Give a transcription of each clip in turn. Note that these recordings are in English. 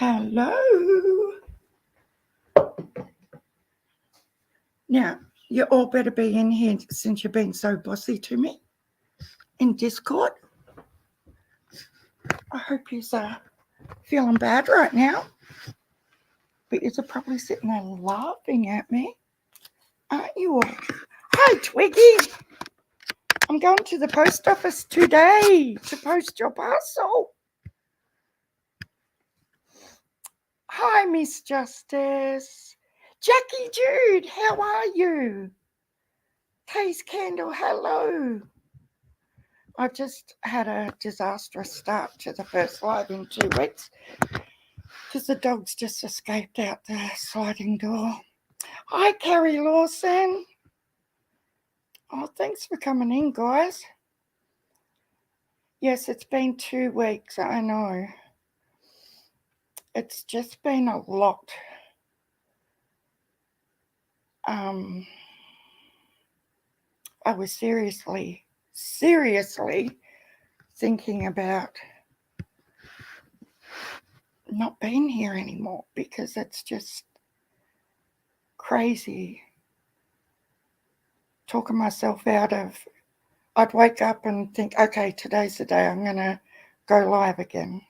Hello. Now, you all better be in here since you're being so bossy to me in Discord. I hope you're feeling bad right now. But you're probably sitting there laughing at me, aren't you all? Hi, Twiggy. I'm going to the post office today to post your parcel. Hi, Miss Justice. Jackie Jude, how are you? Case Candle, hello. I've just had a disastrous start to the first live in 2 weeks because the dog's just escaped out the sliding door. Hi, Carrie Lawson. Oh, thanks for coming in, guys. Yes, it's been 2 weeks, I know. It's just been a lot. I was seriously thinking about not being here anymore because it's just crazy talking myself out of. I'd wake up and think, okay, today's the day I'm going to go live again.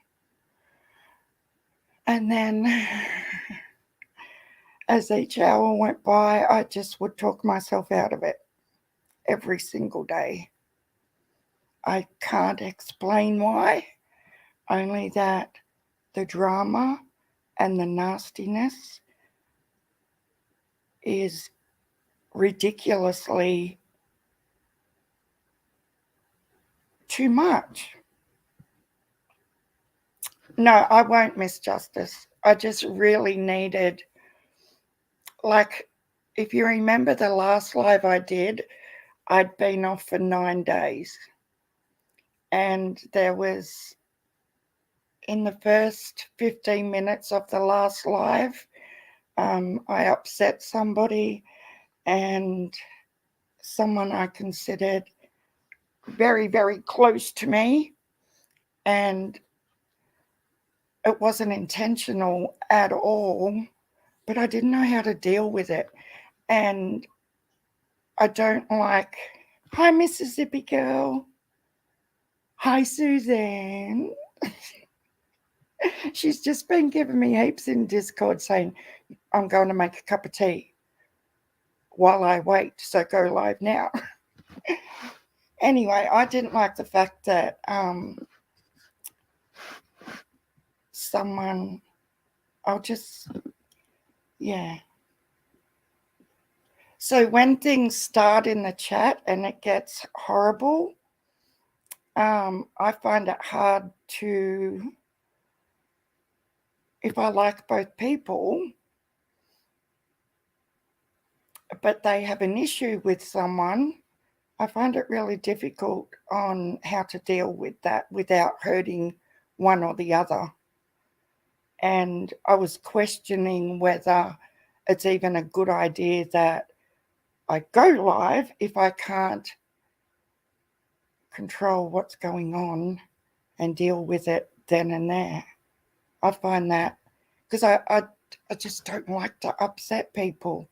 And then as each hour went by, I just would talk myself out of it every single day. I can't explain why, only that the drama and the nastiness is ridiculously too much. No, I won't miss Justice. I just really needed, like, if you remember the last live I did, I'd been off for 9 days. And there was, in the first 15 minutes of the last live, I upset somebody, and someone I considered very, very close to me. And it wasn't intentional at all, but I didn't know how to deal with it. And I don't like, hi, Mississippi girl. Hi, Suzanne. She's just been giving me heaps in Discord saying, I'm going to make a cup of tea while I wait, so go live now. Anyway, I didn't like the fact that someone, yeah. So when things start in the chat and it gets horrible, I find it hard to, if I like both people, but they have an issue with someone, I find it really difficult on how to deal with that without hurting one or the other. And I was questioning whether it's even a good idea that I go live if I can't control what's going on and deal with it then and there. I find that because I just don't like to upset people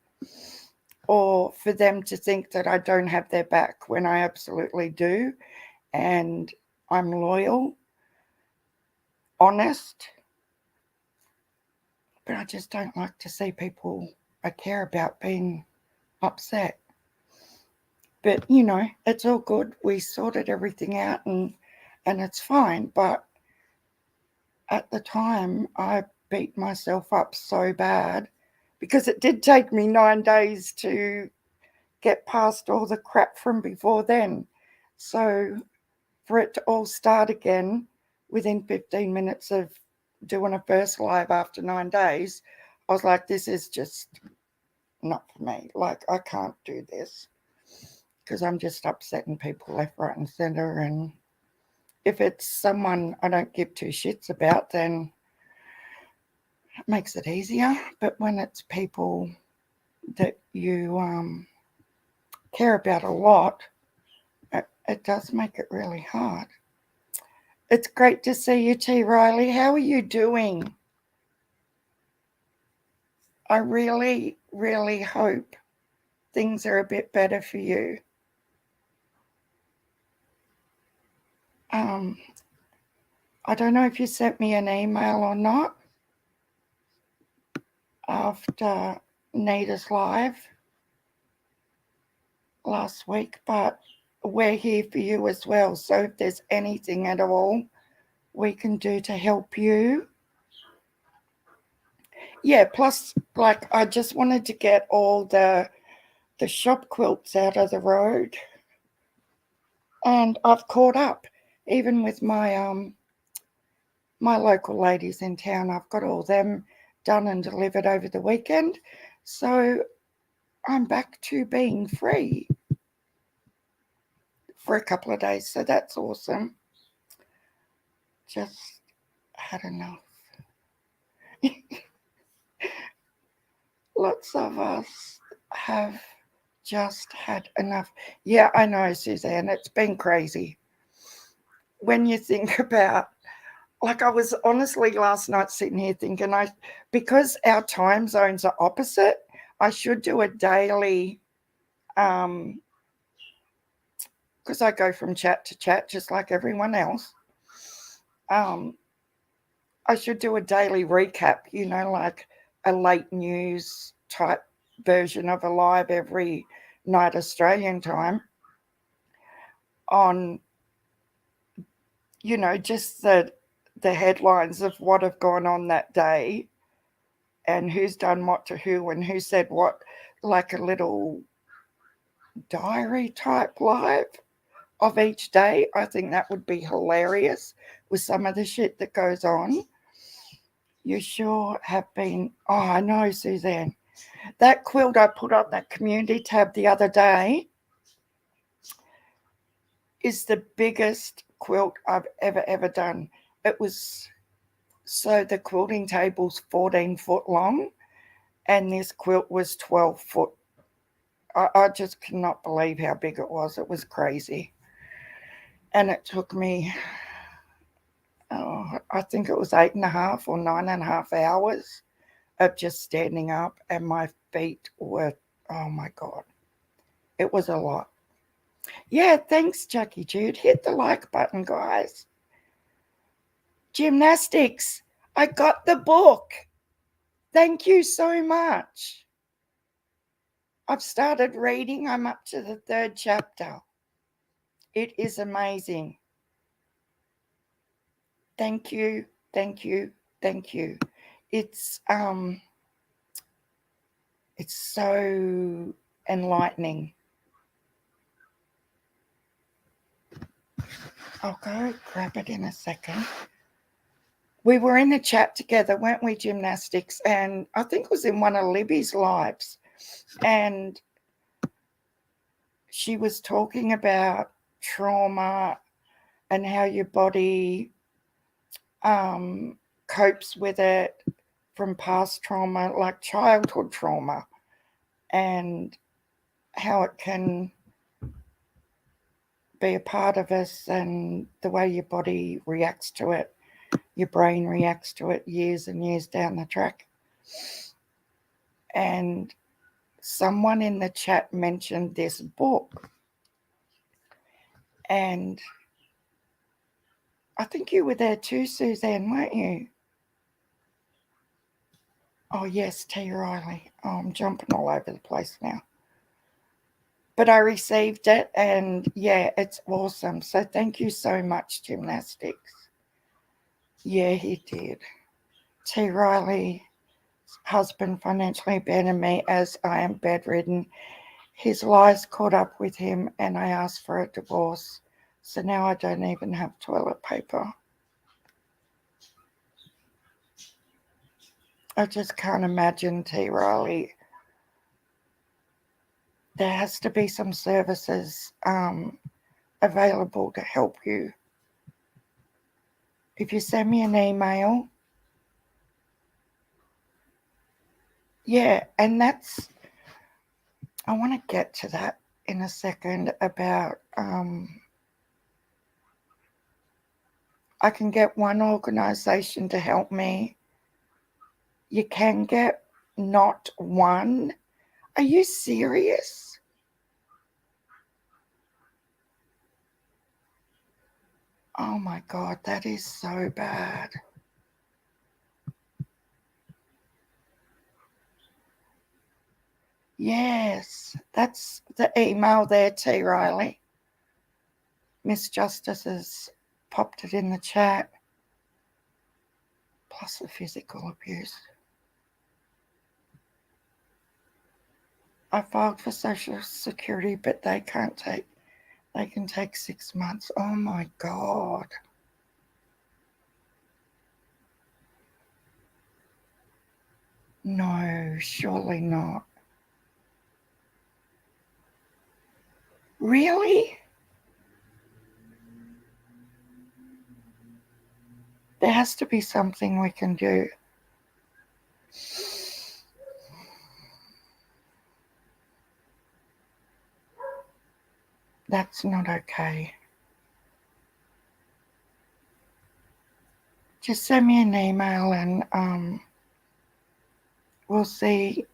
or for them to think that I don't have their back when I absolutely do, and I'm loyal, honest, but I just don't like to see people I care about being upset. But you know, it's all good. We sorted everything out and it's fine. But at the time I beat myself up so bad because it did take me 9 days to get past all the crap from before then. So for it to all start again within 15 minutes of doing a first live after 9 days, I was like, this is just not for me. Like, I can't do this because I'm just upsetting people left, right, and center. And if it's someone I don't give two shits about, then it makes it easier. But when it's people that you care about a lot, it does make it really hard. It's great to see you, T. Riley. How are you doing? I really, really hope things are a bit better for you. I don't know if you sent me an email or not after Nita's live last week, but we're here for you as well. So if there's anything at all we can do to help you. Yeah, plus, like, I just wanted to get all the shop quilts out of the road. And I've caught up, even with my my local ladies in town. I've got all them done and delivered over the weekend. So I'm back to being free for a couple of days. So that's awesome. Just had enough. Lots of us have just had enough. Yeah, I know, Suzanne. It's been crazy. When you think about, like, I was honestly last night sitting here thinking, because our time zones are opposite, I should do a daily, because I go from chat to chat just like everyone else. I should do a daily recap, like a late news type version of a live every night Australian time on, just the headlines of what have gone on that day and who's done what to who and who said what, like a little diary type live of each day. I think that would be hilarious with some of the shit that goes on. You sure have been. Oh, I know, Suzanne. That quilt I put on that community tab the other day is the biggest quilt I've ever done. It was, so the quilting table's 14 foot long and this quilt was 12 foot. I just cannot believe how big it was. It was crazy. And it took me, I think it was 8.5 or 9.5 hours of just standing up, and my feet were, oh my God, it was a lot. Yeah, thanks, Jackie Jude. Hit the like button, guys. Gymnastics, I got the book. Thank you so much. I've started reading. I'm up to the 3rd chapter. It is amazing. Thank you, thank you, thank you. It's so enlightening. I'll go grab it in a second. We were in a chat together, weren't we, Gymnastics? And I think it was in one of Libby's lives. And she was talking about trauma and how your body copes with it from past trauma, like childhood trauma, and how it can be a part of us and the way your body reacts to it, your brain reacts to it years and years down the track. And someone in the chat mentioned this book, and I think you were there too, Suzanne, weren't you? Oh yes, T. Riley. Oh, I'm jumping all over the place now. But I received it, and yeah, it's awesome. So thank you so much, Gymnastics. Yeah, he did. T. Riley's husband financially abandoned me as I am bedridden. His lies caught up with him, and I asked for a divorce. So now I don't even have toilet paper. I just can't imagine, T. Riley. There has to be some services available to help you. If you send me an email, yeah, and I want to get to that in a second about, I can get one organisation to help me. You can get Not one? Are you serious? Oh my God, that is so bad. Yes, that's the email there, T. Riley. Miss Justice has popped it in the chat. Plus the physical abuse. I filed for Social Security, but they can take 6 months. Oh my God. No, surely not. Really? There has to be something we can do. That's not okay. Just send me an email and we'll see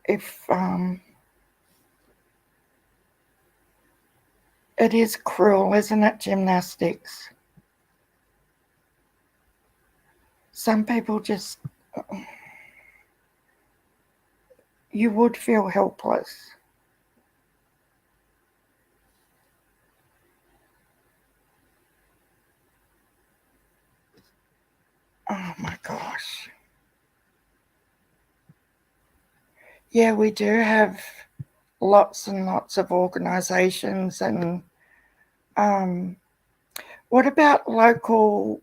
if it is cruel, isn't it, gymnastics? Some people just, you would feel helpless. Oh my gosh. Yeah, we do have lots and lots of organisations and what about local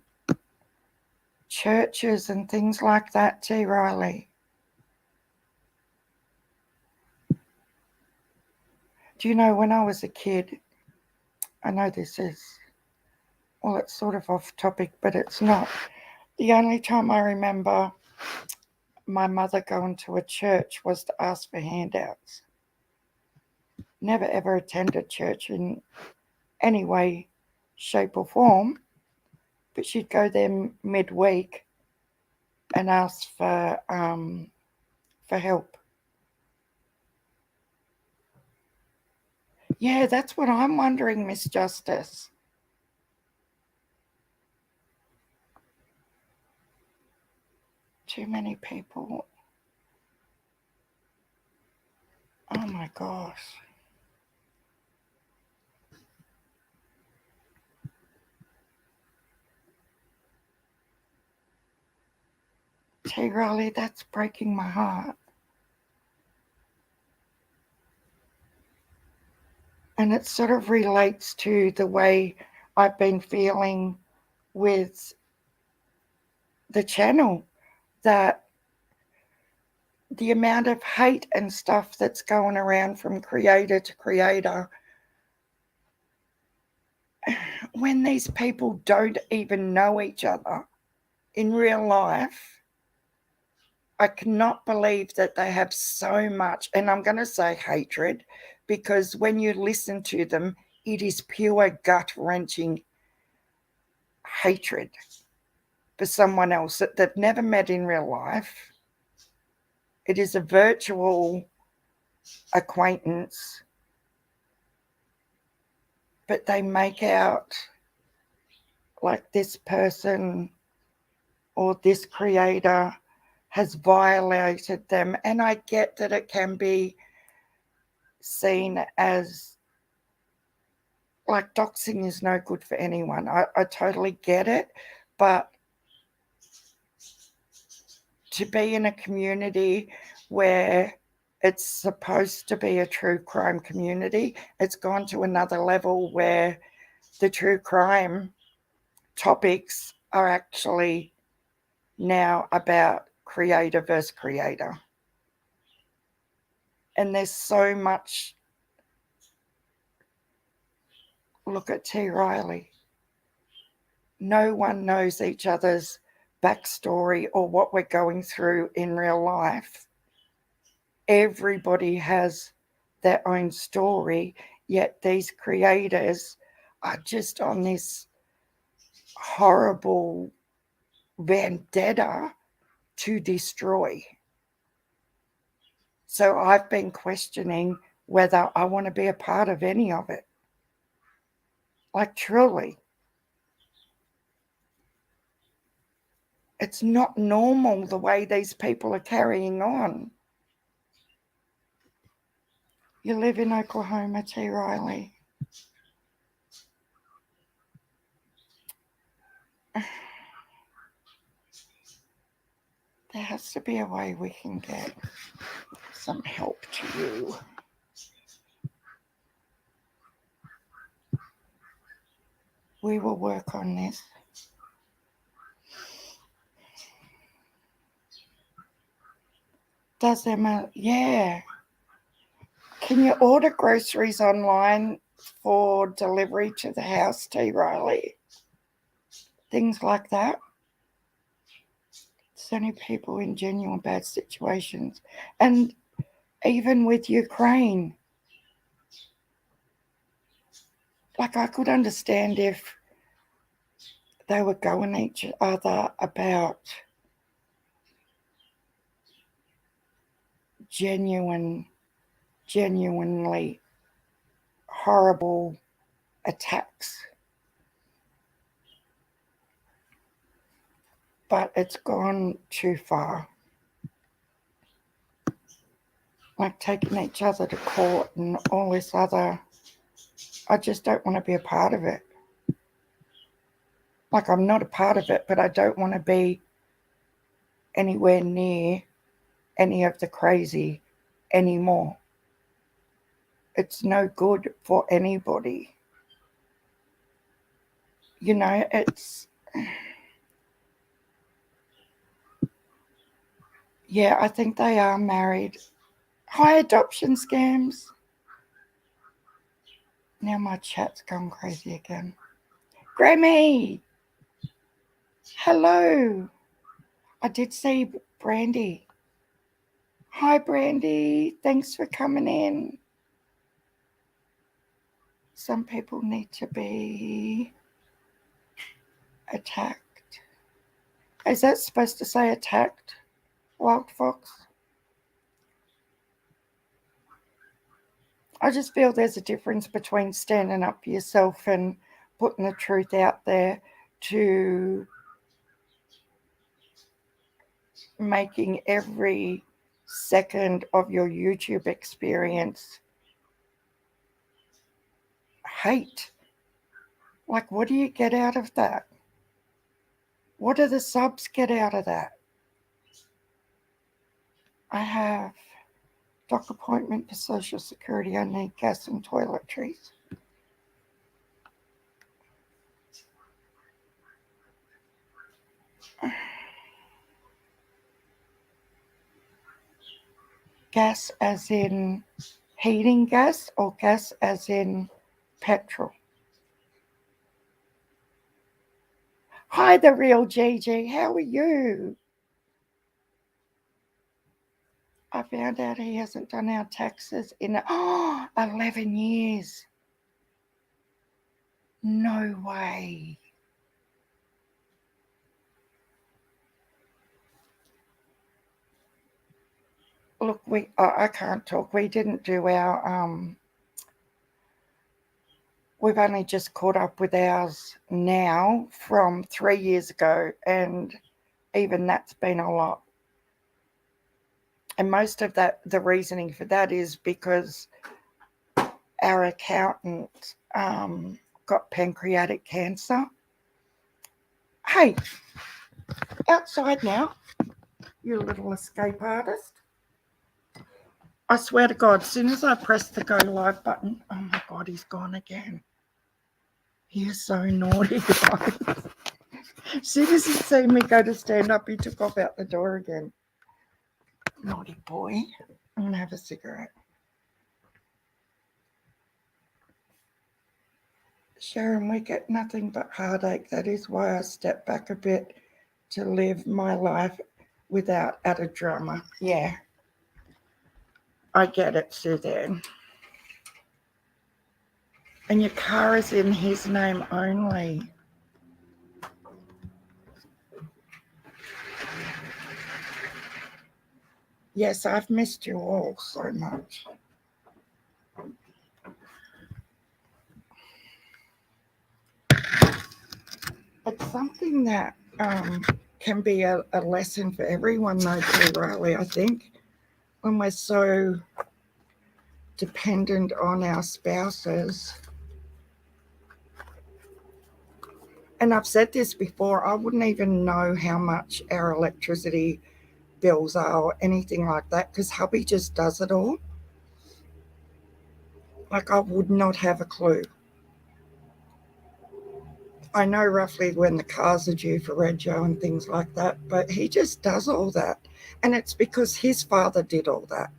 churches and things like that, T. Riley? Do you know, when I was a kid, I know this is, well, it's sort of off topic, but it's not. The only time I remember my mother going to a church was to ask for handouts. Never ever attended church in any way, shape, or form, but she'd go there midweek and ask for help. Yeah, that's what I'm wondering, Miss Justice. Too many people. Oh my gosh. T. Riley, that's breaking my heart. And it sort of relates to the way I've been feeling with the channel, that the amount of hate and stuff that's going around from creator to creator, when these people don't even know each other in real life, I cannot believe that they have so much, and I'm going to say hatred, because when you listen to them, it is pure gut-wrenching hatred for someone else that they've never met in real life. It is a virtual acquaintance, but they make out like this person or this creator has violated them. And I get that it can be seen as, like, doxing is no good for anyone. I totally get it. But to be in a community where it's supposed to be a true crime community, it's gone to another level where the true crime topics are actually now about creator versus creator. And there's so much. Look at T. Riley. No one knows each other's backstory or what we're going through in real life. Everybody has their own story, yet these creators are just on this horrible vendetta to destroy. So I've been questioning whether I want to be a part of any of it. Like, truly. It's not normal the way these people are carrying on. You live in Oklahoma, T. Riley. There has to be a way we can get some help to you. We will work on this. Does Emma? Yeah. Can you order groceries online for delivery to the house, T. Riley? Things like that. So many people in genuine bad situations. And even with Ukraine, like, I could understand if they were going each other about genuinely horrible attacks. But it's gone too far. Like taking each other to court and all this other. I just don't want to be a part of it. Like, I'm not a part of it, but I don't want to be anywhere near any of the crazy anymore. It's no good for anybody. You know, it's... Yeah, I think they are married. Hi, adoption scams. Now my chat's gone crazy again. Grammy! Hello! I did see Brandy. Hi, Brandy. Thanks for coming in. Some people need to be attacked. Is that supposed to say attacked, Wild Fox? I just feel there's a difference between standing up for yourself and putting the truth out there to making every second of your YouTube experience hate. Like, what do you get out of that? What do the subs get out of that? I have doctor appointment for Social Security. I need gas and toiletries. Gas as in heating gas or gas as in petrol? Hi, the real Gigi. How are you? I found out he hasn't done our taxes in 11 years. No way. Look, I can't talk. We didn't do our we've only just caught up with ours now from 3 years ago, and even that's been a lot. And most of that, the reasoning for that is because our accountant got pancreatic cancer. Hey, outside now, you little escape artist. I swear to God, as soon as I press the go live button, oh my God, he's gone again. He is so naughty, guys. As soon as he seen me go to stand up, he took off out the door again. Naughty boy. I'm going to have a cigarette. Sharon, we get nothing but heartache. That is why I step back a bit to live my life without added drama. Yeah. I get it, Suzanne. And your car is in his name only. Yes, I've missed you all so much. It's something that can be a lesson for everyone, though, too, Riley, I think. When we're so dependent on our spouses. And I've said this before, I wouldn't even know how much our electricity bills are or anything like that because hubby just does it all. Like, I would not have a clue. I know roughly when the cars are due for rego and things like that, but he just does all that. And it's because his father did all that.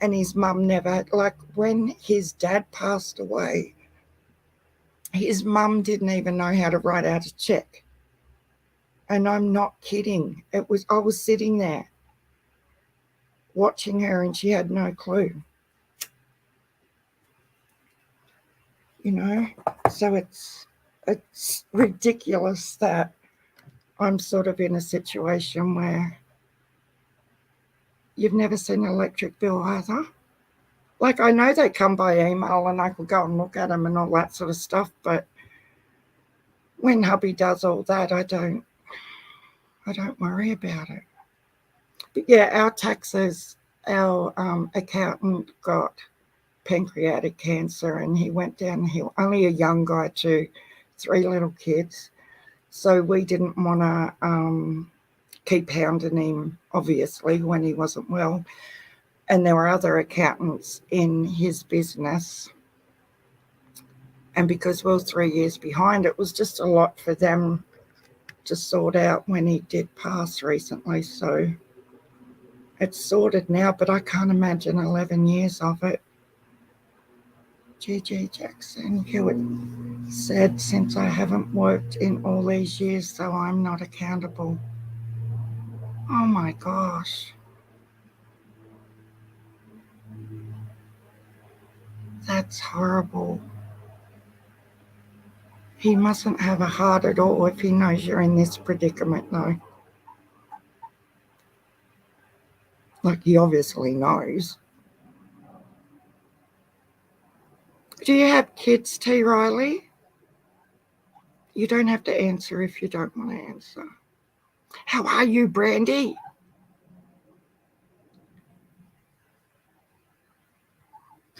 And his mum never, like when his dad passed away, his mum didn't even know how to write out a check. And I'm not kidding. I was sitting there watching her and she had no clue. You know? So it's ridiculous that I'm sort of in a situation where you've never seen an electric bill either. Like, I know they come by email and I could go and look at them and all that sort of stuff, but when hubby does all that, I don't worry about it. But yeah, our taxes, our accountant got pancreatic cancer and he went downhill. Only a young guy too, 3 little kids. So we didn't want to keep hounding him, obviously, when he wasn't well. And there were other accountants in his business. And because we were 3 years behind, it was just a lot for them to sort out when he did pass recently. So it's sorted now, but I can't imagine 11 years of it. G.G. Jackson Hewitt said, since I haven't worked in all these years, so I'm not accountable. Oh my gosh. That's horrible. He mustn't have a heart at all if he knows you're in this predicament, though. Like, he obviously knows. Do you have kids, T. Riley? You don't have to answer if you don't want to answer. How are you, Brandy?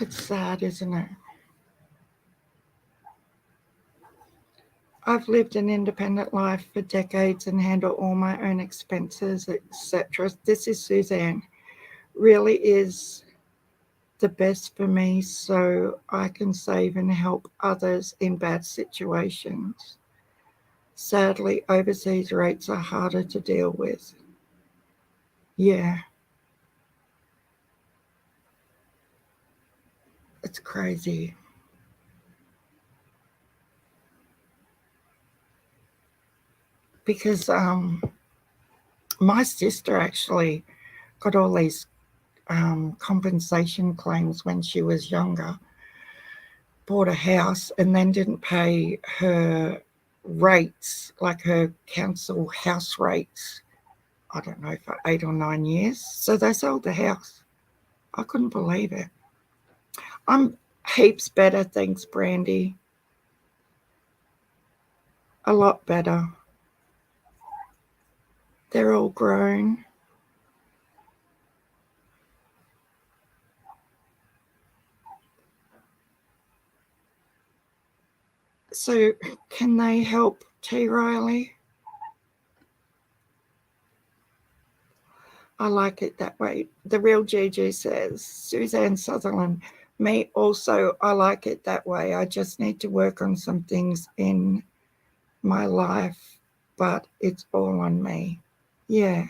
It's sad, isn't it? I've lived an independent life for decades and handle all my own expenses, etc. This is Suzanne. Really is the best for me so I can save and help others in bad situations. Sadly, overseas rates are harder to deal with. Yeah. It's crazy. Because my sister actually got all these compensation claims when she was younger, bought a house and then didn't pay her rates, like her council house rates, I don't know, for 8 or 9 years. So they sold the house. I couldn't believe it. I'm heaps better, thanks, Brandy. A lot better. They're all grown. So can they help, T. Riley? I like it that way. The real Gigi says, Suzanne Sutherland, me also, I like it that way. I just need to work on some things in my life, but it's all on me. Yeah.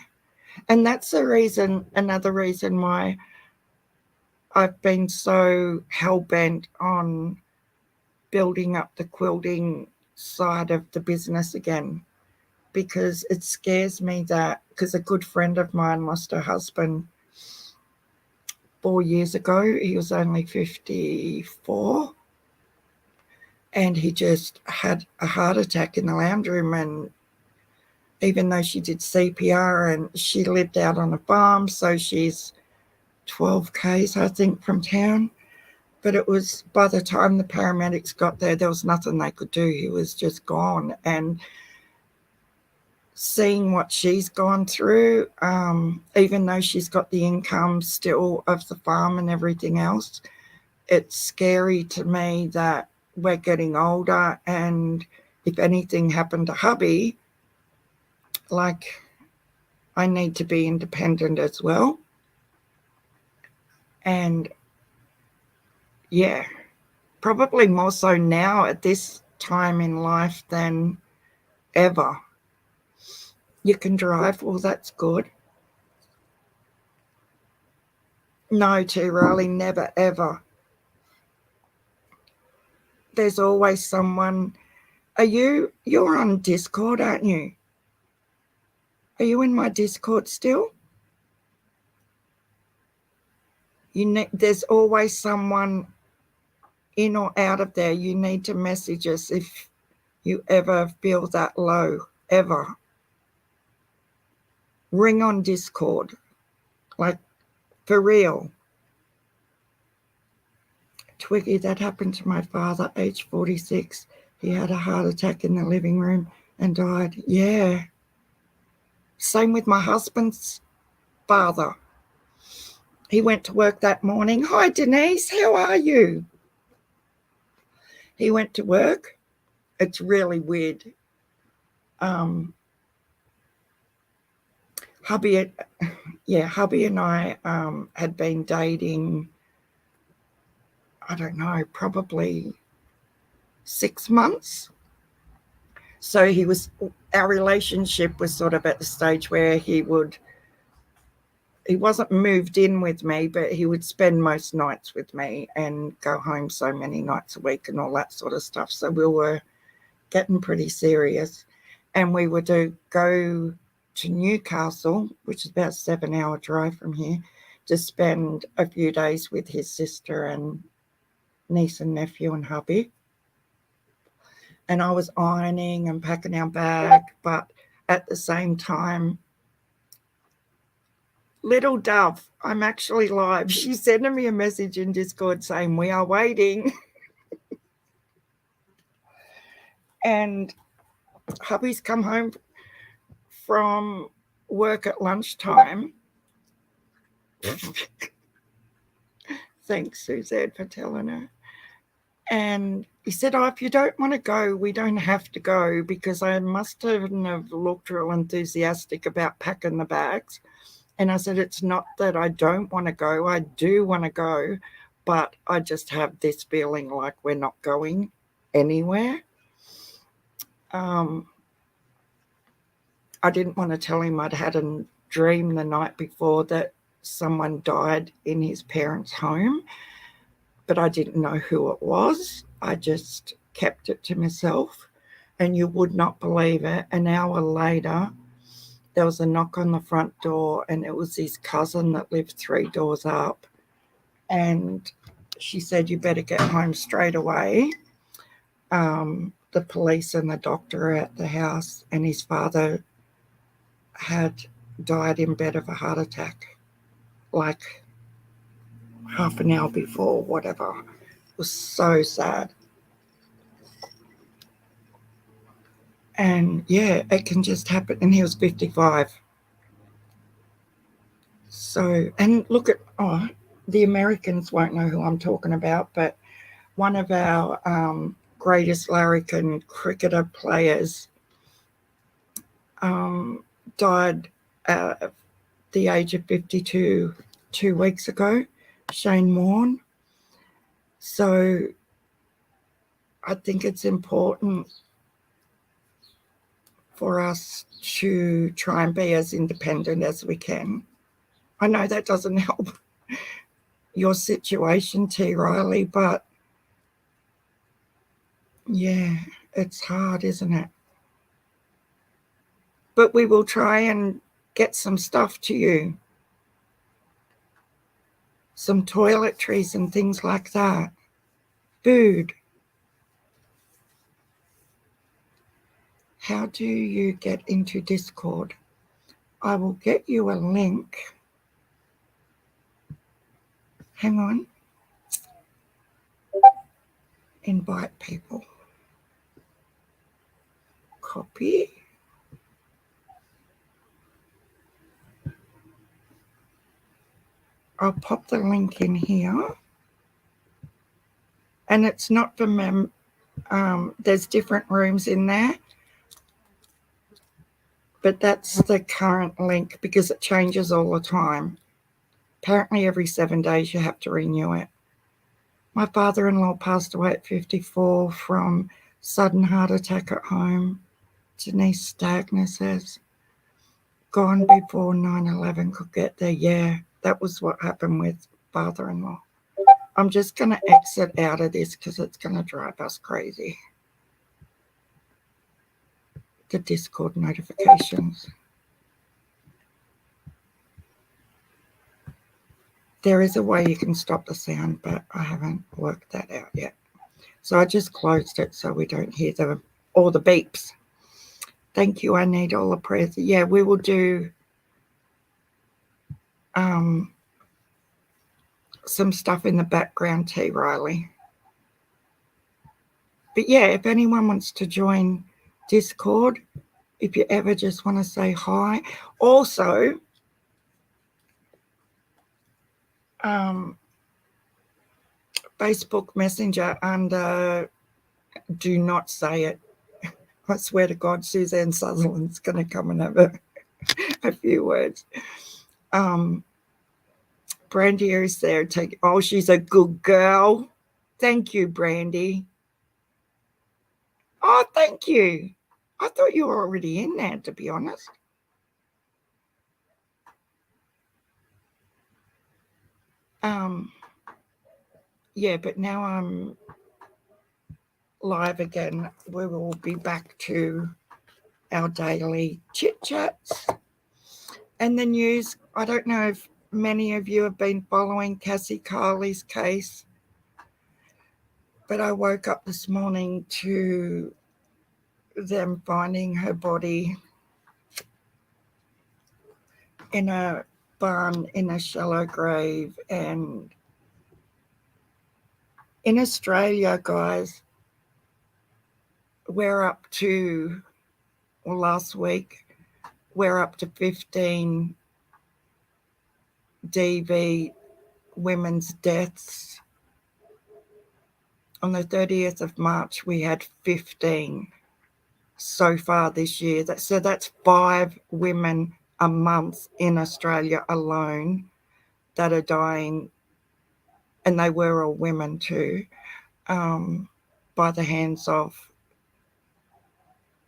And that's the reason, another reason why I've been so hell-bent on building up the quilting side of the business again, because it scares me that, because a good friend of mine lost her husband 4 years ago. He was only 54 and he just had a heart attack in the lounge room and even though she did CPR, and she lived out on a farm, so she's 12 k's, I think, from town. But it was, by the time the paramedics got there was nothing they could do. He was just gone. And seeing what she's gone through, even though she's got the income still of the farm and everything else, it's scary to me that we're getting older, and if anything happened to hubby, like, I need to be independent as well. And yeah, probably more so now at this time in life than ever. You can drive, well, that's good. No, T. Riley, never, ever. There's always someone. You're on Discord, aren't you? Are you in my Discord still? There's always someone in or out of there. You need to message us if you ever feel that low, ever. Ring on Discord, like, for real. Twiggy, that happened to my father, age 46. He had a heart attack in the living room and died. Yeah. Same with my husband's father. He went to work that morning. Hi, Denise, how are you? He went to work. It's really weird. Hubby and I had been dating, I don't know, probably 6 months. So our relationship was sort of at the stage where he wasn't moved in with me, but he would spend most nights with me and go home so many nights a week and all that sort of stuff. So we were getting pretty serious, and we would go to Newcastle, which is about a 7-hour drive from here, to spend a few days with his sister and niece and nephew and hubby. And I was ironing and packing our bag, but at the same time, Little Dove, I'm actually live. She's sending me a message in Discord saying we are waiting. And hubby's come home from work at lunchtime. Thanks, Suzette, for telling her. And he said, if you don't want to go, we don't have to go, because I mustn't have looked real enthusiastic about packing the bags. And I said, it's not that I don't want to go. I do want to go, but I just have this feeling like we're not going anywhere. I didn't want to tell him I'd had a dream the night before that someone died in his parents' home, but I didn't know who it was. I just kept it to myself. And you would not believe it, an hour later, there was a knock on the front door, and it was his cousin that lived 3 doors up. And she said, you better get home straight away. The police and the doctor are at the house, and his father had died in bed of a heart attack, like half an hour before, whatever. It was so sad. And yeah, it can just happen. And he was 55. So, and look at, the Americans won't know who I'm talking about, but one of our greatest larrikin cricketer players died at the age of 52 2 weeks ago, Shane Warne. So I think it's important for us to try and be as independent as we can. I know that doesn't help your situation, T. Riley, but yeah, it's hard, isn't it? But we will try and get some stuff to you, some toiletries and things like that, food. How do you get into Discord? I will get you a link. Hang on. Invite people. Copy. I'll pop the link in here. And it's not for there's different rooms in there. But that's the current link because it changes all the time. Apparently every 7 days you have to renew it. My father-in-law passed away at 54 from sudden heart attack at home. Denise Stagner says, gone before 9/11 could get there. Yeah, that was what happened with father-in-law. I'm just going to exit out of this because it's going to drive us crazy. The Discord notifications. There is a way you can stop the sound, but I haven't worked that out yet. So I just closed it so we don't hear all the beeps. Thank you. I need all the prayers. Yeah, we will do some stuff in the background, T. Riley. But yeah, if anyone wants to join Discord, if you ever just want to say hi. Also, Facebook Messenger under do not say it. I swear to God, Suzanne Sutherland's going to come and have a few words. Brandy is there. Oh, she's a good girl. Thank you, Brandy. Oh, thank you. I thought you were already in there, to be honest. Yeah, but now I'm live again. We will be back to our daily chit-chats and the news. I don't know if many of you have been following Cassie Carley's case, but I woke up this morning to them finding her body in a barn in a shallow grave. And in Australia, guys, we're up to, well, last week, we're up to 15 DV women's deaths. On the 30th of March, we had 15 so far this year. So that's 5 women a month in Australia alone that are dying, and they were all women too, by the hands of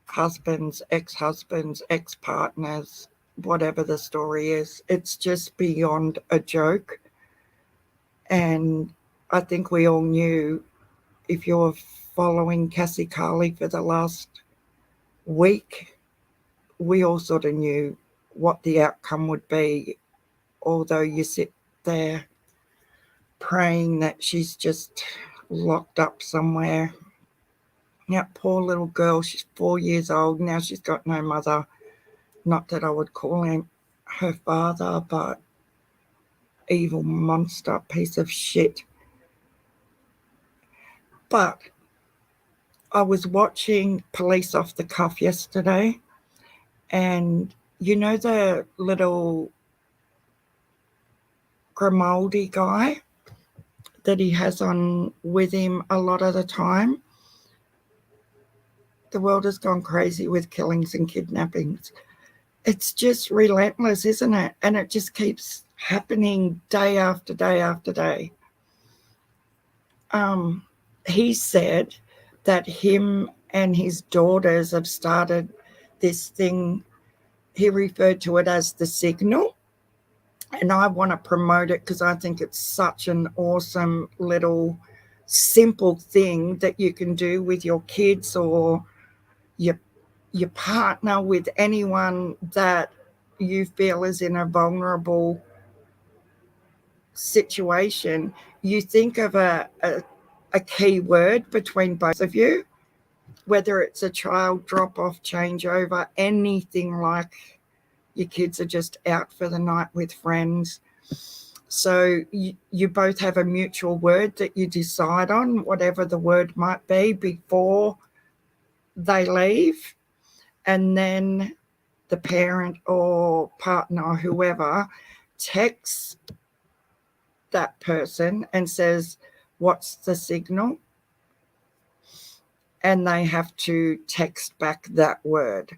husbands, ex-husbands, ex-partners, whatever the story is. It's just beyond a joke. And I think we all knew, if you're following Cassie Carley for the last week, we all sort of knew what the outcome would be, although you sit there praying that she's just locked up somewhere. That poor little girl, she's 4 years old now. She's got no mother. Not that I would call him her father, but evil monster, piece of shit. But I was watching Police Off the Cuff yesterday, and you know the little Grimaldi guy that he has on with him a lot of the time? The world has gone crazy with killings and kidnappings. It's just relentless, isn't it? And it just keeps happening day after day after day. He said that him and his daughters have started this thing. He referred to it as the signal. And I want to promote it because I think it's such an awesome little simple thing that you can do with your kids or your partner, with anyone that you feel is in a vulnerable situation. You think of a key word between both of you, whether it's a child drop-off, changeover, anything like your kids are just out for the night with friends. So you both have a mutual word that you decide on, whatever the word might be, before they leave. And then the parent or partner or whoever texts that person and says, what's the signal? And they have to text back that word.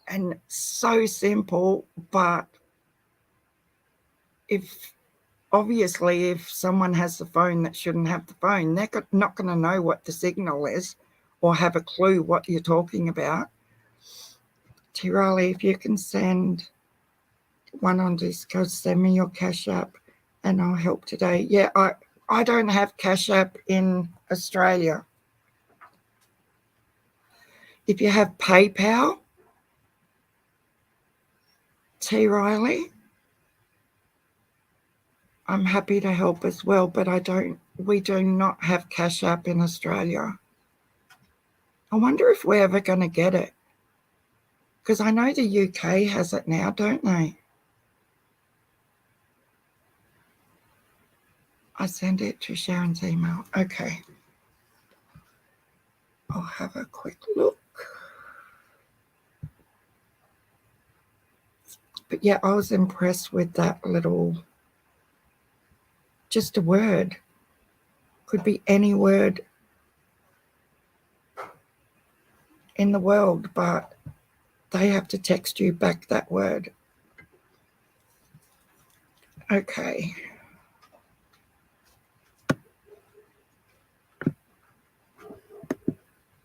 And so simple, but obviously if someone has the phone that shouldn't have the phone, they're not going to know what the signal is or have a clue what you're talking about. T. Riley, if you can send one on Discord, send me your Cash App and I'll help today. Yeah, I don't have Cash App in Australia. If you have PayPal, T. Riley, I'm happy to help as well, but we do not have Cash App in Australia. I wonder if we're ever going to get it. Because I know the UK has it now, don't they? I send it to Sharon's email. Okay. I'll have a quick look. But yeah, I was impressed with that little, just a word. Could be any word in the world, but they have to text you back that word. Okay.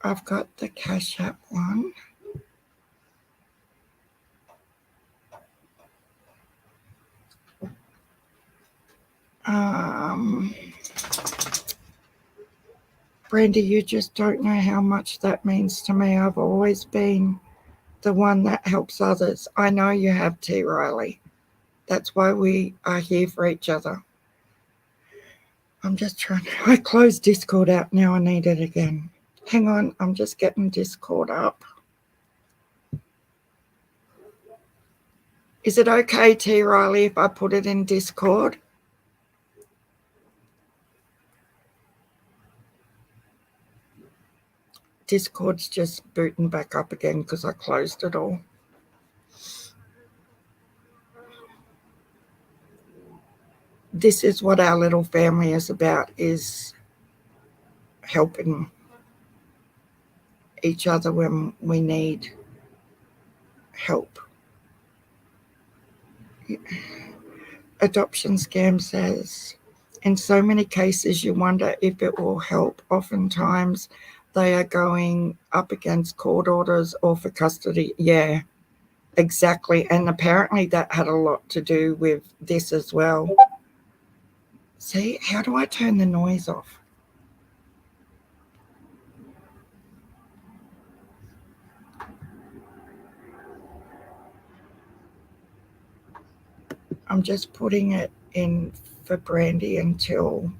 I've got the Cash App one. Brandy, you just don't know how much that means to me. I've always been the one that helps others. I know you have, T. Riley. That's why we are here for each other. I'm just trying to... I closed Discord out. Now I need it again. Hang on. I'm just getting Discord up. Is it okay, T. Riley, if I put it in Discord? Discord's just booting back up again because I closed it all. This is what our little family is about, is helping each other when we need help. Adoption Scam says, in so many cases you wonder if it will help. Oftentimes they are going up against court orders or for custody. Yeah, exactly. And apparently that had a lot to do with this as well. See, how do I turn the noise off? I'm just putting it in for Brandy until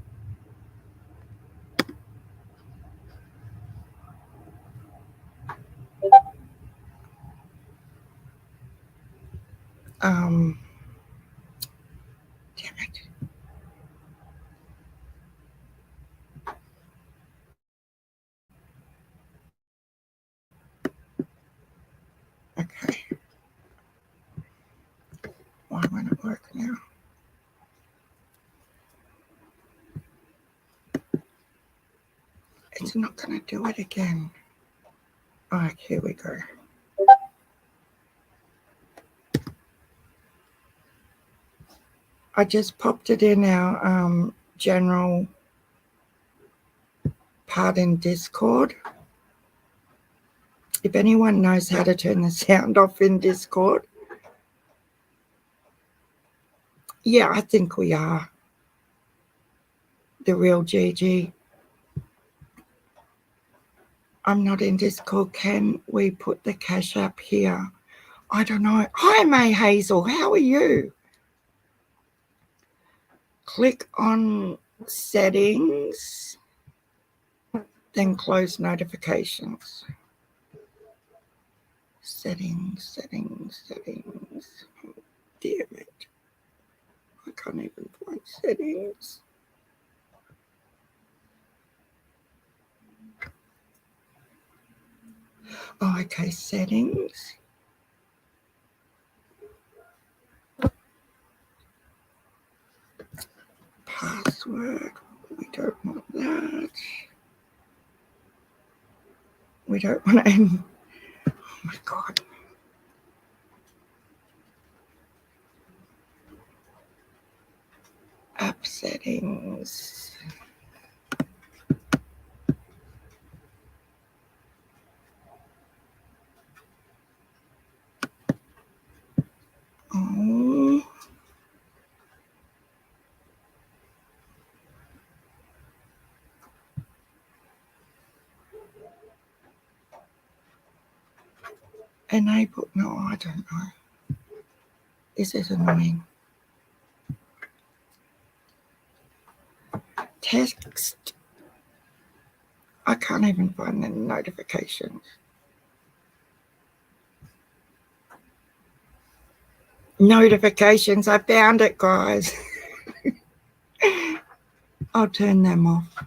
damn it. Okay. Why won't it work now? It's not going to do it again. All right, here we go. I just popped it in our general part in Discord. If anyone knows how to turn the sound off in Discord. Yeah, I think we are. The real Gigi. I'm not in Discord. Can we put the Cash App here? I don't know. Hi, May Hazel. How are you? Click on settings Then close notifications. Settings. Damn it. I can't even find settings. Oh, okay, settings. Password. We don't want that. We don't want to. Oh my God. App settings. Oh. Enable. No, I don't know. This is annoying. Text. I can't even find the notifications. Notifications. I found it, guys. I'll turn them off.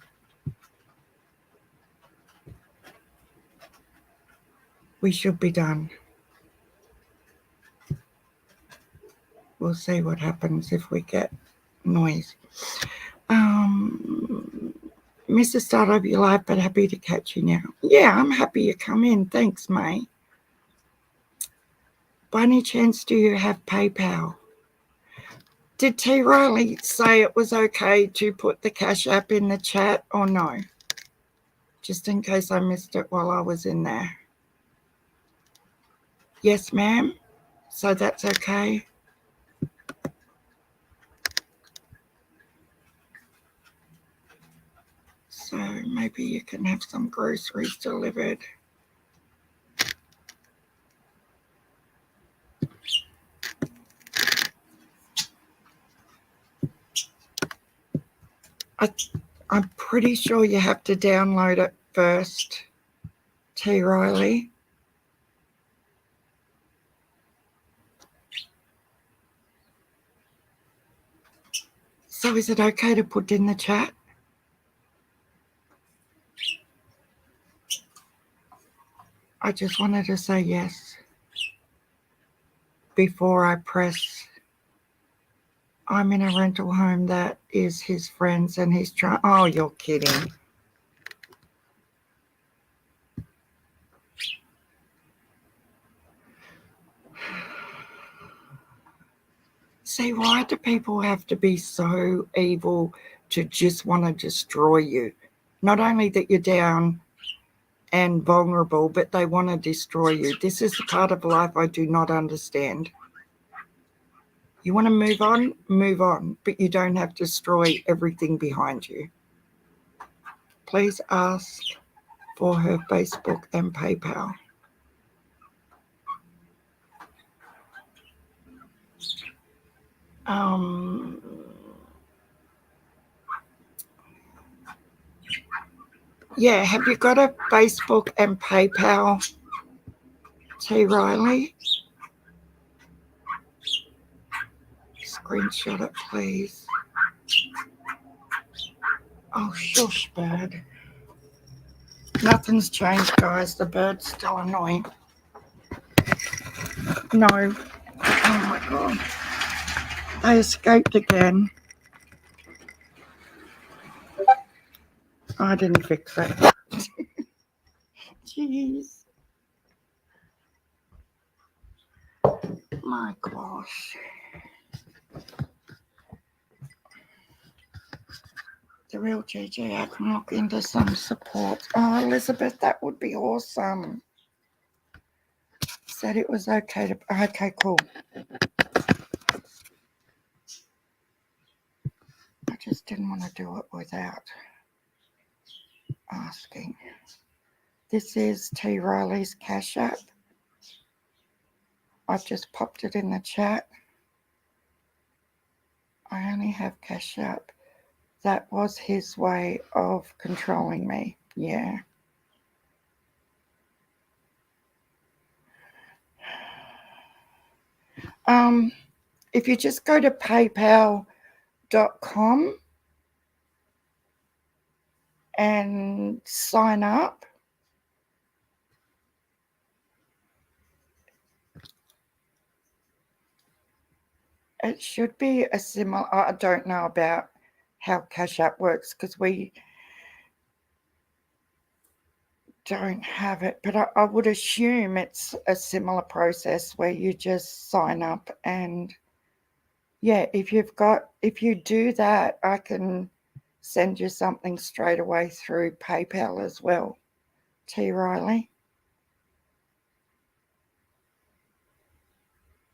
We should be done. We'll see what happens if we get noise. Missed the start of your life, but happy to catch you now. Yeah, I'm happy you come in. Thanks, May. By any chance, do you have PayPal? Did T. Riley say it was okay to put the Cash App in the chat or no? Just in case I missed it while I was in there. Yes, ma'am. So that's okay. So maybe you can have some groceries delivered. I'm pretty sure you have to download it first, T. Riley. So is it okay to put in the chat? I just wanted to say yes before I press. I'm in a rental home that is his friend's and he's trying. Oh, you're kidding. See, why do people have to be so evil to just want to destroy you? Not only that you're down and vulnerable, but they want to destroy you. This is the part of life I do not understand. You want to move on, but you don't have to destroy everything behind you. Please ask for her Facebook and PayPal. Yeah, have you got a Facebook and PayPal, T. Riley? Screenshot it, please. Oh, shush, bird. Nothing's changed, guys. The bird's still annoying. No. Oh, my God. They escaped again. I didn't fix it. Jeez. My gosh. The real GG, I can look into some support. Oh, Elizabeth, that would be awesome. Said it was okay to. Okay, cool. I just didn't want to do it without asking. This is T. Riley's Cash App. I've just popped it in the chat. I only have Cash App. That was his way of controlling me. Yeah. If you just go to paypal.com and sign up, it should be a similar. I don't know about how Cash App works because we don't have it, but I would assume it's a similar process where you just sign up and yeah, if you do that, I can send you something straight away through PayPal as well. T. Riley.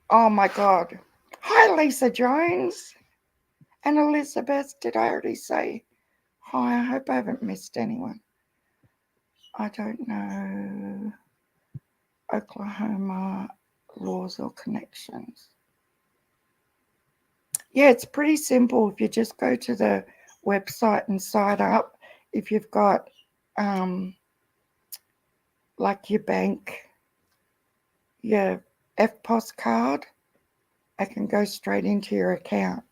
Oh my God. Hi, Lisa Jones. And Elizabeth, did I already say hi? I hope I haven't missed anyone. I don't know. Oklahoma laws or connections. Yeah, it's pretty simple. If you just go to the website and sign up, if you've got like your bank, your FPOS card, I can go straight into your account.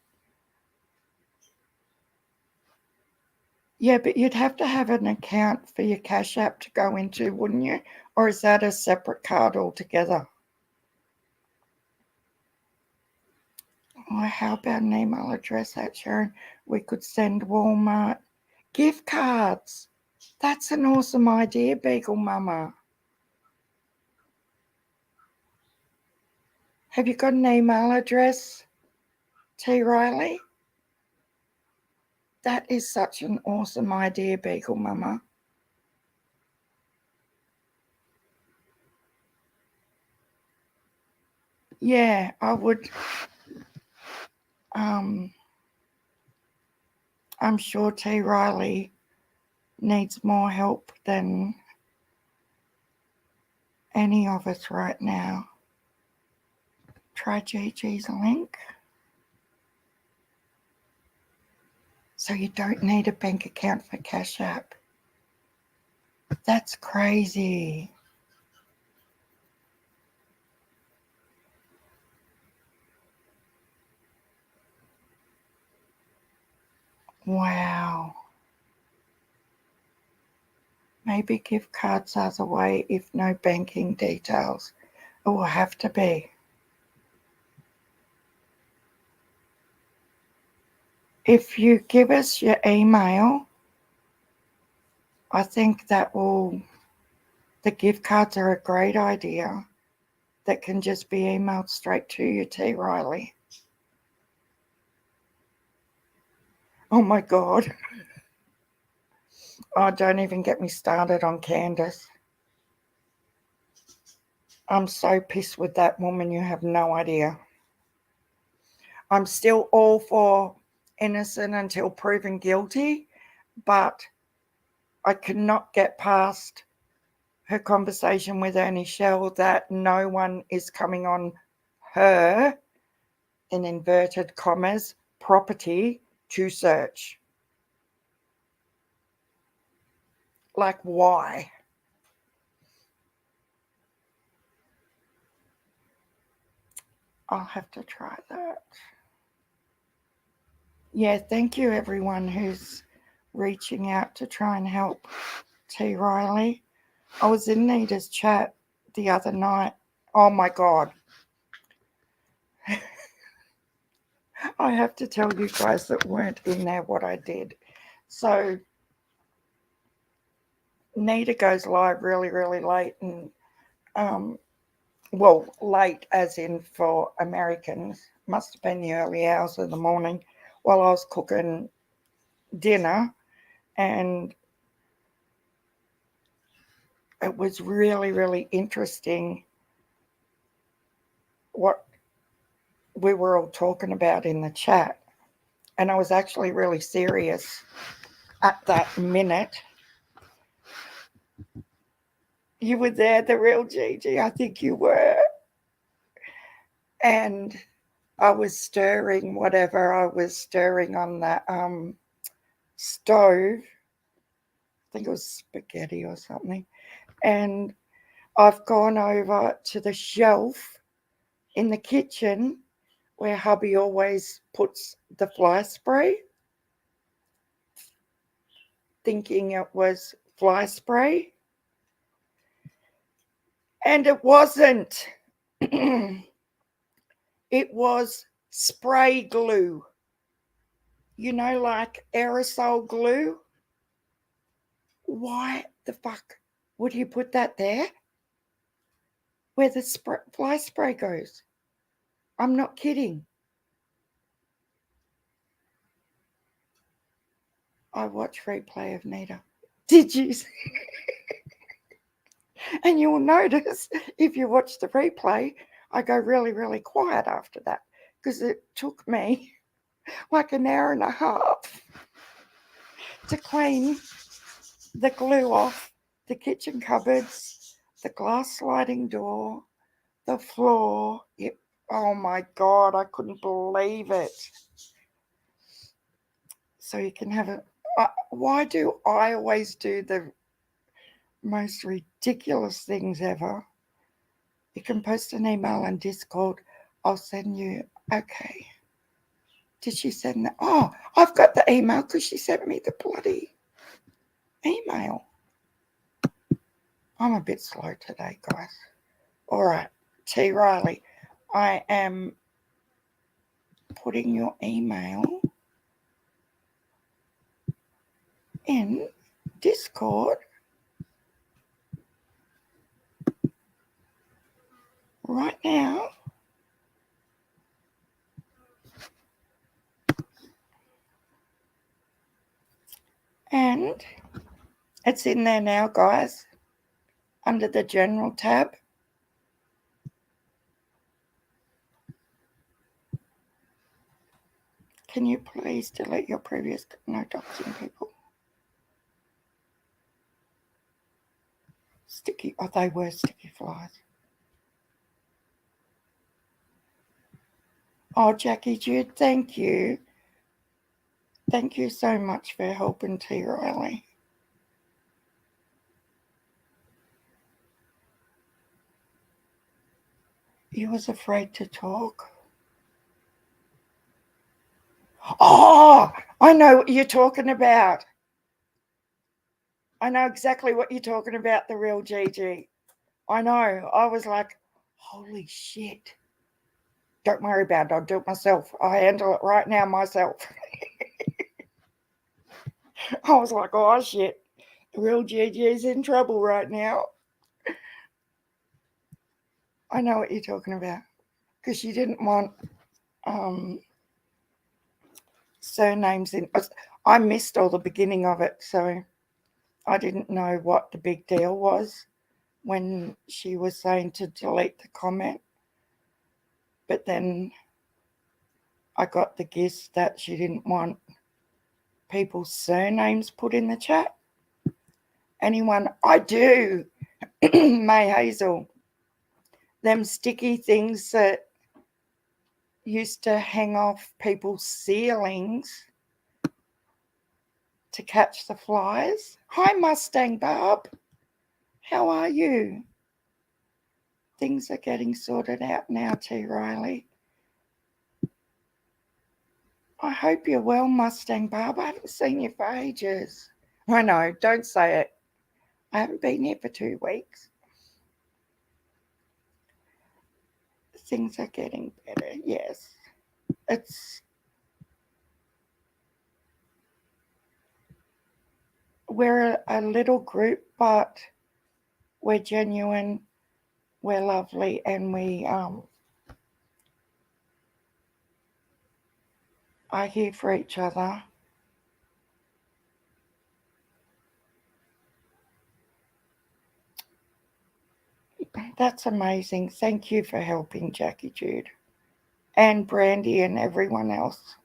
Yeah, but you'd have to have an account for your Cash App to go into, wouldn't you? Or is that a separate card altogether? Oh, how about an email address at Sharon? We could send Walmart gift cards. That's an awesome idea, Beagle Mama. Have you got an email address, T. Riley? That is such an awesome idea, Beagle Mama. Yeah, I would. I'm sure T. Riley needs more help than any of us right now. Try Gigi's link. So you don't need a bank account for Cash App. That's crazy. Wow. Maybe gift cards are the way if no banking details. It will have to be. If you give us your email, I think the gift cards are a great idea that can just be emailed straight to you, T. Riley. Oh my God. Oh, don't even get me started on Candace. I'm so pissed with that woman, you have no idea. I'm still all for innocent until proven guilty, but I could not get past her conversation with Ernie Shell that no one is coming on her, in inverted commas, property to search. Like, why? I'll have to try that. Yeah, thank you everyone who's reaching out to try and help T. Riley. I was in Nita's chat the other night. Oh my God. I have to tell you guys that weren't in there what I did. So Nita goes live really, really late and late as in for Americans. Must have been the early hours of the morning while I was cooking dinner, and it was really, really interesting what we were all talking about in the chat. And I was actually really serious at that minute. You were there, the real Gigi. I think you were. And I was stirring whatever I was stirring on the stove. think it was spaghetti or something. And I've gone over to the shelf in the kitchen where hubby always puts the fly spray, thinking it was fly spray. And it wasn't. It was spray glue. You know, like aerosol glue. Why the fuck would you put that there? Where the fly spray goes. I'm not kidding. I watch replay of Nita. Did you see? And you'll notice if you watch the replay, I go really, really quiet after that because it took me like an hour and a half to clean the glue off the kitchen cupboards, the glass sliding door, the floor. Oh my God, I couldn't believe it. So you can have it. Why do I always do the most ridiculous things ever? You can post an email on Discord. I'll send you. Okay. Did she send that? Oh, I've got the email because she sent me the bloody email. I'm a bit slow today, guys. All right. T. Riley, I am putting your email in Discord right now. And it's in there now, guys, under the general tab. Can you please delete your previous no doxing people? Sticky, oh, they were sticky flies. Oh, Jackie Jude, thank you. Thank you so much for helping T. Riley. He was afraid to talk. Oh, I know what you're talking about. I know exactly what you're talking about, the real Gigi. I know. I was like, holy shit. Don't worry about it. I'll do it myself. I'll handle it right now myself. I was like, oh shit. The real Gigi's in trouble right now. I know what you're talking about. Because she didn't want surnames in. I missed all the beginning of it, so I didn't know what the big deal was when she was saying to delete the comment. But then I got the gist that she didn't want people's surnames put in the chat. Anyone? I do. May Hazel. Them sticky things that used to hang off people's ceilings to catch the flies. Hi, Mustang Barb. How are you? Things are getting sorted out now, T. Riley. I hope you're well, Mustang Barb. I haven't seen you for ages. I know, don't say it. I haven't been here for 2 weeks. Things are getting better, yes. We're a little group, but we're genuine, we're lovely, and we are here for each other. That's amazing. Thank you for helping, Jackie Jude, and Brandy, and everyone else.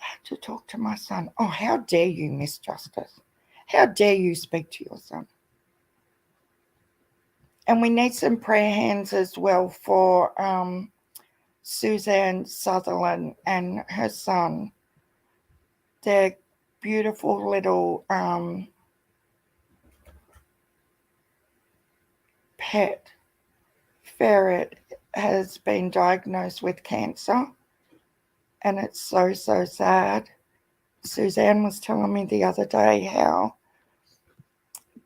I have to talk to my son. Oh, how dare you, Miss Justice? How dare you speak to your son? And we need some prayer hands as well for Suzanne Sutherland and her son, Their beautiful little pet ferret has been diagnosed with cancer, and it's so sad. Suzanne was telling me the other day how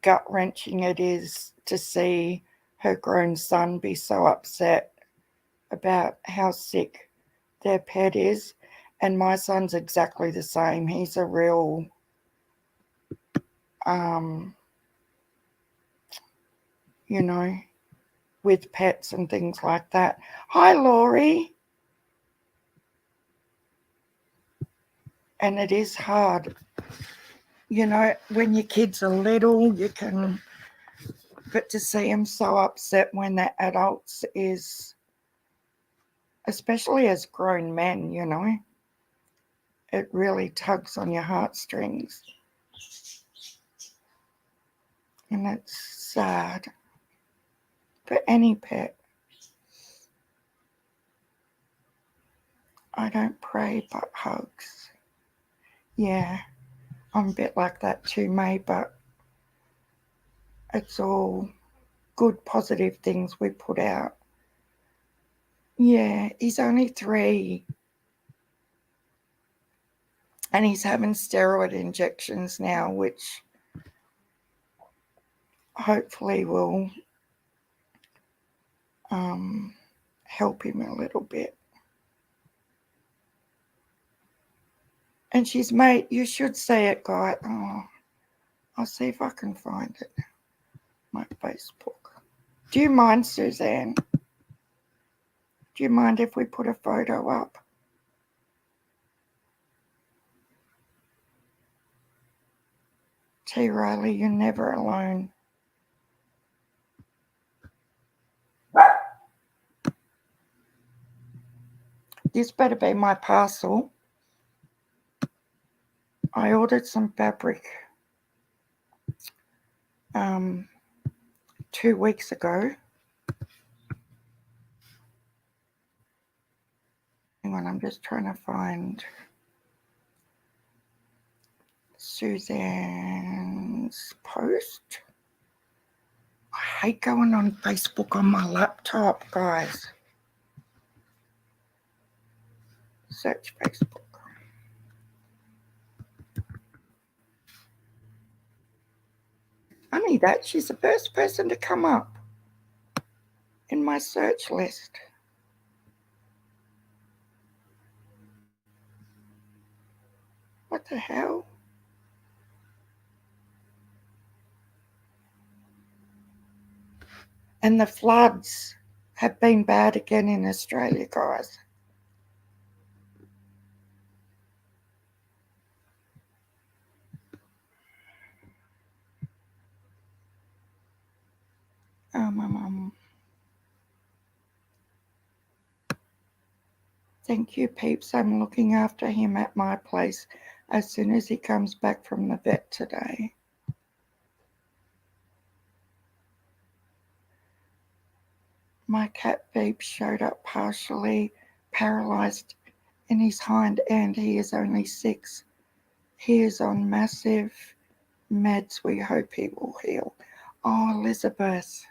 gut-wrenching it is to see her grown son be so upset about how sick their pet is. And my son's exactly the same. He's a real you know, with pets and things like that. Hi, Laurie. And it is hard. You know, when your kids are little, you can, but to see them so upset when they're adults is, especially as grown men, you know, it really tugs on your heartstrings. And it's sad for any pet. I don't pray but hugs. Yeah, I'm a bit like that too, May, but it's all good, positive things we put out. Yeah, he's only 3. And he's having steroid injections now, which hopefully will help him a little bit. And she's made, you should say it, guy. Oh, I'll see if I can find it. My Facebook. Do you mind, Suzanne? Do you mind if we put a photo up? T. Riley, you're never alone. This better be my parcel. I ordered some fabric 2 weeks ago. Hang on, I'm just trying to find Suzanne's post. I hate going on Facebook on my laptop, guys. Search Facebook. Only that, she's the first person to come up in my search list. What the hell? And the floods have been bad again in Australia, guys. Thank you, peeps. I'm looking after him at my place as soon as he comes back from the vet today. My cat Beep showed up partially paralyzed in his hind end. He is only 6. He is on massive meds. We hope he will heal. Oh, Elizabeth.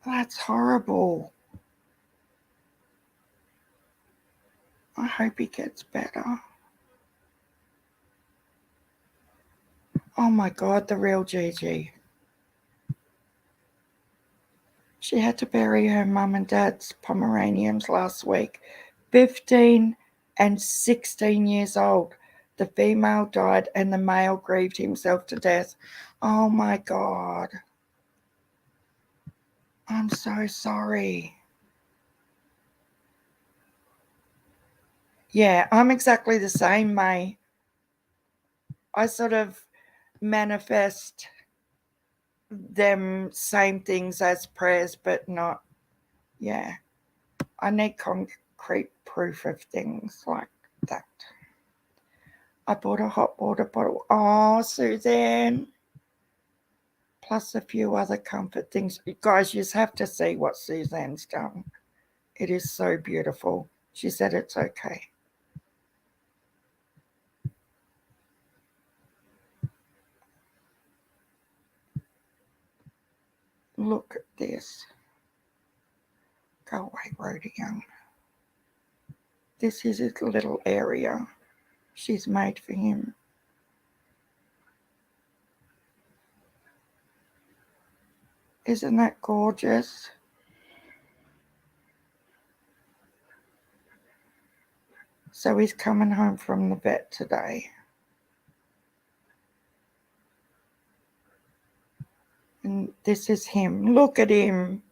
That's horrible. I hope he gets better. Oh my God, the real Gigi. She had to bury her mum and dad's Pomeranians last week. 15 and 16 years old. The female died and the male grieved himself to death. Oh my God. I'm so sorry. Yeah, I'm exactly the same, May. I sort of manifest them same things as prayers, but not, yeah. I need concrete proof of things like that. I bought a hot water bottle. Oh, Suzanne. Plus a few other comfort things. You guys, you just have to see what Suzanne's done. It is so beautiful. She said it's okay. Look at this. Go away, Rhodey Young. This is his little area she's made for him. Isn't that gorgeous? So he's coming home from the vet today. And this is him. Look at him.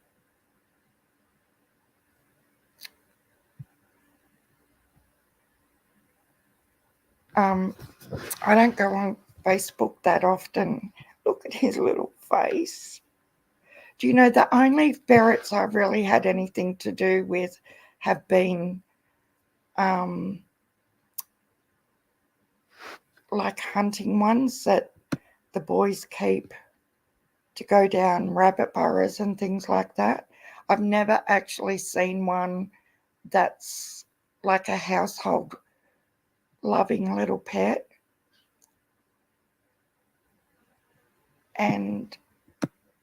I don't go on Facebook that often. Look at his little face. Do you know the only ferrets I've really had anything to do with have been like hunting ones that the boys keep to go down rabbit burrows and things like that. I've never actually seen one that's like a household loving little pet. And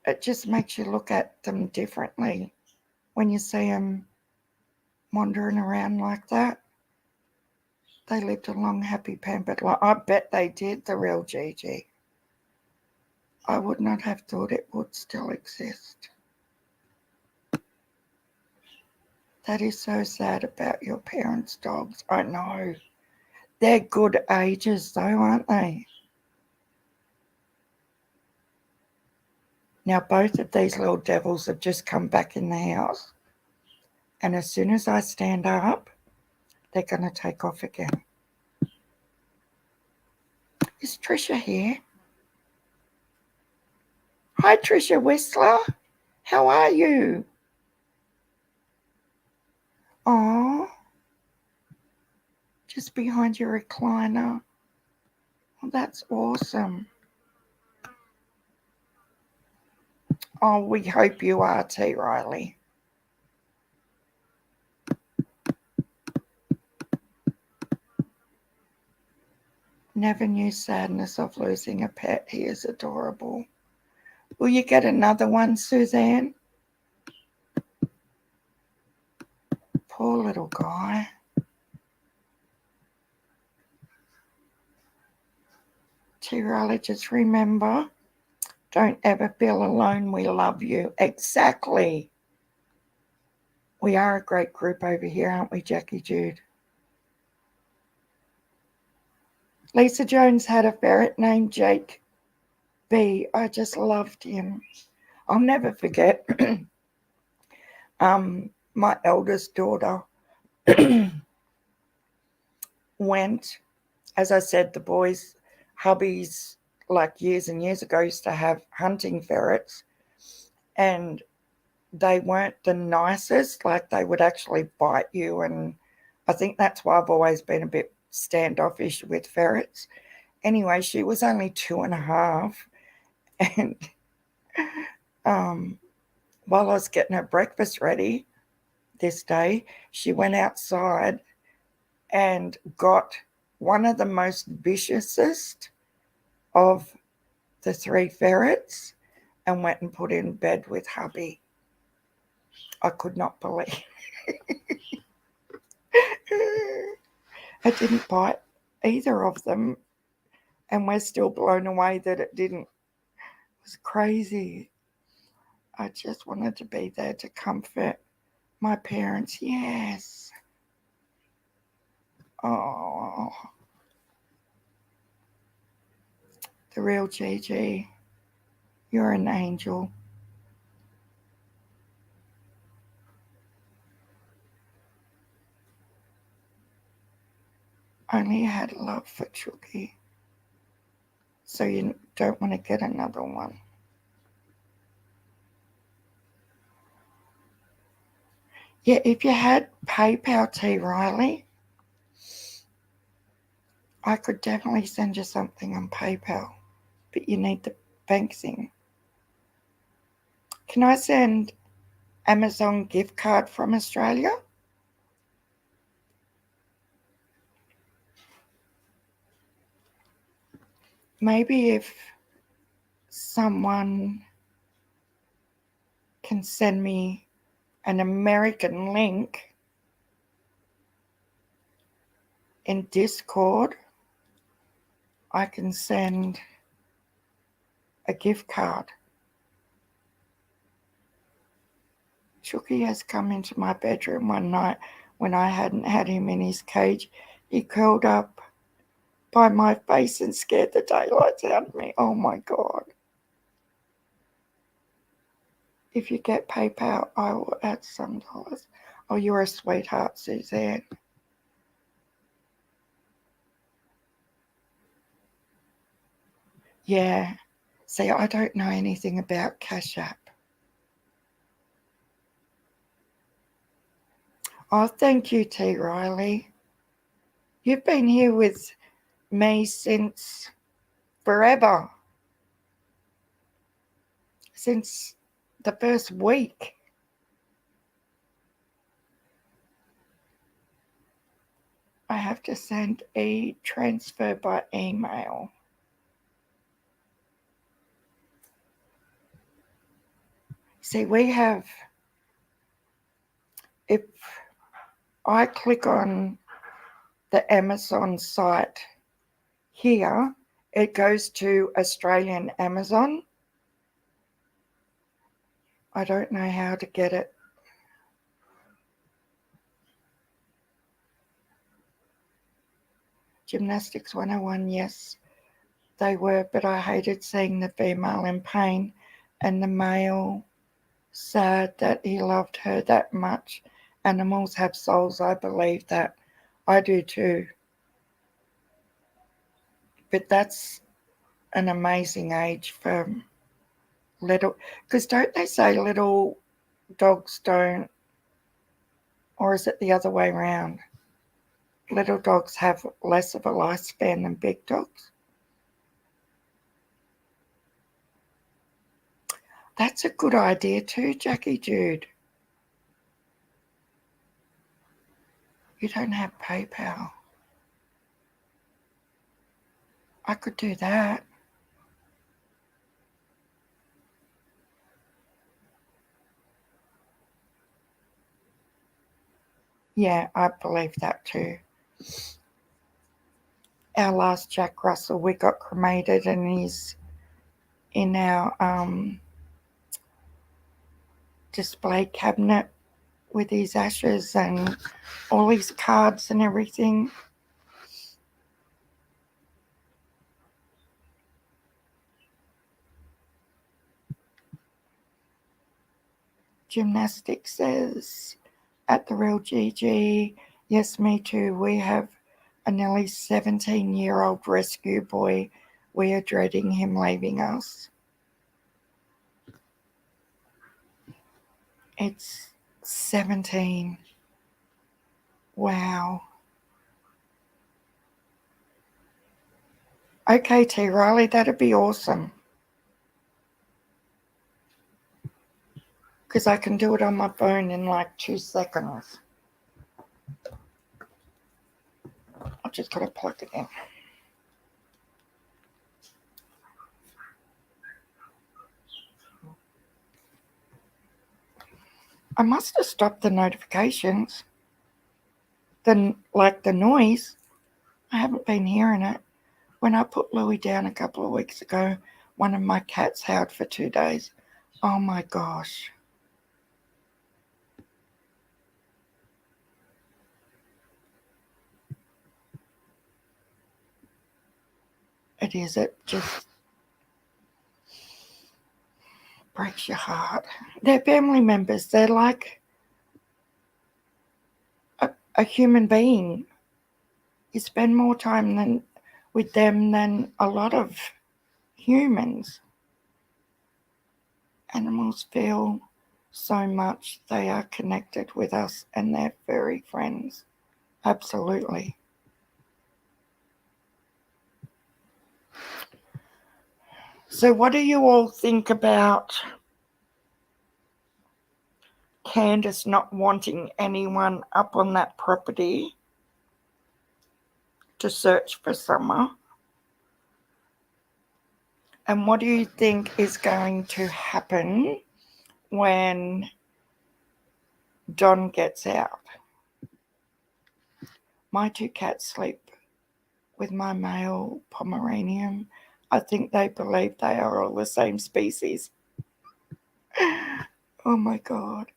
it just makes you look at them differently when you see them wandering around like that. They lived a long, happy, pampered life. I bet they did, the real Gigi. I would not have thought it would still exist. That is so sad about your parents' dogs. I know. They're good ages though, aren't they? Now both of these little devils have just come back in the house. And as soon as I stand up, they're going to take off again. Is Trisha here? Hi, Trisha Whistler. How are you? Oh, just behind your recliner. Well, that's awesome. Oh, we hope you are, T. Riley. Never knew sadness of losing a pet. He is adorable. Will you get another one, Suzanne? Poor little guy. T. Riley, just remember, don't ever feel alone. We love you. Exactly. We are a great group over here, aren't we, Jackie Jude? Lisa Jones had a ferret named Jake B. I just loved him. I'll never forget my eldest daughter went, as I said, the boys, hubbies, like years and years ago, used to have hunting ferrets, and they weren't the nicest. Like, they would actually bite you, and I think that's why I've always been a bit standoffish with ferrets. Anyway, she was only 2.5, and while I was getting her breakfast ready this day, she went outside and got one of the most viciousest of the 3 ferrets and went and put in bed with hubby. I could not believe it didn't bite either of them, and we're still blown away that it didn't. It was crazy. I just wanted to be there to comfort my parents. Yes. Oh, the real Gigi. You're an angel. Only had love for Chucky. So you don't want to get another one. Yeah, if you had PayPal, T. Riley, I could definitely send you something on PayPal, but you need the bank thing. Can I send Amazon gift card from Australia? maybe if someone can send me an American link in Discord, I can send a gift card. Chucky has come into my bedroom one night when I hadn't had him in his cage. He curled up by my face and scared the daylights out of me. Oh my God. If you get PayPal, I will add some dollars. Oh, you're a sweetheart, Suzanne. Yeah. See, I don't know anything about Cash App. Oh, thank you, T. Riley. You've been here with me since forever. Since the first week. I have to send a transfer by email. See, we have, if I click on the Amazon site here, it goes to Australian Amazon. I don't know how to get it. Gymnastics 101, yes, they were, but I hated seeing the female in pain and the male sad that he loved her that much. Animals have souls, I believe that. I do too. But that's an amazing age for little, because don't they say little dogs don't, or is it the other way around? Little dogs have less of a lifespan than big dogs. That's a good idea too, Jackie Jude. You don't have PayPal. I could do that. Yeah, I believe that too. Our last Jack Russell, we got cremated and he's in our display cabinet with his ashes and all his cards and everything. Gymnastics says, at the real GG, yes, me too. We have a nearly 17-year-old rescue boy. We are dreading him leaving us. It's 17. Wow. Okay, T. Riley, that'd be awesome. Because I can do it on my phone in like 2 seconds. I've just got to plug it in. I must have stopped the notifications. Like the noise. I haven't been hearing it. When I put Louie down a couple of weeks ago, one of my cats howled for 2 days. Oh my gosh. It is. It just breaks your heart. They're family members. They're like a human being. You spend more time with them than a lot of humans. Animals feel so much. They are connected with us and they're furry friends. Absolutely. So what do you all think about Candace not wanting anyone up on that property to search for Summer? And what do you think is going to happen when Don gets out? My two cats sleep with my male Pomeranian. I think they believe they are all the same species. Oh my God.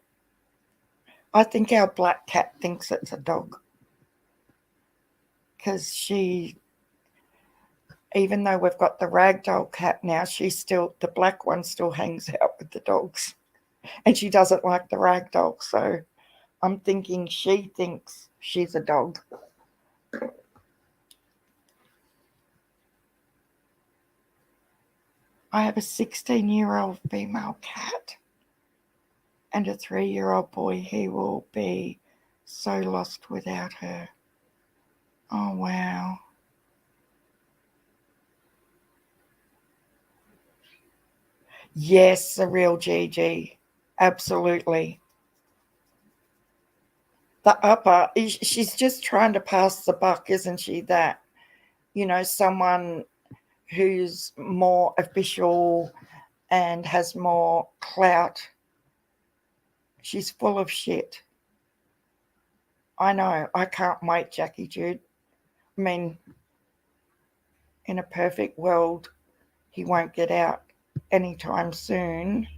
I think our black cat thinks it's a dog. Because she, even though we've got the ragdoll cat now, the black one still hangs out with the dogs. And she doesn't like the ragdoll. So I'm thinking she thinks she's a dog. I have a 16-year-old female cat and a 3-year-old boy. He will be so lost without her. Oh, wow. Yes, the real Gigi. Absolutely. The upper, she's just trying to pass the buck, isn't she? That, someone who's more official and has more clout. She's full of shit. I know. I can't wait, Jackie Jude. I mean, in a perfect world, he won't get out anytime soon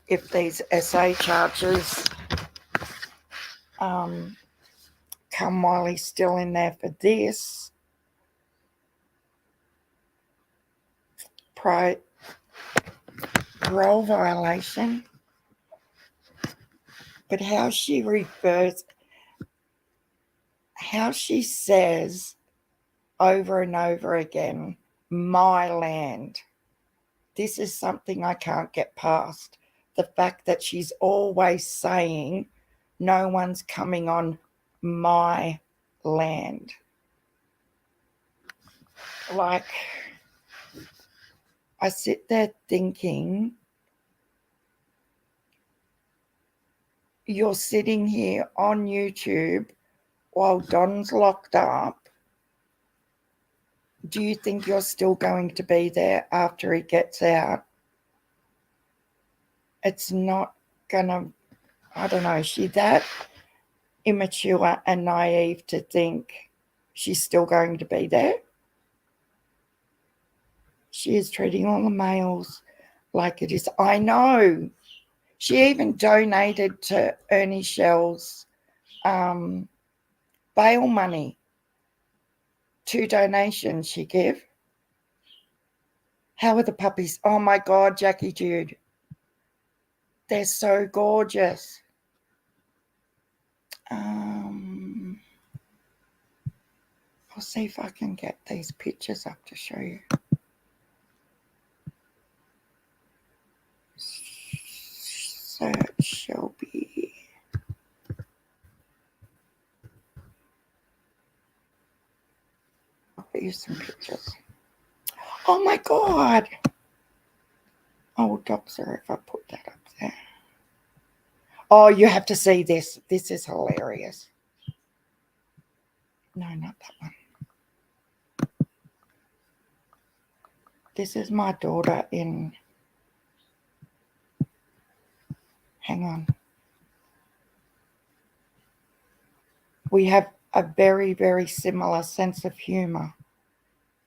if these SA charges come while he's still in there for this. Parole violation. But how she says over and over again, my land. This is something I can't get past. The fact that she's always saying, no one's coming on my land. Like, I sit there thinking, you're sitting here on YouTube while Don's locked up. Do you think you're still going to be there after he gets out? It's not gonna, I don't know, she's that immature and naive to think she's still going to be there. She is treating all the males like it is. I know. She even donated to Ernie Shell's bail money. 2 donations she gave. How are the puppies? Oh my God, Jackie Jude. They're so gorgeous. I'll see if I can get these pictures up to show you. Search Shelby. I'll get you some pictures. Oh my God. Oh, Doxer, if I put that up there. Oh, you have to see this. This is hilarious. No, not that one. This is my daughter in... Hang on. We have a very, very similar sense of humour,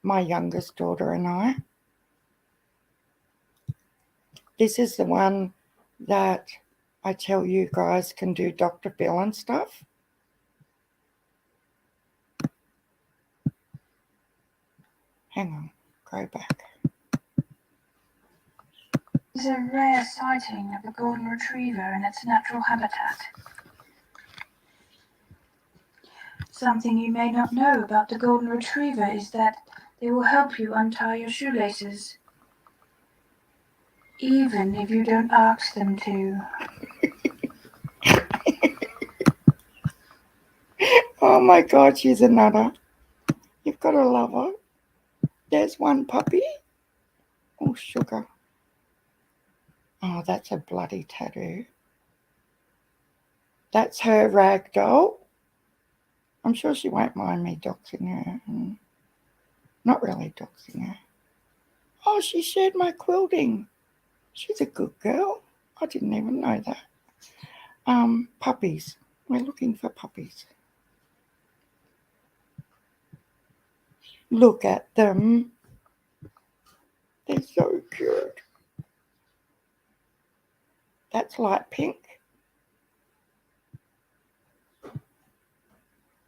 my youngest daughter and I. This is the one that I tell you guys can do Dr. Phil and stuff. Hang on, go back. Is a rare sighting of the golden retriever in its natural habitat. Something you may not know about the golden retriever is that they will help you untie your shoelaces, even if you don't ask them to. Oh my God, she's a nutter. You've got to love her. There's one puppy. Oh, sugar. Oh, that's a bloody tattoo. That's her rag doll. I'm sure she won't mind me doxing her. Not really doxing her. Oh, she shared my quilting. She's a good girl. I didn't even know that. Puppies. We're looking for puppies. Look at them. They're so cute. That's light pink.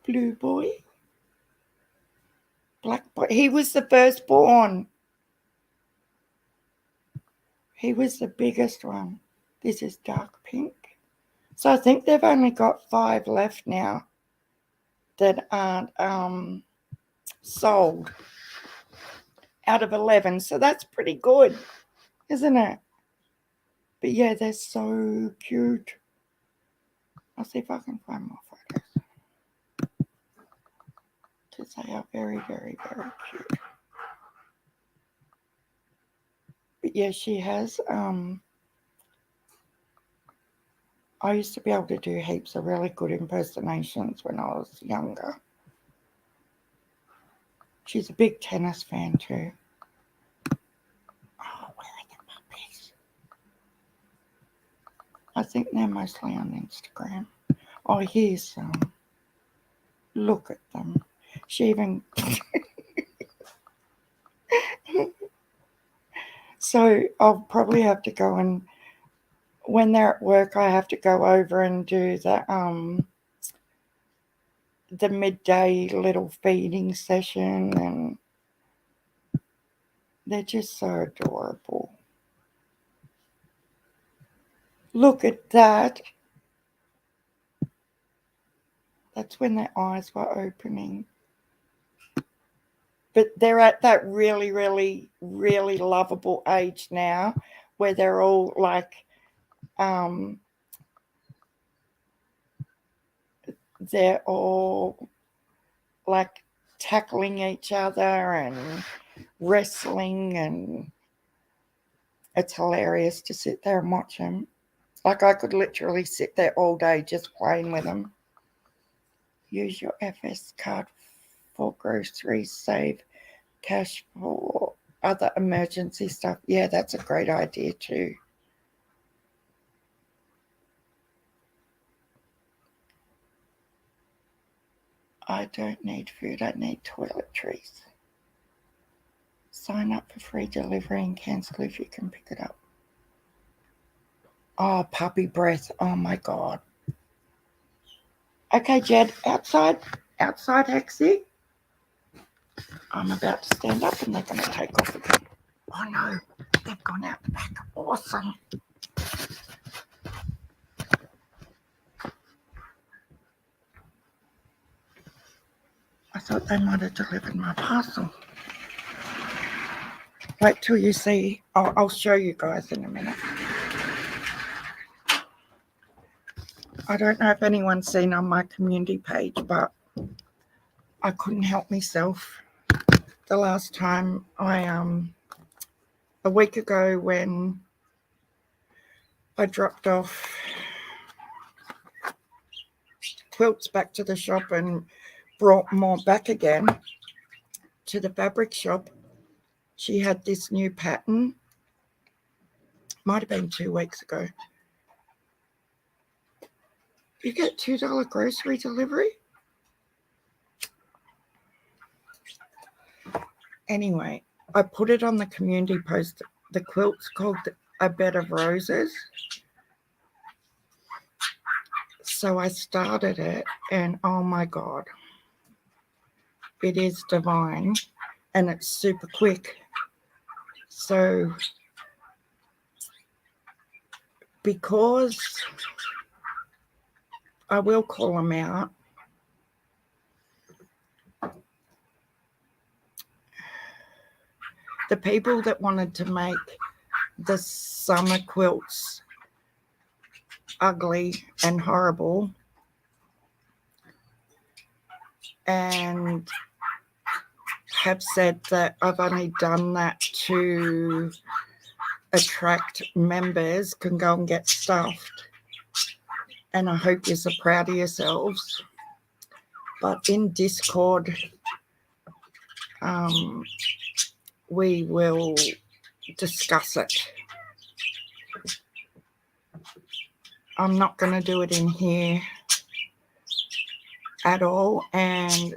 Blue boy. Black boy. He was the firstborn. He was the biggest one. This is dark pink. So I think they've only got 5 left now that aren't sold out of 11. So that's pretty good, isn't it? But yeah, they're so cute. I'll see if I can find more photos. Because they are very, very, very cute. But yeah, she has I used to be able to do heaps of really good impersonations when I was younger. She's a big tennis fan too. Oh, where are the puppies? I think they're mostly on Instagram. Oh, here's some. Look at them. She even... So I'll probably have to go and... When they're at work, I have to go over and do the midday little feeding session, and they're just so adorable. Look at that. That's when their eyes were opening. But they're at that really, really, really lovable age now where they're all like, they're all like tackling each other and wrestling, and it's hilarious to sit there and watch them. Like I could literally sit there all day just playing with them. Use your FS card for groceries, save cash for other emergency stuff. Yeah, that's a great idea too. I don't need food, I need toiletries. Sign up for free delivery and cancel if you can pick it up. Oh, puppy breath. Oh my God. Okay, Jed, outside, Hexie. I'm about to stand up and they're going to take off again. Oh no, they've gone out the back. Awesome. I thought they might have delivered my parcel. Wait till you see. I'll show you guys in a minute. I don't know if anyone's seen on my community page, but I couldn't help myself. The last time a week ago when I dropped off quilts back to the shop and brought more back again to the fabric shop, she had this new pattern. Might have been 2 weeks ago. You get $2 grocery delivery? Anyway, I put it on the community post. The quilt's called A Bed of Roses. So I started it, and oh my God, it is divine, and it's super quick. So because I will call them out, the people that wanted to make the summer quilts ugly and horrible and have said that I've only done that to attract members can go and get stuffed, and I hope you're so proud of yourselves. But in Discord, we will discuss it. I'm not going to do it in here at all, and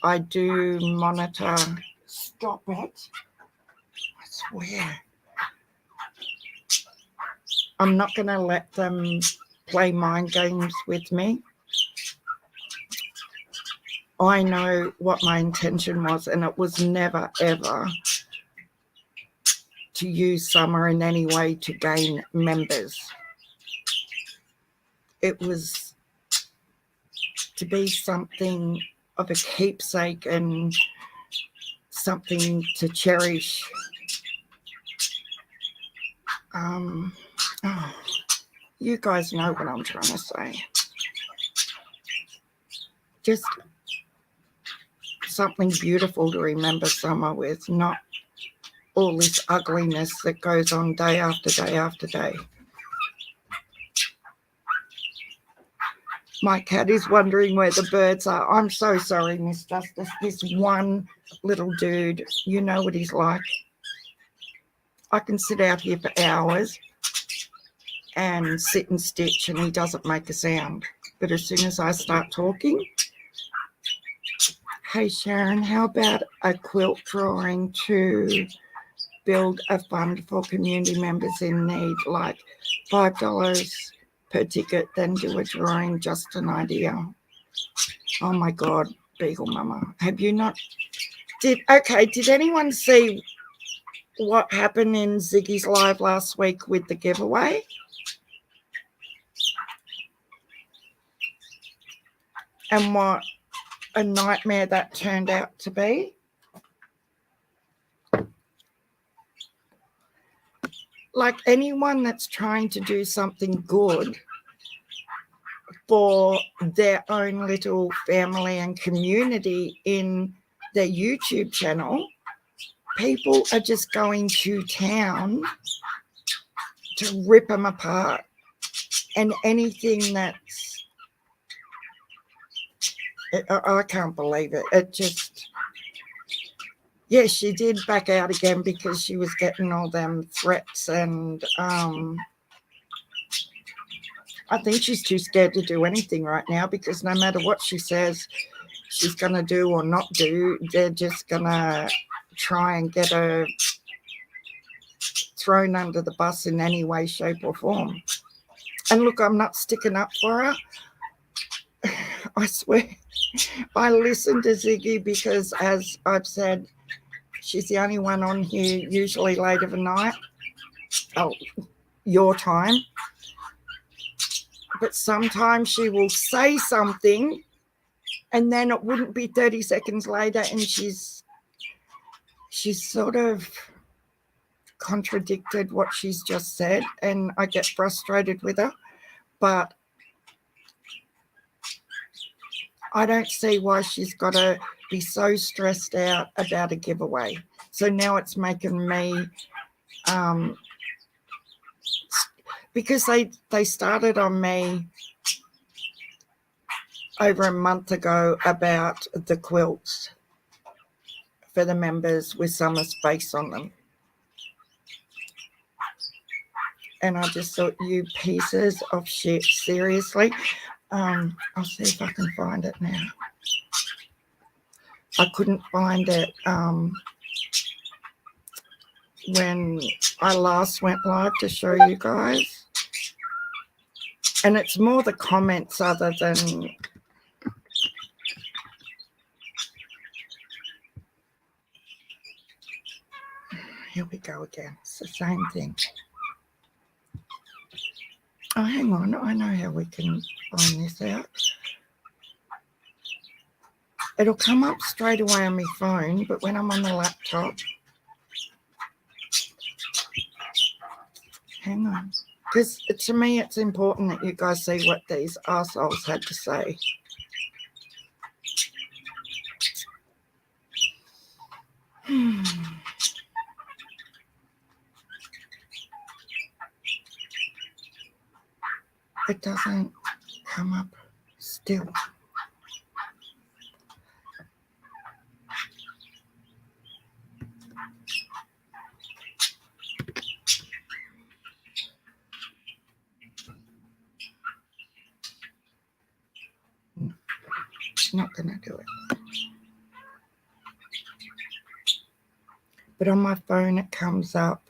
I do monitor. Stop it. I swear. I'm not going to let them play mind games with me. I know what my intention was, and it was never, ever to use Summer in any way to gain members. It was to be something of a keepsake and something to cherish. You guys know what I'm trying to say. Just something beautiful to remember Summer with, not all this ugliness that goes on day after day after day. My cat is wondering where the birds are. I'm so sorry, Miss Justice. This one little dude, you know what he's like. I can sit out here for hours and sit and stitch and he doesn't make a sound. But as soon as I start talking, hey Sharon, how about a quilt drawing to build a fund for community members in need, like $5 per ticket, then do a drawing, just an idea. Oh my God, Beagle Mama. Have you not? Did anyone see what happened in Ziggy's live last week with the giveaway? And what a nightmare that turned out to be? Like anyone that's trying to do something good for their own little family and community in their YouTube channel, people are just going to town to rip them apart. And anything that's, I can't believe it. It just, yeah, she did back out again because she was getting all them threats, and I think she's too scared to do anything right now, because no matter what she says she's going to do or not do, they're just going to try and get her thrown under the bus in any way, shape or form. And look, I'm not sticking up for her. I swear. I listen to Ziggy because, as I've said, she's the only one on here usually late of a night. Oh, your time. But sometimes she will say something and then it wouldn't be 30 seconds later and she's sort of contradicted what she's just said, and I get frustrated with her. But I don't see why she's got to be so stressed out about a giveaway. So now it's making me, because they started on me over a month ago about the quilts for the members with Summer's face on them. And I just thought, you pieces of shit, seriously. I'll see if I can find it now. I couldn't find it when I last went live to show you guys. And it's more the comments other than... Here we go again. It's the same thing. Oh, hang on. I know how we can find this out. It'll come up straight away on my phone, but when I'm on the laptop... Hang on. Because to me, it's important that you guys see what these arseholes had to say. It doesn't come up still. Not going to do it. But on my phone, it comes up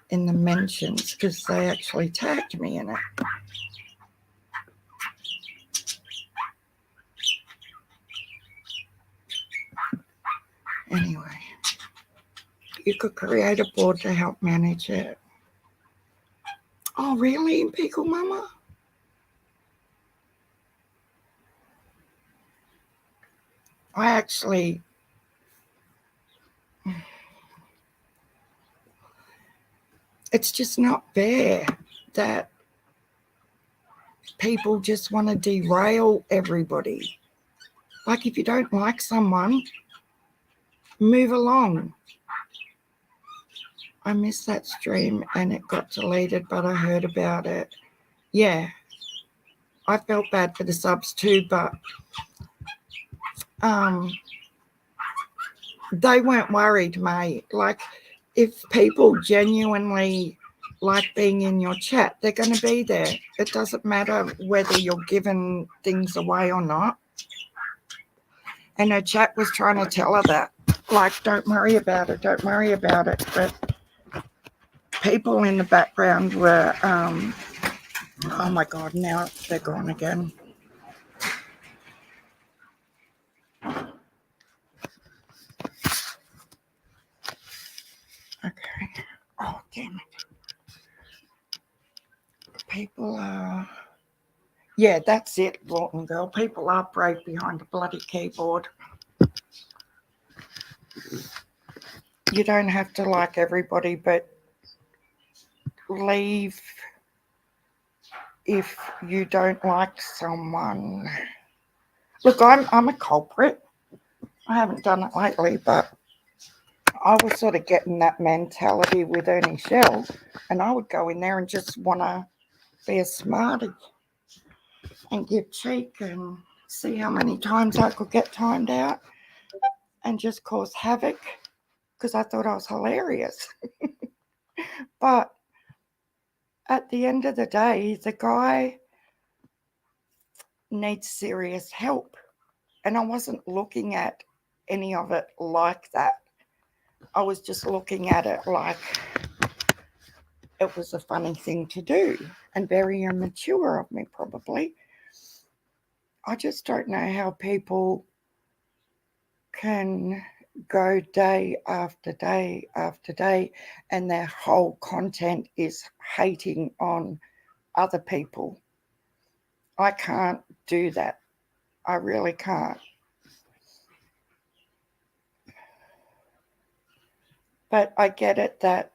in the mentions because they actually tagged me in it. Anyway, you could create a board to help manage it. Oh, really, Pickle Mama? I actually... It's just not fair that people just want to derail everybody. Like, if you don't like someone, move along. I missed that stream and it got deleted, but I heard about it. Yeah, I felt bad for the subs too, but they weren't worried, mate. Like, if people genuinely like being in your chat, they're going to be there. It doesn't matter whether you're giving things away or not. And her chat was trying to tell her that, like, don't worry about it, don't worry about it. But people in the background were, oh my God, now they're gone again. Okay. Oh, damn it. People are... Yeah, that's it, Lawton girl. People are brave behind a bloody keyboard. You don't have to like everybody, but leave if you don't like someone. Look, I'm a culprit. I haven't done it lately, but I was sort of getting that mentality with Ernie Shell, and I would go in there and just want to be a smarty and give cheek and see how many times I could get timed out and just cause havoc because I thought I was hilarious. But at the end of the day, the guy needs serious help. And I wasn't looking at any of it like that. I was just looking at it like it was a funny thing to do and very immature of me, probably. I just don't know how people can go day after day after day and their whole content is hating on other people. I can't do that. I really can't. But I get it that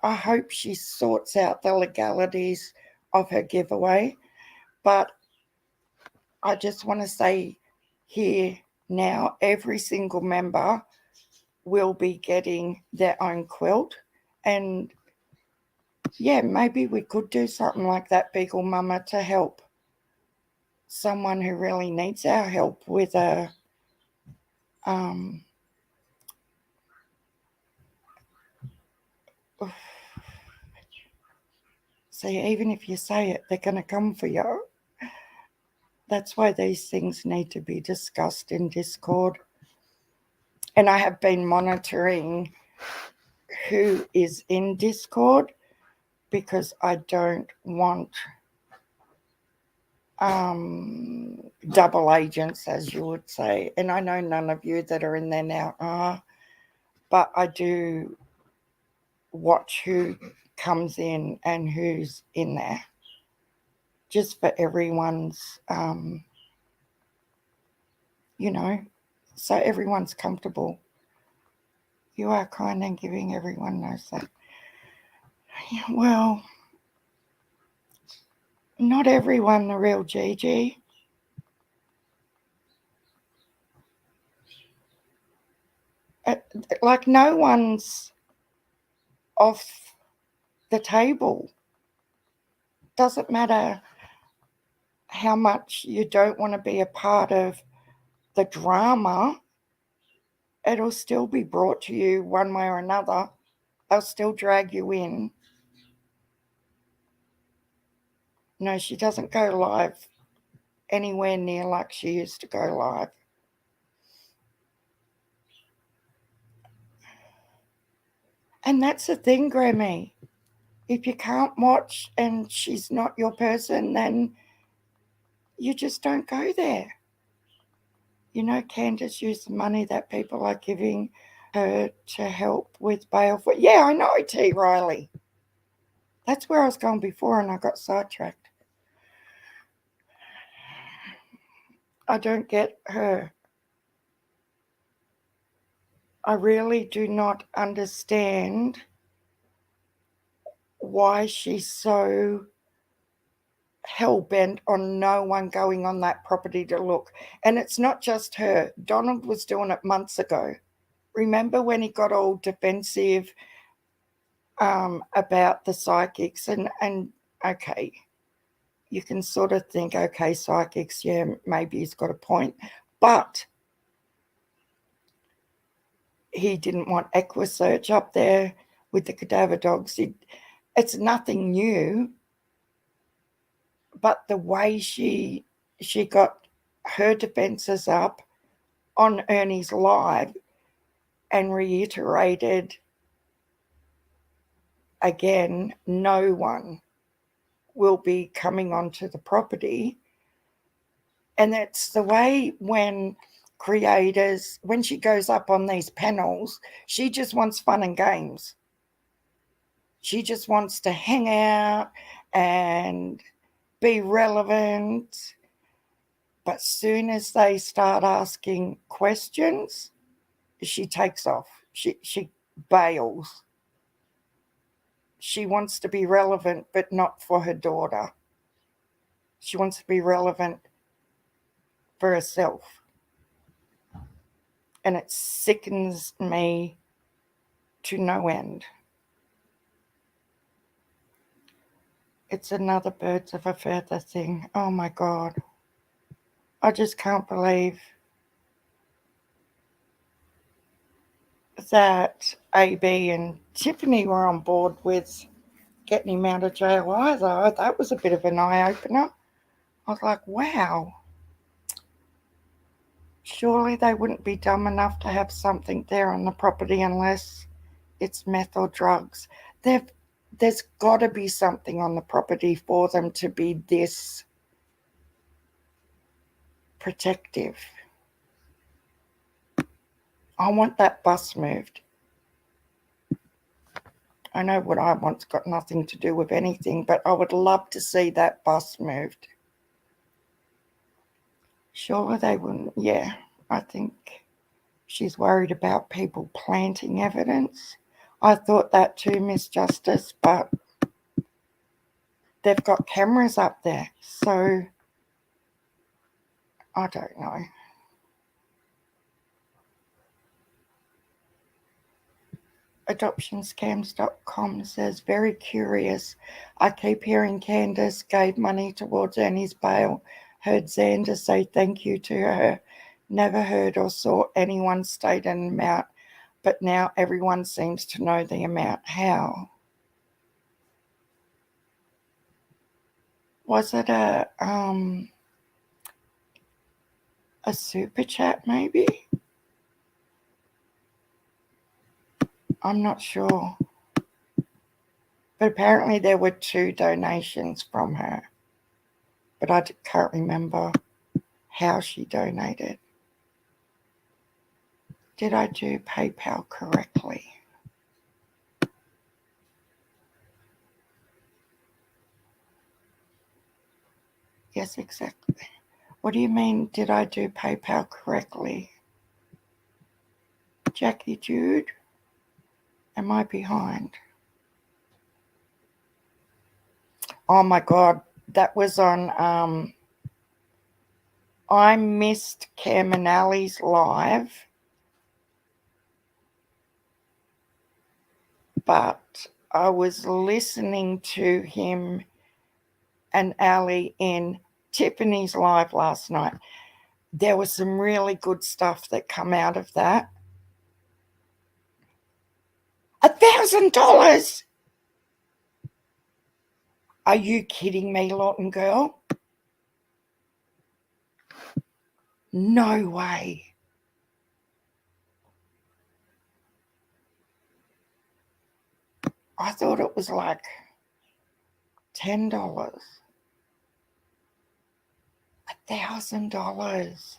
I hope she sorts out the legalities of her giveaway. But I just want to say here now, every single member will be getting their own quilt. And yeah, maybe we could do something like that, Beagle Mama, to help someone who really needs our help with a see, even if you say it, they're going to come for you. That's why these things need to be discussed in Discord. And I have been monitoring who is in Discord because I don't want double agents, as you would say. And I know none of you that are in there now are, but I do watch who comes in and who's in there, just for everyone's, so everyone's comfortable. You are kind and giving, everyone knows that. Well, not everyone the real Gigi. Like, no one's off the table. Doesn't matter how much you don't want to be a part of the drama, it'll still be brought to you one way or another. They'll still drag you in. No, she doesn't go live anywhere near like she used to go live. And that's the thing, Grammy. If you can't watch and she's not your person, then you just don't go there. You know, Candace used the money that people are giving her to help with bail for. Yeah, I know, T. Riley. That's where I was going before and I got sidetracked. I don't get her. I really do not understand why she's so hell-bent on no one going on that property to look. And it's not just her. Donald was doing it months ago. Remember when he got all defensive about the psychics? And okay, you can sort of think, okay, psychics, yeah, maybe he's got a point. But he didn't want Equisearch up there with the cadaver dogs. It's nothing new. But the way she got her defences up on Ernie's live and reiterated again, no one will be coming onto the property. And that's the way when creators, when she goes up on these panels, she just wants fun and games. She just wants to hang out and be relevant. But soon as they start asking questions, she takes off. She bails. She wants to be relevant, but not for her daughter. She wants to be relevant for herself. And it sickens me to no end. It's another birds of a feather thing. Oh my God. I just can't believe that AB and Tiffany were on board with getting him out of jail either. That was a bit of an eye-opener. I was like, wow. Surely they wouldn't be dumb enough to have something there on the property unless it's meth or drugs. There's got to be something on the property for them to be this protective. I want that bus moved. I know what I want's got nothing to do with anything, but I would love to see that bus moved. Surely they wouldn't. Yeah, I think she's worried about people planting evidence. I thought that too, Miss Justice, but they've got cameras up there, so I don't know. Adoptionscams.com says, very curious. I keep hearing Candace gave money towards Annie's bail. Heard Xander say thank you to her. Never heard or saw anyone state an amount, but now everyone seems to know the amount. How? Was it a super chat maybe? I'm not sure. But apparently there were 2 donations from her. But I can't remember how she donated. Did I do PayPal correctly? Yes, exactly. What do you mean, did I do PayPal correctly? Jackie Jude? Am I behind? Oh my God, that was on, I missed Cam and Ali's live, but I was listening to him and Ali in Tiffany's live last night. There was some really good stuff that come out of that. $1,000! Are you kidding me, Lawton girl? No way. I thought it was like $10. $1,000.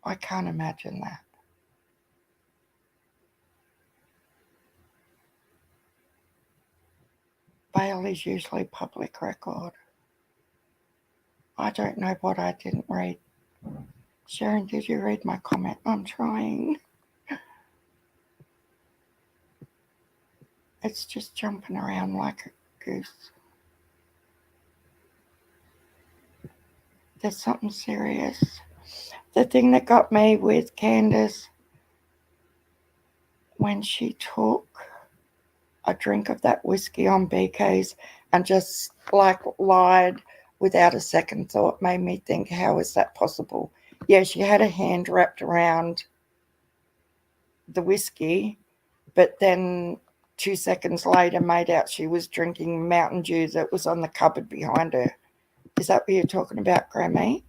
I can't imagine that. Bail is usually public record. I don't know what I didn't read. Sharon, did you read my comment? I'm trying. It's just jumping around like a goose. There's something serious. The thing that got me with Candace, when she took a drink of that whiskey on BK's and just like lied without a second thought, made me think, how is that possible? Yeah, she had a hand wrapped around the whiskey, but then 2 seconds later made out she was drinking Mountain Dew that was on the cupboard behind her. Is that what you're talking about, Grammy?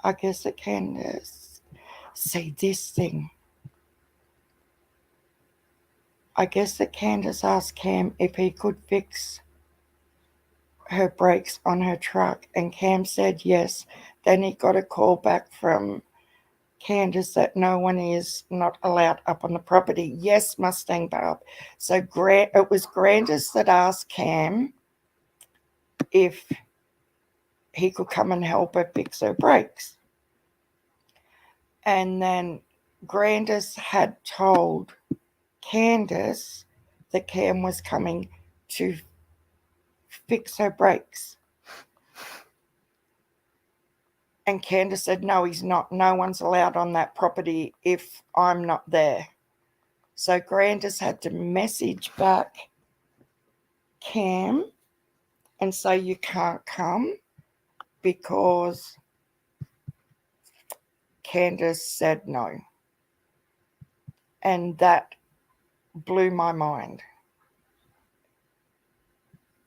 I guess it can see this thing. I guess that Candace asked Cam if he could fix her brakes on her truck, and Cam said yes. Then he got a call back from Candace that no one is not allowed up on the property. Yes, Mustang Barb. So it was Grandis that asked Cam if he could come and help her fix her brakes. And then Grandis had told Candace that Cam was coming to fix her brakes. And Candace said, no, he's not. No one's allowed on that property if I'm not there. So Grandis had to message back Cam and say, you can't come because Candace said no. And that blew my mind.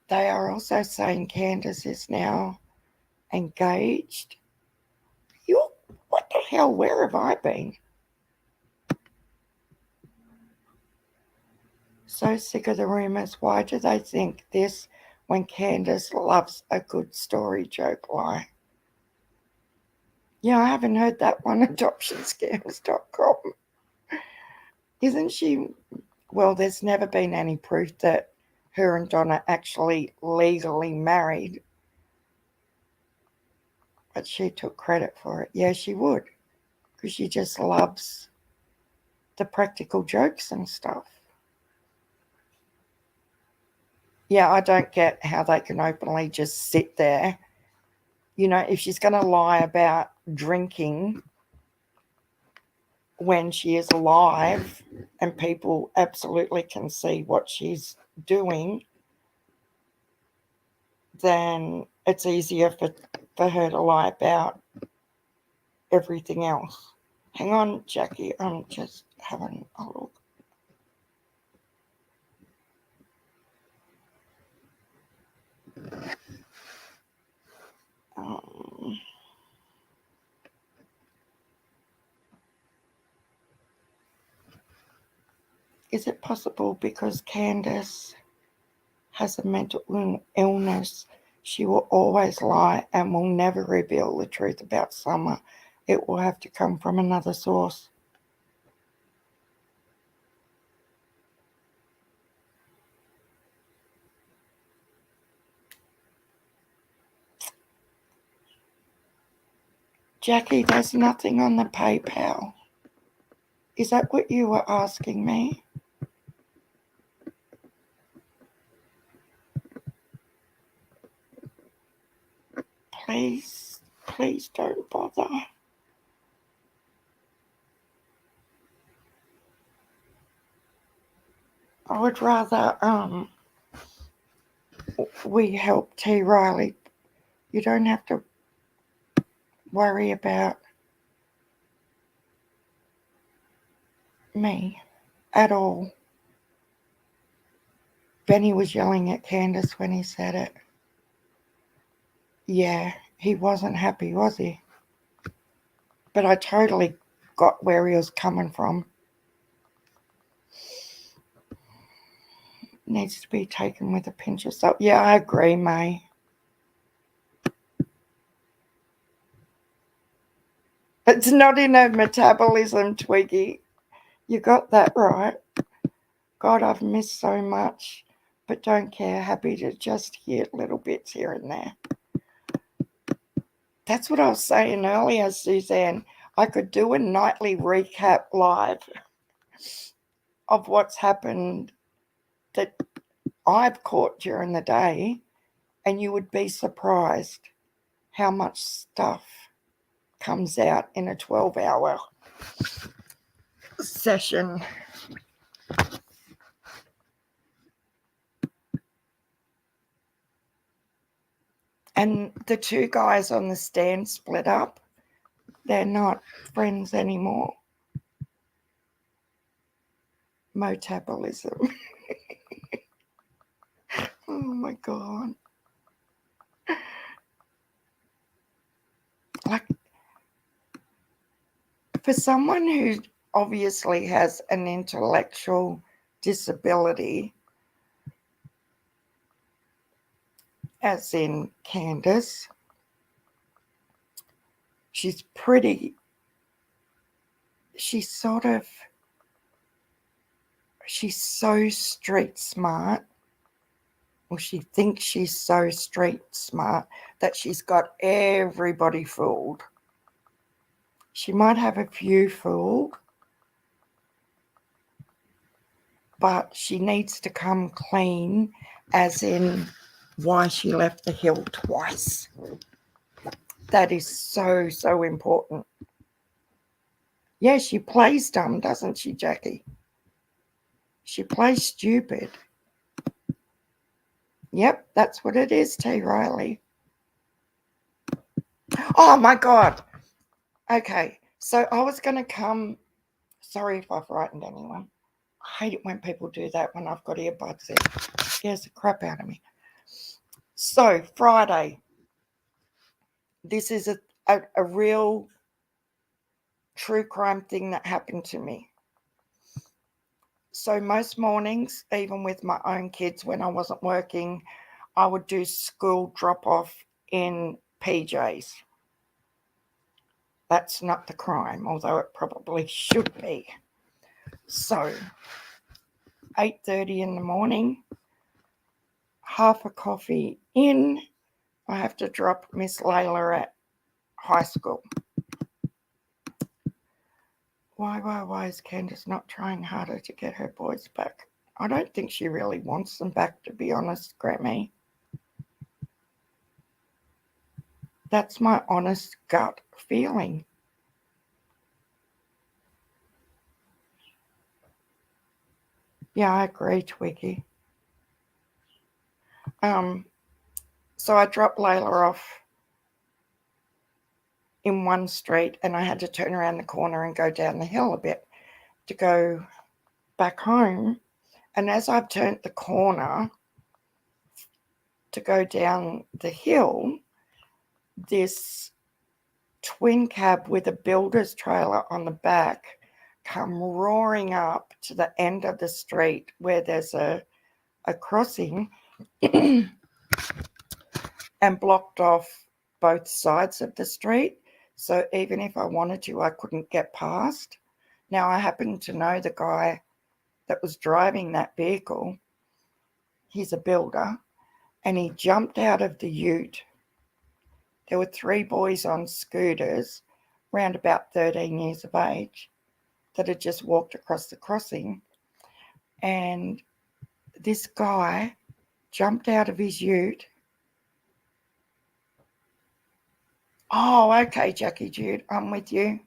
They are also saying Candace is now engaged. What the hell? Where have I been? So sick of the rumours. Why do they think this when Candace loves a good story joke lie? Yeah, I haven't heard that one, adoptionscams.com. Isn't she? Well, there's never been any proof that her and Donna actually legally married. But she took credit for it. Yeah, she would. Because she just loves the practical jokes and stuff. Yeah, I don't get how they can openly just sit there. You know, if she's going to lie about drinking when she is alive and people absolutely can see what she's doing, then it's easier for her to lie about everything else. Hang on, Jackie, I'm just having a look. Is it possible because Candace has a mental illness, she will always lie and will never reveal the truth about Summer? It will have to come from another source. Jackie, there's nothing on the PayPal. Is that what you were asking me? Please don't bother. I would rather we help T. Riley. You don't have to worry about me at all. Benny was yelling at Candace when he said it. Yeah, he wasn't happy, was he? But I totally got where he was coming from. Needs to be taken with a pinch of salt. Yeah, I agree, May. It's not in her metabolism, Twiggy. You got that right. God, I've missed so much, but don't care. Happy to just hear little bits here and there. That's what I was saying earlier, Suzanne. I could do a nightly recap live of what's happened that I've caught during the day, and you would be surprised how much stuff comes out in a 12-hour session. And the two guys on the stand split up. They're not friends anymore. Metabolism. Oh my God. Like, for someone who obviously has an intellectual disability, as in Candace, she's so street smart, or she thinks she's so street smart that she's got everybody fooled. She might have a few fooled, but she needs to come clean, as in why she left the hill twice. That is so, so important. Yeah, she plays dumb, doesn't she, Jackie? She plays stupid. Yep, that's what it is, T. Riley. Oh, my God. Okay, so I was going to come. Sorry if I frightened anyone. I hate it when people do that when I've got earbuds in. It scares the crap out of me. So, Friday. This is a real true crime thing that happened to me. So most mornings, even with my own kids when I wasn't working, I would do school drop-off in PJs. That's not the crime, although it probably should be. So 8:30 in the morning, half a coffee in, I have to drop Miss Layla at high school. Why is Candace not trying harder to get her boys back? I don't think she really wants them back, to be honest, Grammy. That's my honest gut feeling. Yeah, I agree, Twiggy. So I dropped Layla off in one street, and I had to turn around the corner and go down the hill a bit to go back home. And as I've turned the corner to go down the hill, this twin cab with a builder's trailer on the back come roaring up to the end of the street where there's a crossing and blocked off both sides of the street. So even if I wanted to, I couldn't get past. Now, I happen to know the guy that was driving that vehicle. He's a builder, and he jumped out of the ute. There were 3 boys on scooters, around about 13 years of age, that had just walked across the crossing. And this guy jumped out of his ute. Oh, okay, Jackie Jude, I'm with you.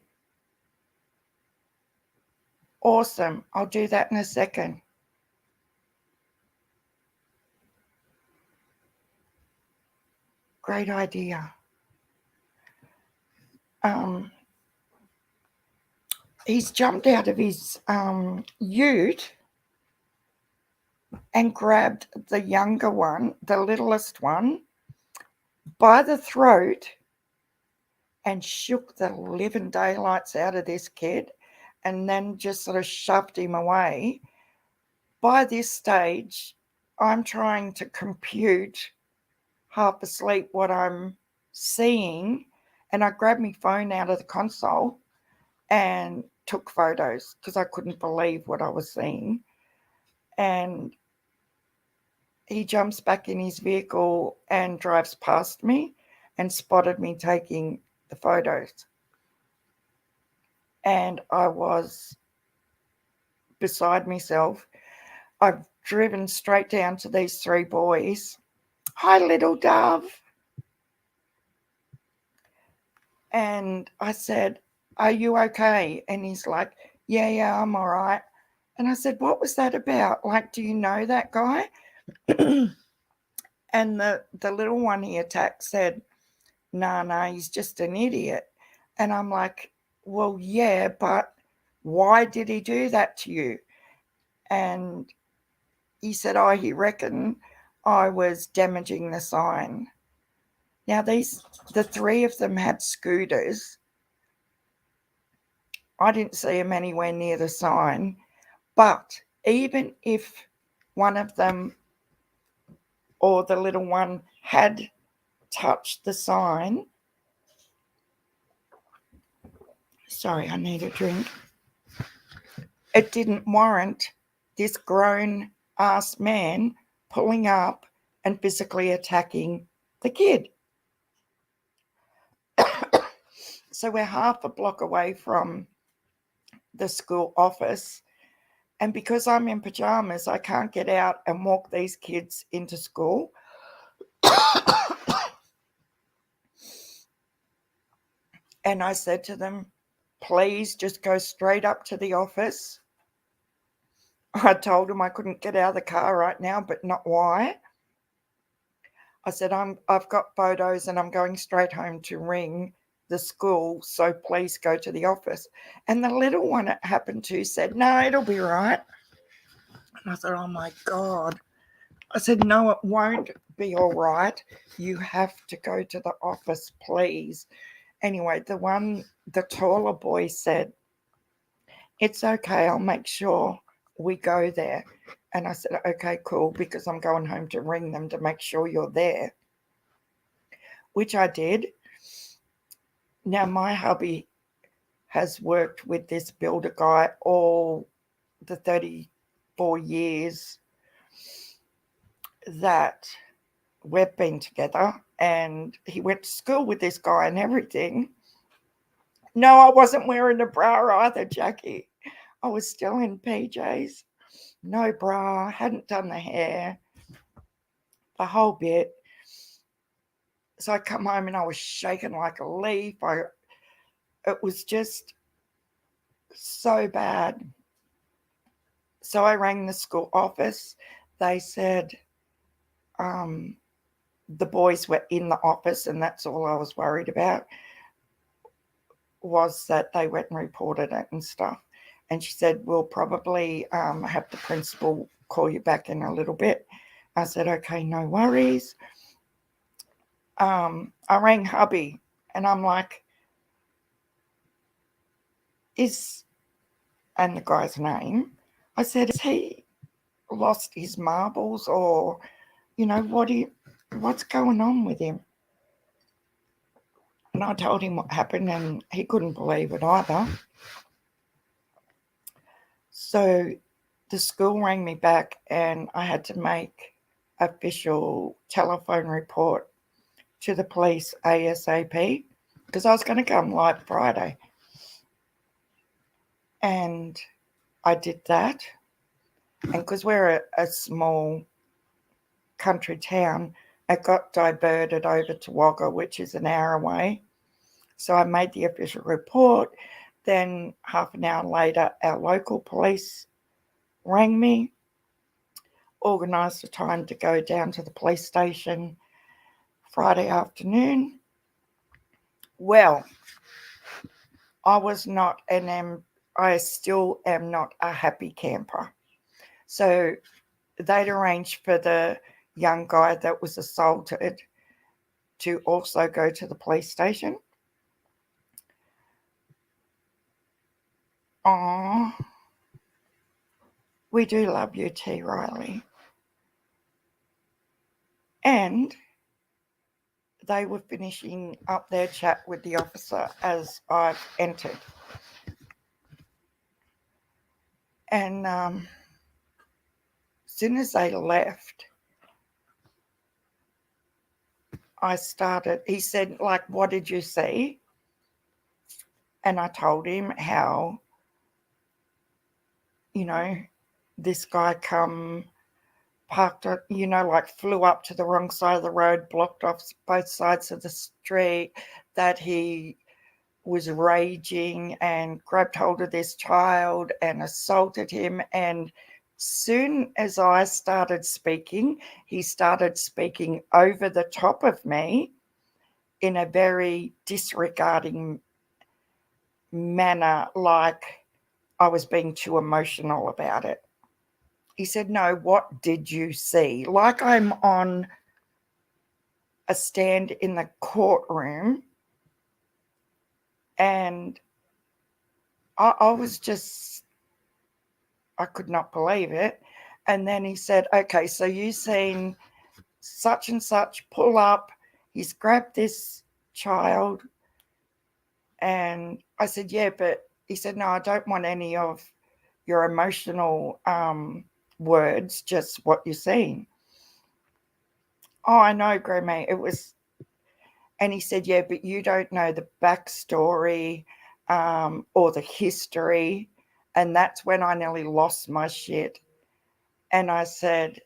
Awesome. I'll do that in a second. Great idea. He's jumped out of his ute and grabbed the younger one, the littlest one, by the throat and shook the living daylights out of this kid and then just sort of shoved him away. By this stage, I'm trying to compute, half asleep, what I'm seeing, and I grabbed my phone out of the console and took photos because I couldn't believe what I was seeing. And he jumps back in his vehicle and drives past me and spotted me taking the photos. And I was beside myself. I've driven straight down to these three boys. Hi, little dove. And I said, are you okay? And he's like, yeah, I'm all right. And I said, what was that about? Like, do you know that guy? And the little one he attacked said, no, he's just an idiot. And I'm like, well, yeah, but why did he do that to you? And he said, oh, he reckoned I was damaging the sign. Now, the three of them had scooters. I didn't see them anywhere near the sign. But even if one of them or the little one had touched the sign, sorry, I need a drink. It didn't warrant this grown ass man pulling up and physically attacking the kid. So we're half a block away from the school office. And because I'm in pajamas, I can't get out and walk these kids into school. And I said to them, please just go straight up to the office. I told them I couldn't get out of the car right now, but not why. I said, I've got photos and I'm going straight home to ring the school, so please go to the office. And the little one it happened to said, no, it'll be right. And I said, oh my God. I said, no, it won't be all right. You have to go to the office, please. Anyway, the taller boy said, it's okay, I'll make sure we go there. And I said, okay, cool, because I'm going home to ring them to make sure you're there, which I did. Now, my hubby has worked with this builder guy all the 34 years that we've been together, and he went to school with this guy and everything. No, I wasn't wearing a bra either, Jackie. I was still in PJs. No bra, hadn't done the hair, the whole bit. So I come home and I was shaking like a leaf. It was just so bad. So I rang the school office. They said the boys were in the office, and that's all I was worried about, was that they went and reported it and stuff. And she said, we'll probably have the principal call you back in a little bit. I said, okay, no worries. I rang hubby and I'm like, and the guy's name, I said, has he lost his marbles, or, what's going on with him? And I told him what happened and he couldn't believe it either. So the school rang me back and I had to make official telephone report to the police ASAP because I was going to come live Friday. And I did that. And because we're a small country town, it got diverted over to Wagga, which is an hour away. So I made the official report. Then half an hour later, our local police rang me, organised a time to go down to the police station Friday afternoon. Well, I was not I still am not a happy camper. So they'd arranged for the young guy that was assaulted to also go to the police station. Aw, we do love you, T. Riley. And they were finishing up their chat with the officer as I've entered. And as soon as they left, he said, like, what did you see? And I told him how, this guy parked, like flew up to the wrong side of the road, blocked off both sides of the street, that he was raging and grabbed hold of this child and assaulted him. And soon as I started speaking, he started speaking over the top of me in a very disregarding manner, like I was being too emotional about it. He said, no, what did you see? Like I'm on a stand in the courtroom. And I was just, I could not believe it. And then he said, okay, so you seen such and such pull up. He's grabbed this child. And I said, yeah, but he said, no, I don't want any of your emotional words, just what you're seeing. Oh, I know, Grandma. It was, and he said, yeah, but you don't know the backstory or the history. And that's when I nearly lost my shit. And I said,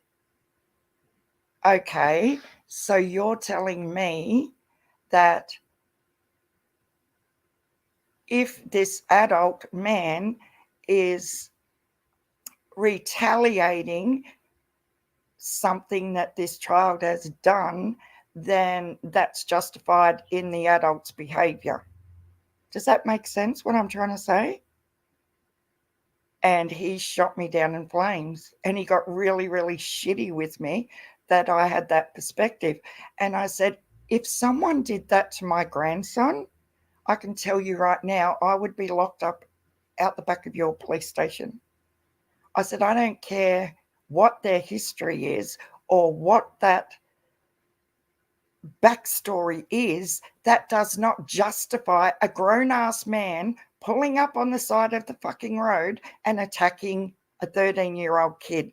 okay, so you're telling me that if this adult man is retaliating something that this child has done, then that's justified in the adult's behavior. Does that make sense, what I'm trying to say? And he shot me down in flames, and he got really, really shitty with me that I had that perspective. And I said, if someone did that to my grandson, I can tell you right now, I would be locked up out the back of your police station. I said, I don't care what their history is or what that backstory is. That does not justify a grown-ass man pulling up on the side of the fucking road and attacking a 13-year-old kid.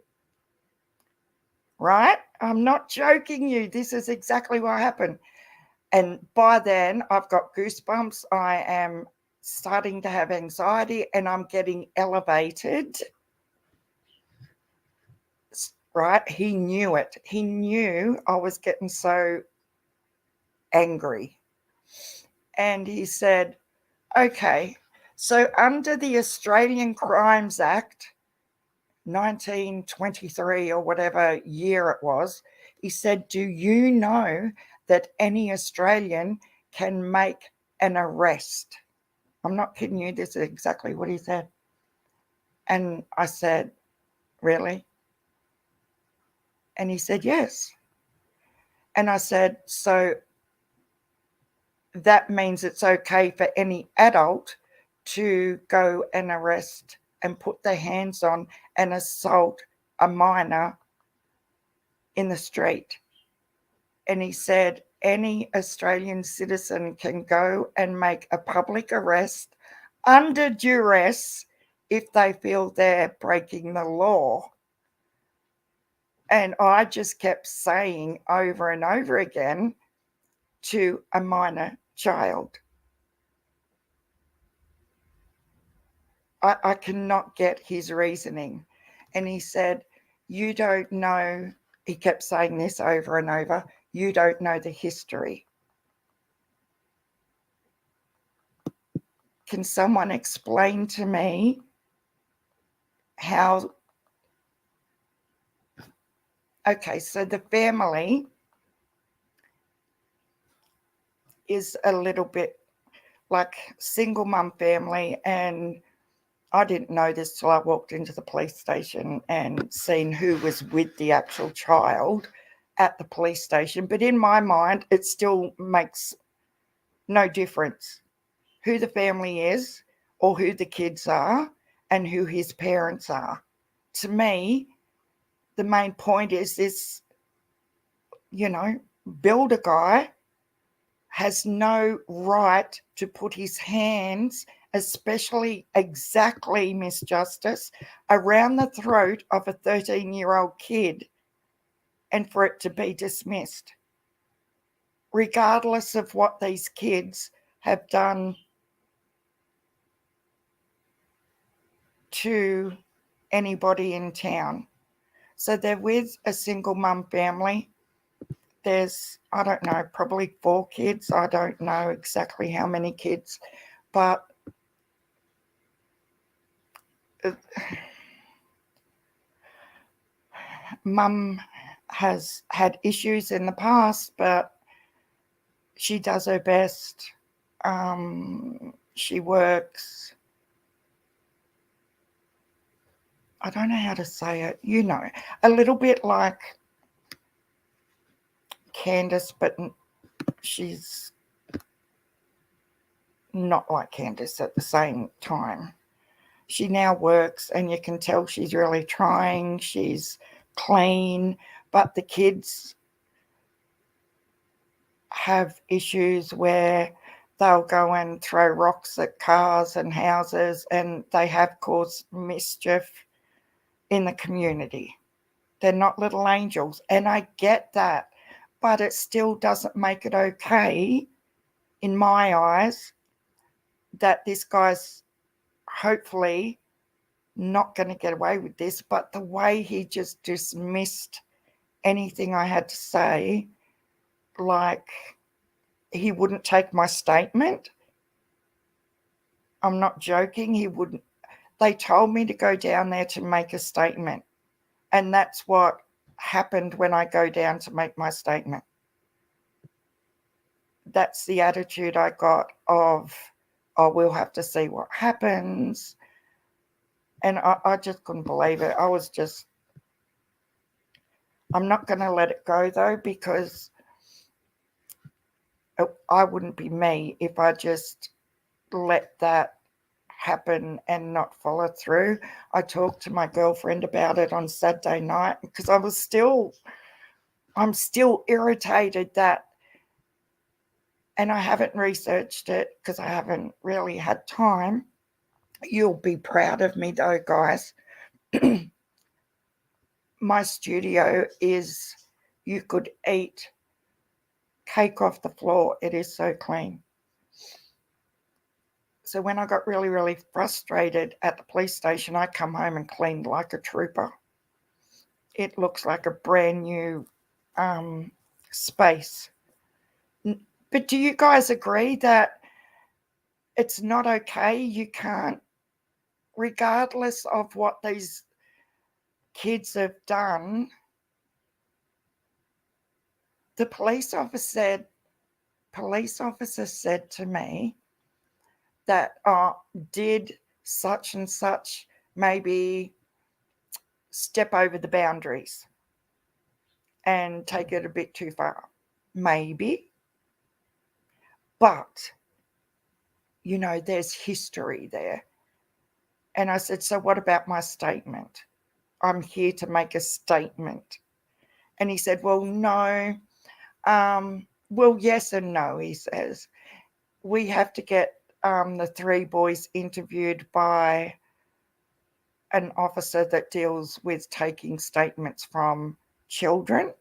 Right? I'm not joking you. This is exactly what happened. And by then, I've got goosebumps. I am starting to have anxiety and I'm getting elevated. Right? He knew it. He knew I was getting so angry. And he said, okay, so under the Australian Crimes Act, 1923 or whatever year it was, he said, do you know that any Australian can make an arrest? I'm not kidding you. This is exactly what he said. And I said, really? And he said, yes. And I said, so that means it's okay for any adult to go and arrest and put their hands on and assault a minor in the street. And he said, any Australian citizen can go and make a public arrest under duress if they feel they're breaking the law. And I just kept saying over and over again to a minor child, I cannot get his reasoning. And he said, you don't know, he kept saying this over and over, you don't know the history. Can someone explain to me how? Okay, so the family is a little bit like single mum family, and I didn't know this till I walked into the police station and seen who was with the actual child at the police station. But in my mind, it still makes no difference who the family is or who the kids are. and who his parents are. To me, the main point is this, builder guy has no right to put his hands, especially exactly, Miss Justice, around the throat of a 13-year-old kid and for it to be dismissed, regardless of what these kids have done to anybody in town. So they're with a single mum family. There's, I don't know, probably 4 kids. I don't know exactly how many kids, but mum has had issues in the past, but she does her best. She works. I don't know how to say it, a little bit like Candace, but she's not like Candace at the same time. She now works and you can tell she's really trying. She's clean, but the kids have issues where they'll go and throw rocks at cars and houses, and they have caused mischief in the community. They're not little angels, and I get that, but it still doesn't make it okay in my eyes that this guy's hopefully not going to get away with this, but the way he just dismissed anything I had to say, like he wouldn't take my statement. I'm not joking. He wouldn't. They told me to go down there to make a statement, and that's what happened when I go down to make my statement. That's the attitude I got of, oh, we'll have to see what happens. And I just couldn't believe it. I'm not going to let it go though, because I wouldn't be me if I just let that happen and not follow through. I talked to my girlfriend about it on Saturday night because I'm still irritated that, and I haven't researched it because I haven't really had time. You'll be proud of me though, guys. My studio is, you could eat cake off the floor. It is so clean. So when I got really, really frustrated at the police station, I come home and cleaned like a trooper. It looks like a brand new space. But do you guys agree that it's not okay? You can't, regardless of what these kids have done. The police officer said to me that did such and such maybe step over the boundaries and take it a bit too far. Maybe. But, there's history there. And I said, so what about my statement? I'm here to make a statement. And he said, well, no. Well, yes and no, he says. We have to get the 3 boys interviewed by an officer that deals with taking statements from children.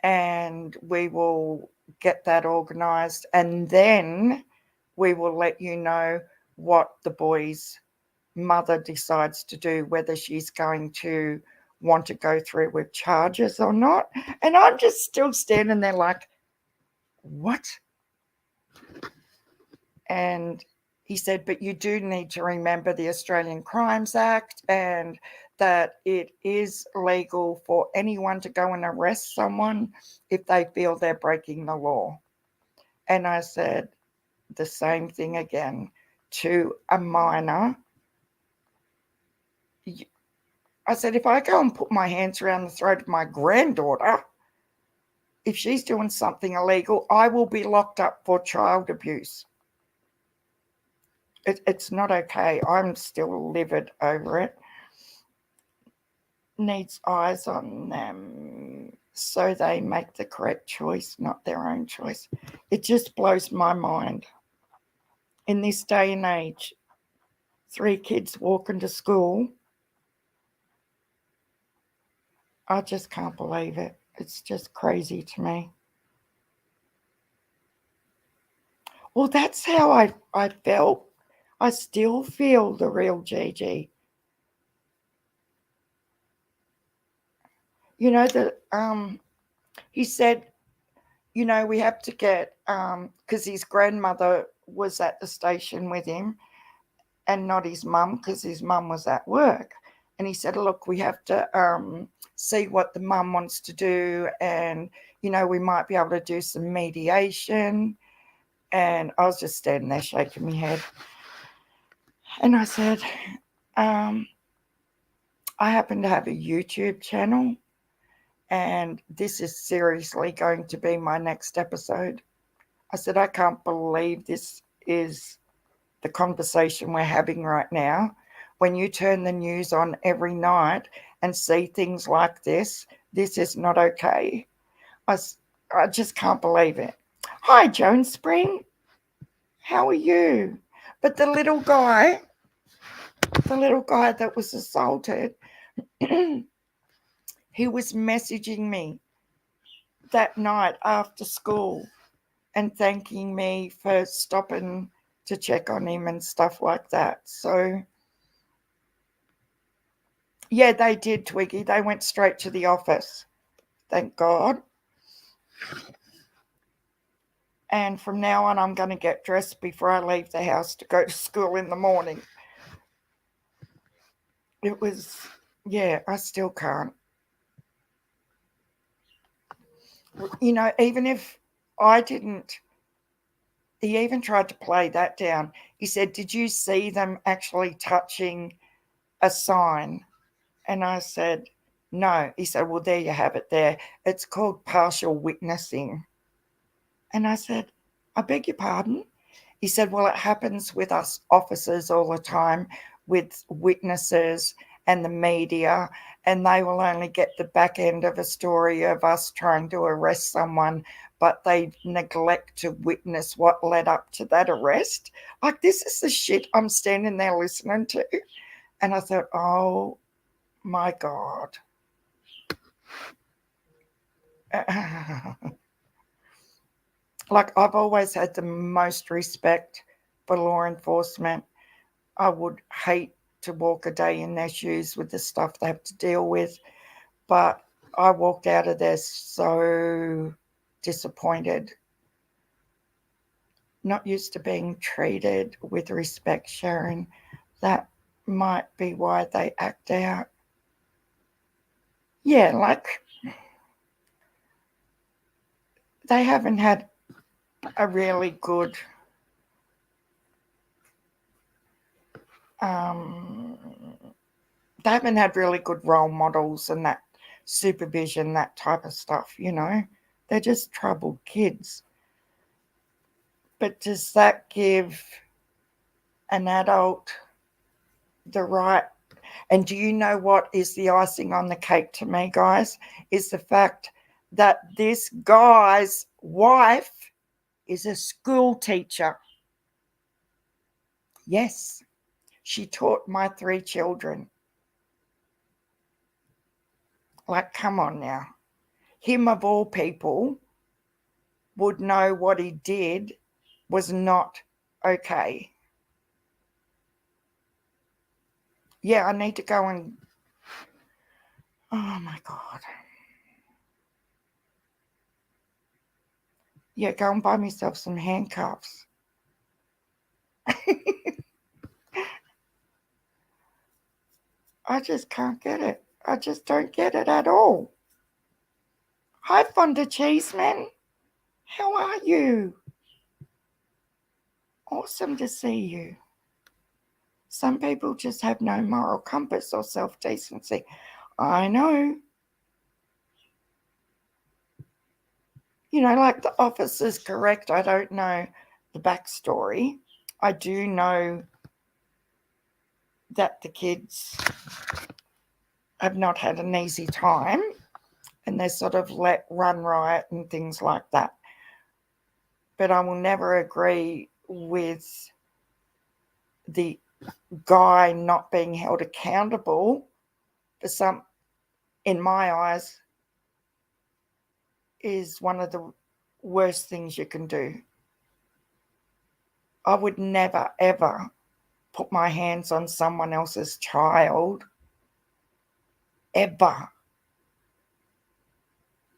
And we will get that organised, and then we will let you know what the boy's mother decides to do, whether she's going to want to go through with charges or not. And I'm just still standing there like, what? And he said, but you do need to remember the Australian Crimes Act, and that it is legal for anyone to go and arrest someone if they feel they're breaking the law. And I said the same thing again to a minor. I said, if I go and put my hands around the throat of my granddaughter, if she's doing something illegal, I will be locked up for child abuse. It's not okay. I'm still livid over it. Needs eyes on them so they make the correct choice, not their own choice. It just blows my mind. In this day and age, 3 kids walking to school, I just can't believe it. It's just crazy to me. Well, that's how I felt. I still feel the real Gigi. You know, he said, we have to get, because his grandmother was at the station with him and not his mum, because his mum was at work. And he said, look, we have to see what the mum wants to do, and, we might be able to do some mediation. And I was just standing there shaking my head. And I said, I happen to have a YouTube channel, and this is seriously going to be my next episode. I said, I can't believe this is the conversation we're having right now. When you turn the news on every night and see things like this is not okay. I, I just can't believe it. Hi, Joan Spring. How are you? But the little guy that was assaulted, he was messaging me that night after school and thanking me for stopping to check on him and stuff like that. So, yeah, they did, Twiggy. They went straight to the office. Thank God. And from now on, I'm going to get dressed before I leave the house to go to school in the morning. It was, yeah, I still can't. Even if I didn't, he even tried to play that down. He said, did you see them actually touching a sign? And I said, no. He said, well, there you have it there. It's called partial witnessing. And I said, I beg your pardon? He said, well, it happens with us officers all the time, with witnesses and the media, and they will only get the back end of a story of us trying to arrest someone, but they neglect to witness what led up to that arrest. Like, this is the shit I'm standing there listening to. And I thought, oh my God. Like, I've always had the most respect for law enforcement. I would hate to walk a day in their shoes with the stuff they have to deal with, but I walked out of there so disappointed. Not used to being treated with respect, Sharon. That might be why they act out. Yeah, like, they haven't had a really good they haven't had really good role models and that supervision, that type of stuff. They're just troubled kids. But does that give an adult the right? And do you know what is the icing on the cake to me, guys? Is the fact that this guy's wife is a school teacher. Yes, she taught my 3 children. Like, come on now. Him of all people would know what he did was not okay. Yeah, I need to go and, oh my God. Yeah, go and buy myself some handcuffs. I just can't get it. I just don't get it at all. Hi, Fonda Cheeseman. How are you? Awesome to see you. Some people just have no moral compass or self-decency. I know. Like, the officer's correct. I don't know the backstory. I do know that the kids have not had an easy time and they're sort of let run riot and things like that. But I will never agree with the guy not being held accountable for some, in my eyes, is one of the worst things you can do. I would never, ever put my hands on someone else's child, ever.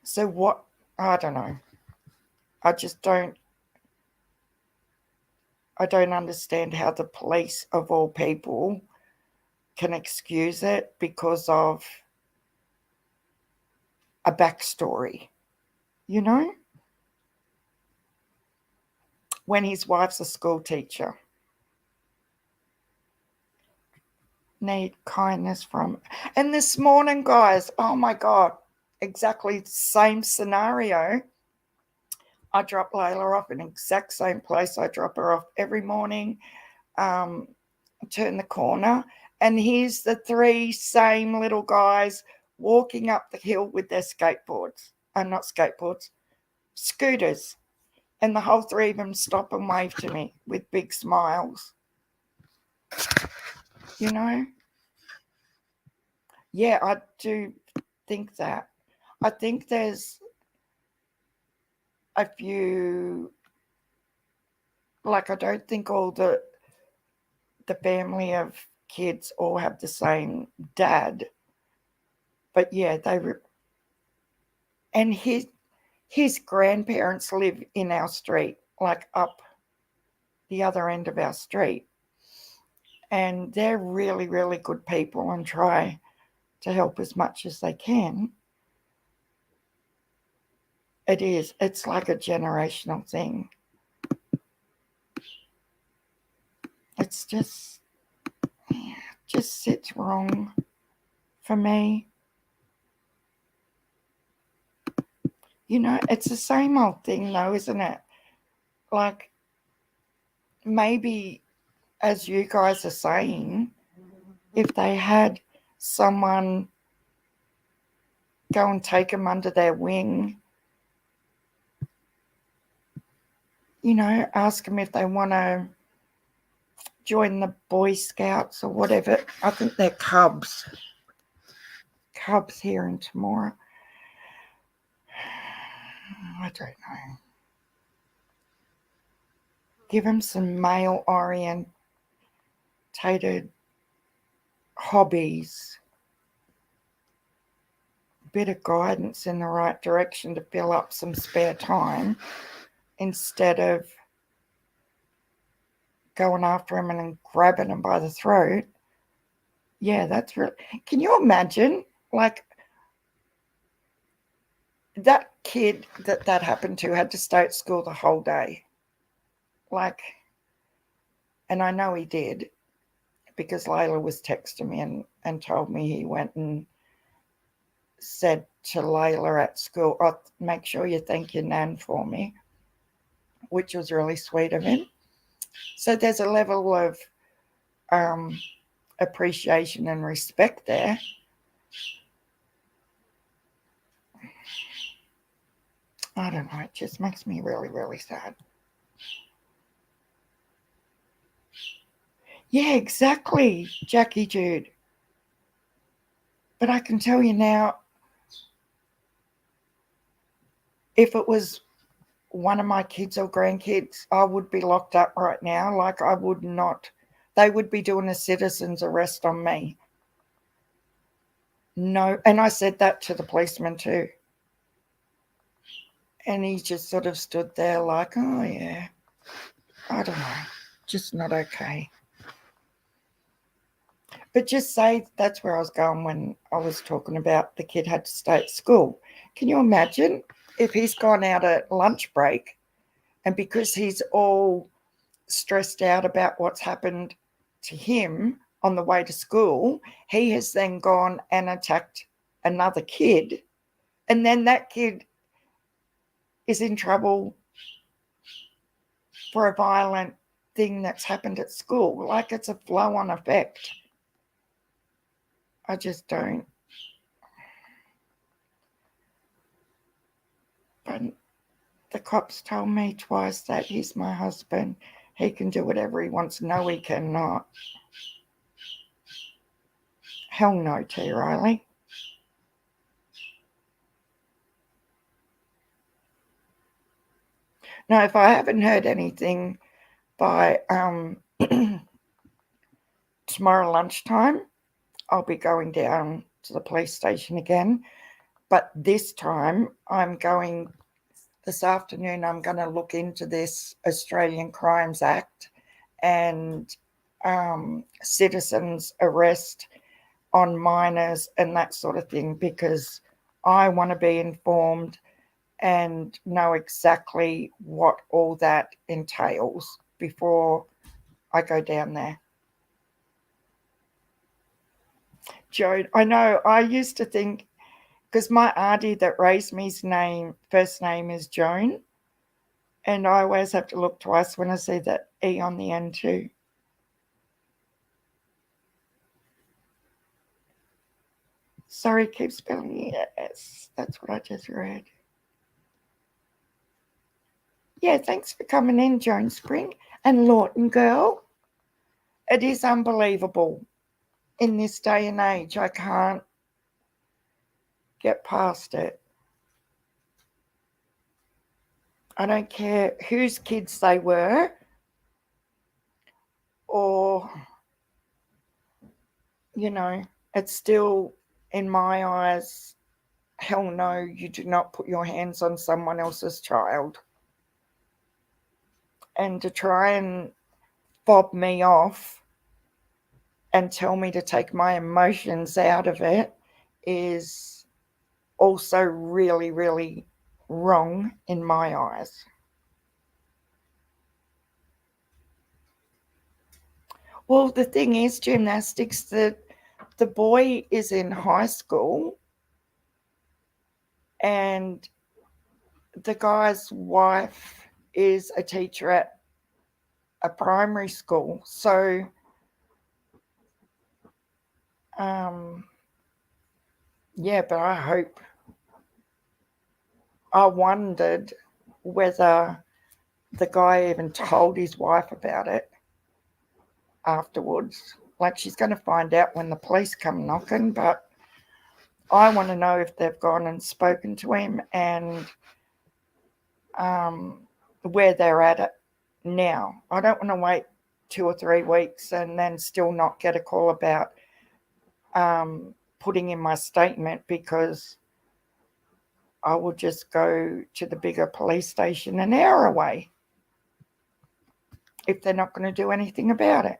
So what, I don't know. I just don't, I don't understand how the police, of all people, can excuse it because of a backstory, you know? When his wife's a school teacher. Need kindness from. And this morning, guys, oh my God, exactly the same scenario. I drop Layla off in the exact same place I drop her off every morning. Turn the corner, and here's the three same little guys walking up the hill with their skateboards. Not skateboards, scooters. And the whole three of them stop and wave to me with big smiles. You know? Yeah, I do think that. I think there's a few, like, I don't think all the family of kids all have the same dad. But yeah, and his grandparents live in our street, like up the other end of our street. And they're really, really good people and try to help as much as they can. It is. It's like a generational thing. It's just sits wrong for me. You know, it's the same old thing though, isn't it? Like, maybe, as you guys are saying, if they had someone go and take them under their wing, you know, ask them if they want to join the Boy Scouts or whatever. I think they're Cubs here in tomorrow. I don't know. Give them some male orientated hobbies, a bit of guidance in the right direction to fill up some spare time instead of going after them and grabbing them by the throat. Yeah, that's really. Can you imagine, like, that kid that happened to had to stay at school the whole day? Like, and I know he did because Layla was texting me and told me he went and said to Layla at school, "Oh, make sure you thank your nan for me," which was really sweet of him. So there's a level of appreciation and respect there. I don't know. It just makes me really, really sad. Yeah, exactly, Jackie Jude. But I can tell you now, if it was one of my kids or grandkids, I would be locked up right now. Like, I would not. They would be doing a citizen's arrest on me. No. And I said that to the policeman too. And he just sort of stood there like, oh, yeah, I don't know, just not okay. But just say that's where I was going when I was talking about the kid had to stay at school. Can you imagine if he's gone out at lunch break and because he's all stressed out about what's happened to him on the way to school, he has then gone and attacked another kid, and then that kid is in trouble for a violent thing that's happened at school. Like, it's a flow-on effect. I just don't. But the cops told me twice that he's my husband. He can do whatever he wants. No, he cannot. Hell no, T. Riley. Now, if I haven't heard anything by tomorrow lunchtime, I'll be going down to the police station again. But this time, this afternoon, I'm going to look into this Australian Crimes Act and citizens' arrest on minors and that sort of thing, because I want to be informed and know exactly what all that entails before I go down there. Joan, I know, I used to think, because my auntie that raised me's first name is Joan, and I always have to look twice when I see that E on the end too. Sorry, keep spelling. Yes, that's what I just read. Yeah, thanks for coming in, Joan Spring. And Lawton girl, it is unbelievable in this day and age. I can't get past it. I don't care whose kids they were, or, it's still, in my eyes, hell no, you do not put your hands on someone else's child. And to try and fob me off and tell me to take my emotions out of it is also really, really wrong in my eyes. Well, the thing is, gymnastics, that the boy is in high school and the guy's wife is a teacher at a primary school. So, yeah, but I wondered whether the guy even told his wife about it afterwards. Like, she's going to find out when the police come knocking, but I want to know if they've gone and spoken to him and where they're at it now. I don't want to wait 2 or 3 weeks and then still not get a call about putting in my statement, because I will just go to the bigger police station an hour away if they're not going to do anything about it.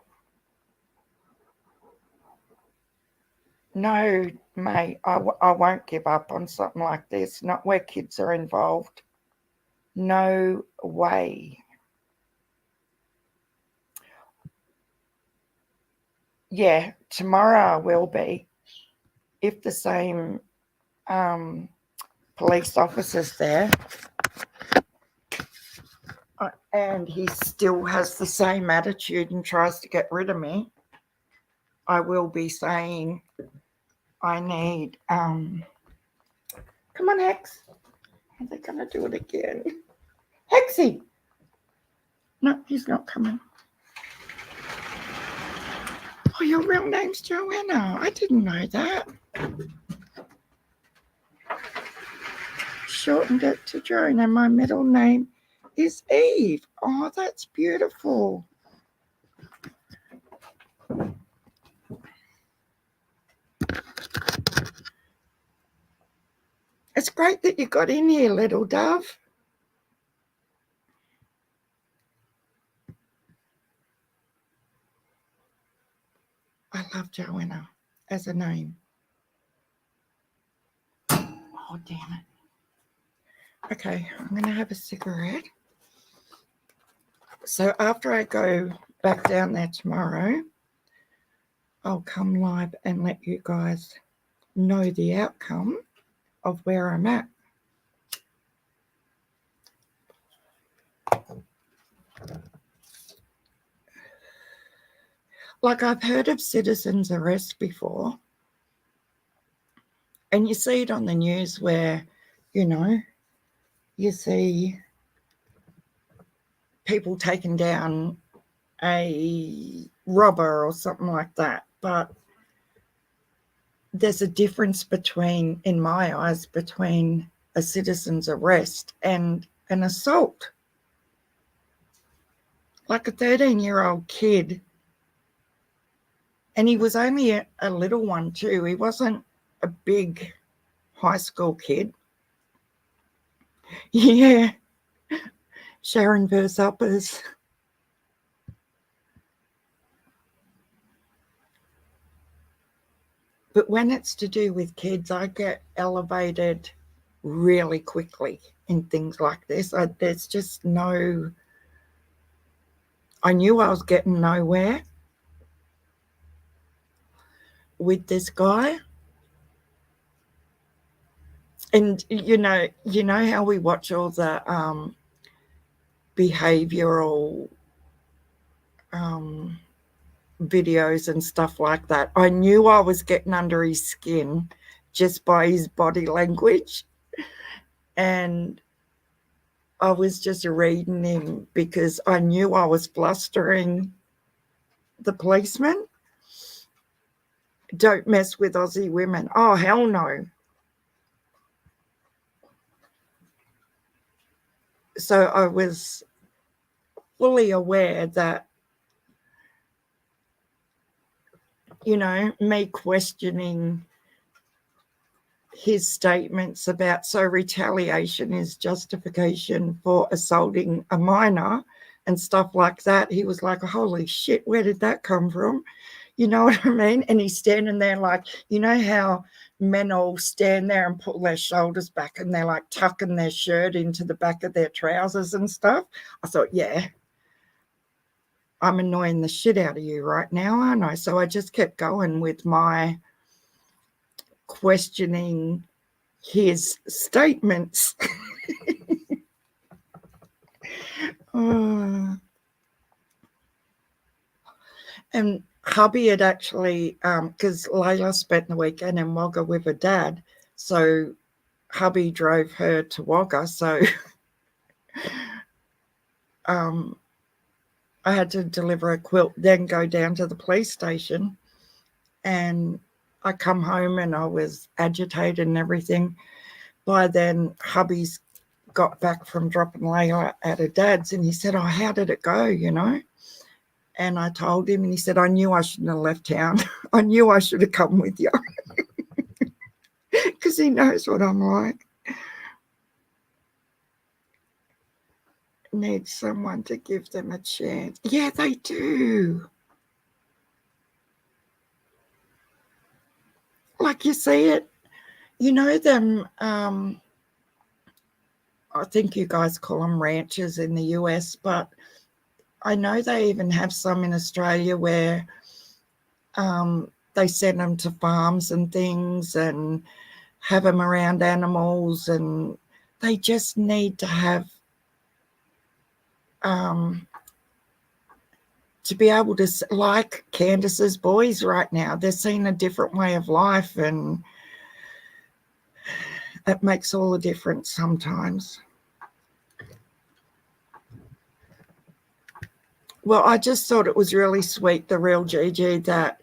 No, mate, I won't give up on something like this, not where kids are involved. No way. Yeah, tomorrow I will be, if the same police officer's there and he still has the same attitude and tries to get rid of me. I will be saying I need come on, Hex. Are they gonna do it again? Hexy! No, he's not coming. Oh, your real name's Joanna. I didn't know that. Shortened it to Joan, and my middle name is Eve. Oh, that's beautiful. It's great that you got in here, little dove. I love Joanna as a name. Oh, damn it. Okay, I'm going to have a cigarette. So after I go back down there tomorrow, I'll come live and let you guys know the outcome of where I'm at. Like, I've heard of citizens' arrest before, And you see it on the news where, you know, you see people taking down a robber or something like that. But there's a difference between, in my eyes, between a citizen's arrest and an assault. Like a 13-year-old kid, and he was only a little one too. He wasn't a big high school kid. Yeah, Sharon verse uppers. But when it's to do with kids, I get elevated really quickly in things like this. There's just no, I knew I was getting nowhere with this guy. And you know how we watch all the behavioral videos and stuff like that. I knew I was getting under his skin just by his body language. And I was just reading him because I knew I was flustering the policeman. Don't mess with Aussie women. Oh, hell no. So I was fully aware that, you know, me questioning his statements about so retaliation is justification for assaulting a minor and stuff like that. He was like, holy shit, where did that come from? You know what I mean? And he's standing there like, you know how men all stand there and pull their shoulders back and they're like tucking their shirt into the back of their trousers and stuff. I thought, yeah, I'm annoying the shit out of you right now, aren't I? So I just kept going with my questioning his statements. Oh. And hubby had actually, because Layla spent the weekend in Wagga with her dad, so hubby drove her to Wagga. So I had to deliver a quilt, then go down to the police station. And I come home and I was agitated and everything. By then, hubby's got back from dropping Layla at her dad's, and he said, oh, how did it go, you know? And I told him, and he said, I knew I shouldn't have left town. I knew I should have come with you. Because he knows what I'm like. Need someone to give them a chance. Yeah, they do. Like you see it, you know them, I think you guys call them ranchers in the US, but I know they even have some in Australia where they send them to farms and things and have them around animals, and they just need to have to be able to, like Candace's boys right now, they're seeing a different way of life, and it makes all the difference sometimes. Well, I just thought it was really sweet, the real Gigi, that,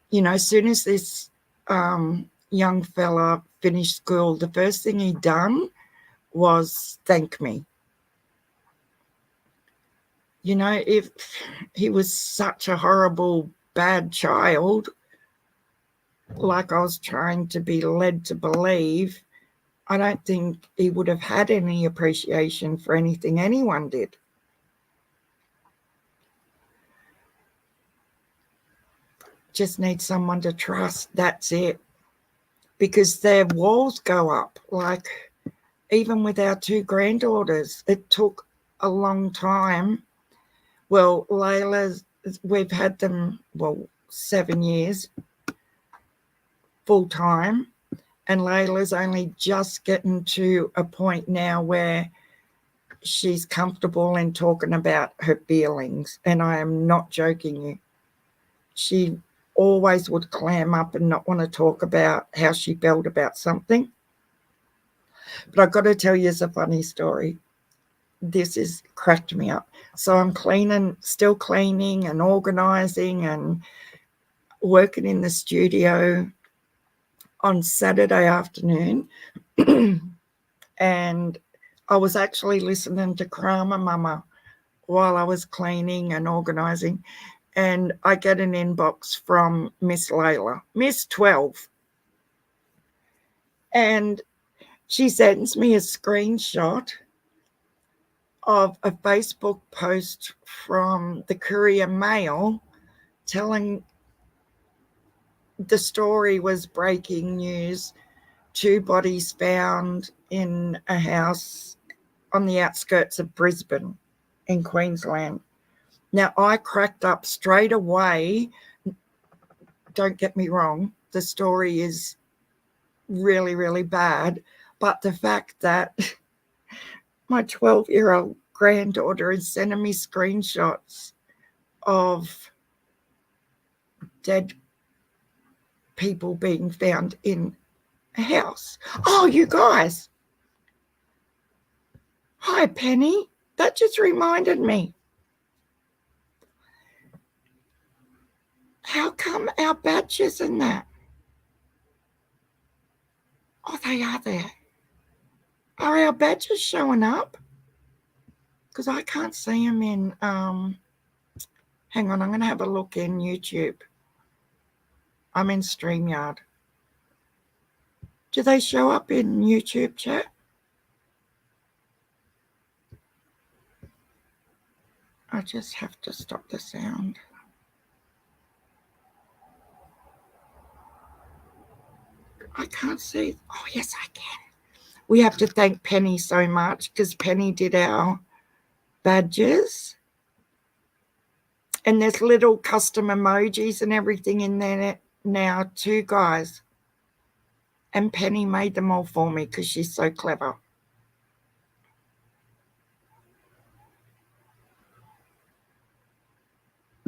you know, as soon as this young fella finished school, the first thing he done was thank me. You know, if he was such a horrible, bad child, like I was trying to be led to believe, I don't think he would have had any appreciation for anything anyone did. Just need someone to trust, that's it. Because their walls go up. Like, even with our two granddaughters, it took a long time. Well, Layla's, we've had them, 7 years full time, and Layla's only just getting to a point now where she's comfortable in talking about her feelings, and I am not joking you. She always would clam up and not want to talk about how she felt about something. But I've got to tell you a funny story. This is cracked me up. So I'm still cleaning and organising and working in the studio on Saturday afternoon. And I was actually listening to Kramer Mama while I was cleaning and organising. And I get an inbox from Miss Layla, Miss 12. And she sends me a screenshot of a Facebook post from the Courier Mail telling the story was breaking news. 2 bodies found in a house on the outskirts of Brisbane in Queensland. Now, I cracked up straight away. Don't get me wrong, the story is really, really bad. But the fact that my 12-year-old granddaughter is sending me screenshots of dead people being found in a house. Oh, you guys. Hi, Penny. That just reminded me. How come our badges and that? Oh, they are there. Are our badges showing up? Because I can't see them in, hang on, I'm going to have a look in YouTube. I'm in StreamYard. Do they show up in YouTube chat? I just have to stop the sound. I can't see. Oh, yes, I can. We have to thank Penny so much because Penny did our badges. And there's little custom emojis and everything in there now too, guys. And Penny made them all for me because she's so clever.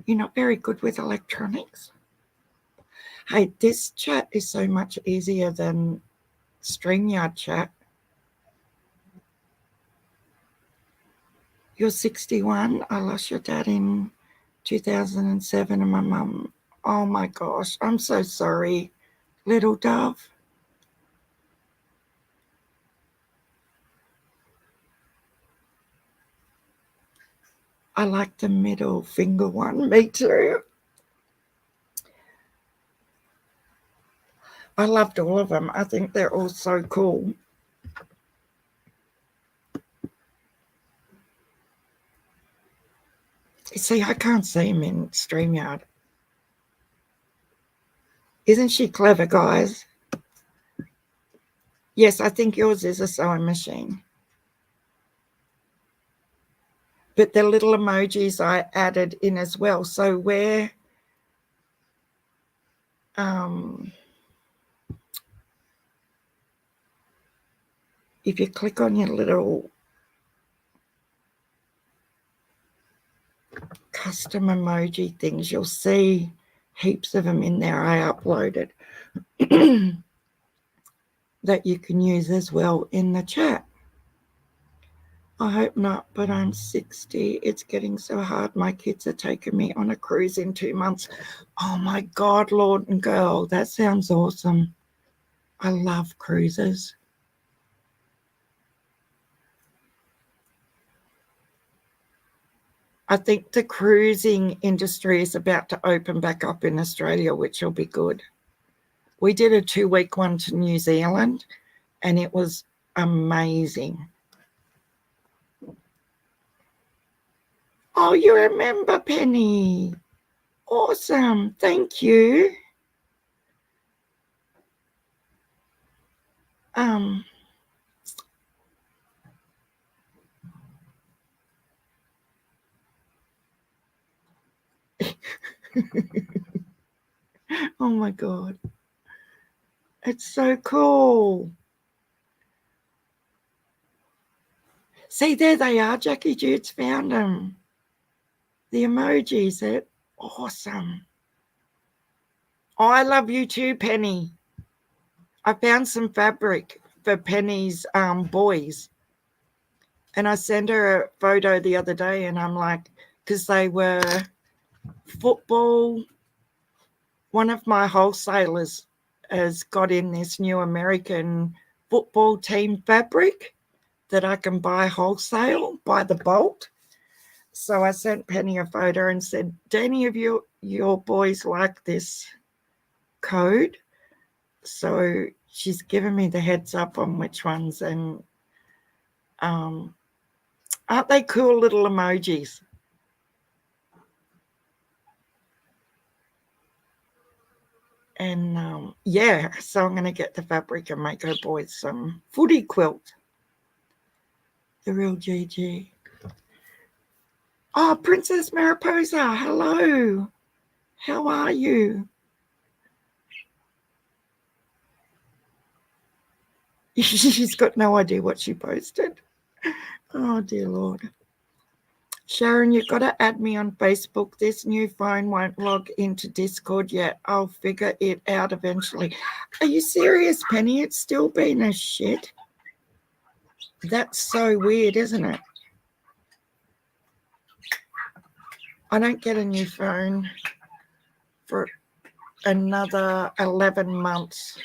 You're not very good with electronics. Hey, this chat is so much easier than StreamYard chat. You're 61. I lost your dad in 2007 and my mum. Oh my gosh, I'm so sorry, little dove. I like the middle finger one. Me too. I loved all of them. I think they're all so cool. See, I can't see him in StreamYard. Isn't she clever, guys? Yes, I think yours is a sewing machine. But the little emojis I added in as well. So where if you click on your little custom emoji things, you'll see heaps of them in there I uploaded that you can use as well in the chat. I hope not, but I'm 60. It's getting so hard. My kids are taking me on a cruise in 2 months. Oh my God, Lord and girl, that sounds awesome. I love cruises. I think the cruising industry is about to open back up in Australia, which will be good. We did a 2-week one to New Zealand, and it was amazing. Oh, you remember, Penny. Awesome. Thank you. Oh my God. It's so cool. See, there they are. Jackie Jude's found them. The emojis, they're awesome. Oh, I love you too, Penny. I found some fabric for Penny's boys. And I sent her a photo the other day, and I'm like, because they were football. One of my wholesalers has got in this new American football team fabric that I can buy wholesale by the bolt. So I sent Penny a photo and said, do any of your boys like this code? So she's given me the heads up on which ones, and aren't they cool little emojis? And yeah, so I'm going to get the fabric and make her boys some footy quilt. The real GG. Oh, Princess Mariposa, hello. How are you? She's got no idea what she posted. Oh, dear Lord. Sharon, you've got to add me on Facebook. This new phone won't log into Discord yet. I'll figure it out eventually. Are you serious, Penny? It's still been a shit. That's so weird, isn't it? I don't get a new phone for another 11 months.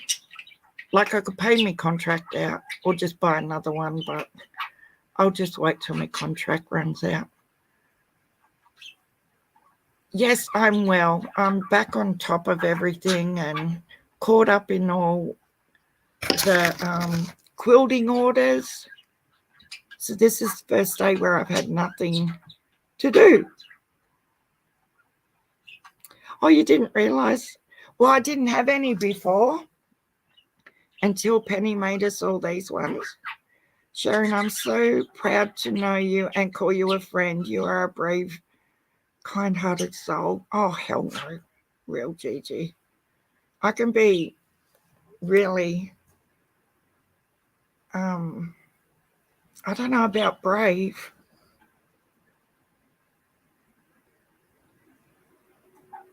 Like I could pay my contract out or just buy another one, but I'll just wait till my contract runs out. Yes, I'm well. I'm back on top of everything and caught up in all the quilting orders. So this is the first day where I've had nothing to do. Oh, you didn't realize? Well, I didn't have any before until Penny made us all these ones. Sharon, I'm so proud to know you and call you a friend. You are a brave, kind-hearted soul. Oh, hell no. Real Gigi. I can be really, I don't know about brave.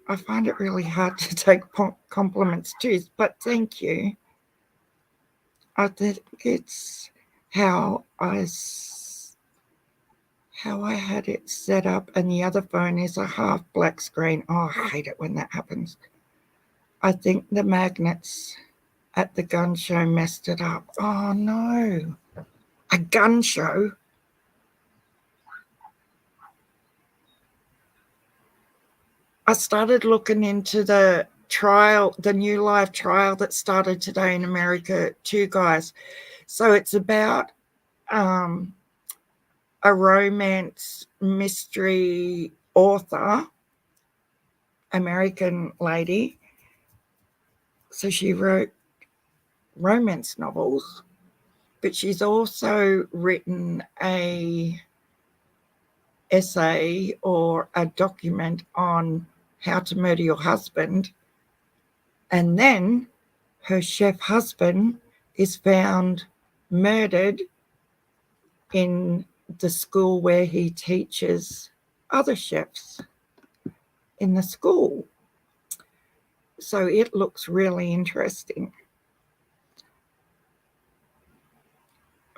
I find it really hard to take compliments too, but thank you. I think it's how I had it set up, and the other phone is a half black screen. Oh, I hate it when that happens. I think the magnets at the gun show messed it up. Oh no. A gun show? I started looking into the trial, the new live trial that started today in America too, guys. So it's about a romance mystery author, American lady. So she wrote romance novels, but she's also written a essay or a document on how to murder your husband. And then her chef husband is found murdered in the school where he teaches other chefs in the school. So it looks really interesting.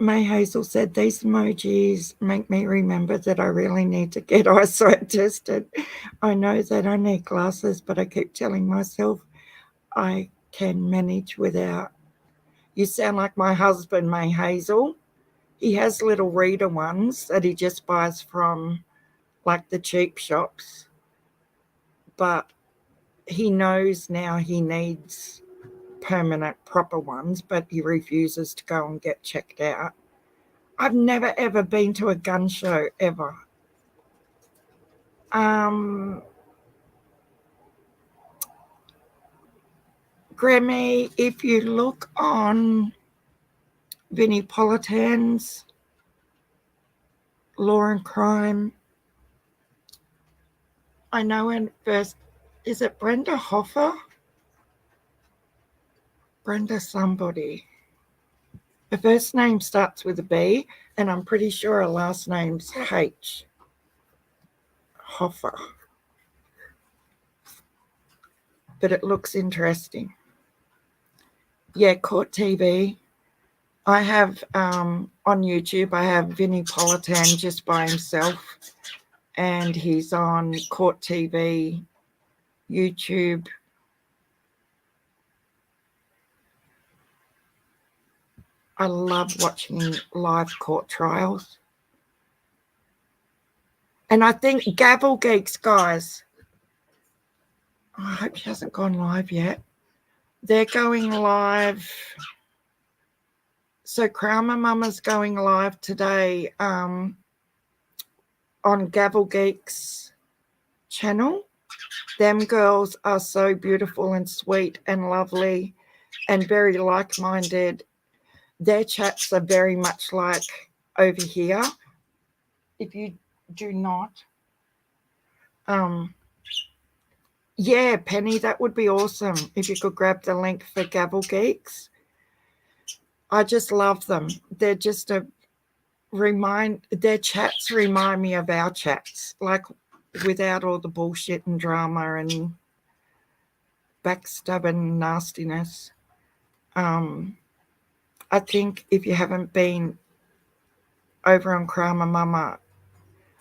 May Hazel said, these emojis make me remember that I really need to get eyesight tested. I know that I need glasses, but I keep telling myself I can manage without. You sound like my husband, May Hazel. He has little reader ones that he just buys from like the cheap shops. But he knows now he needs permanent proper ones, but he refuses to go and get checked out. I've never ever been to a gun show ever. Grammy, if you look on Vinnie Politan's Law and Crime, I know in first, is it Brenda Hoffer? Brenda somebody. Her first name starts with a B, and I'm pretty sure her last name's H. Hoffer. but it looks interesting. Yeah, Court TV. I have on YouTube, I have Vinnie Politan just by himself, and he's on Court TV, YouTube. I love watching live court trials. And I think Gavel Geeks, guys, I hope she hasn't gone live yet. They're going live. So Kramer Mama's going live today on Gavel Geeks channel. Them girls are so beautiful and sweet and lovely and very like-minded. Their chats are very much like over here. If you do not, yeah, Penny, that would be awesome if you could grab the link for Gavel Geeks. I just love them. They're just their chats remind me of our chats, like without all the bullshit and drama and backstabbing nastiness. I think if you haven't been over on Kramer Mama,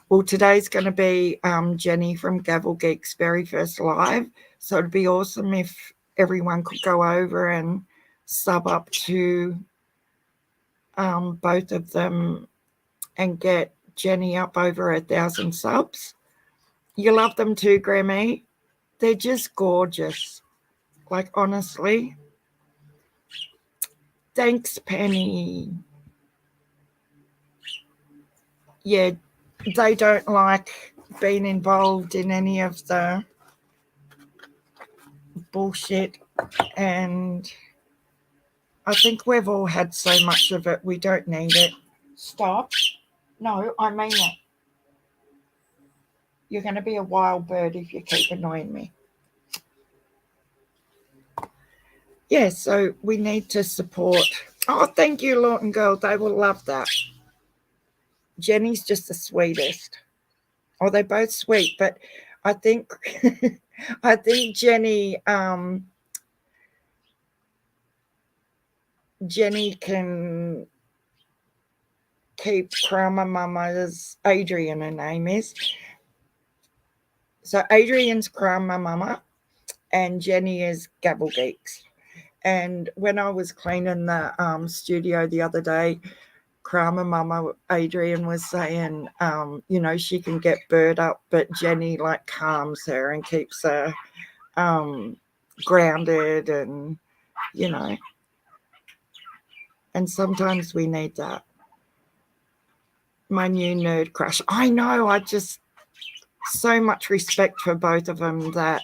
well, today's going to be Jenny from Gavel Geek's very first live. So it'd be awesome if everyone could go over and sub up to both of them and get Jenny up over 1,000 subs. You love them too, Grammy. They're just gorgeous. Like, honestly. Thanks, Penny. Yeah, they don't like being involved in any of the bullshit, and I think we've all had so much of it, we don't need it. Stop. No, I mean it. You're going to be a wild bird if you keep annoying me. Yeah, so we need to support. Oh, thank you, Lawton Girl. They will love that. Jenny's just the sweetest. Oh, they're both sweet, but I think I think Jenny can keep Kramer Mama's Adrian, her name is. So Adrian's Kramer Mama and Jenny is Gavel Geeks. And when I was cleaning the studio the other day, Kramer Mama Adrian was saying, she can get Bird up, but Jenny like calms her and keeps her grounded, and and sometimes we need that. My new nerd crush. I know. I just so much respect for both of them that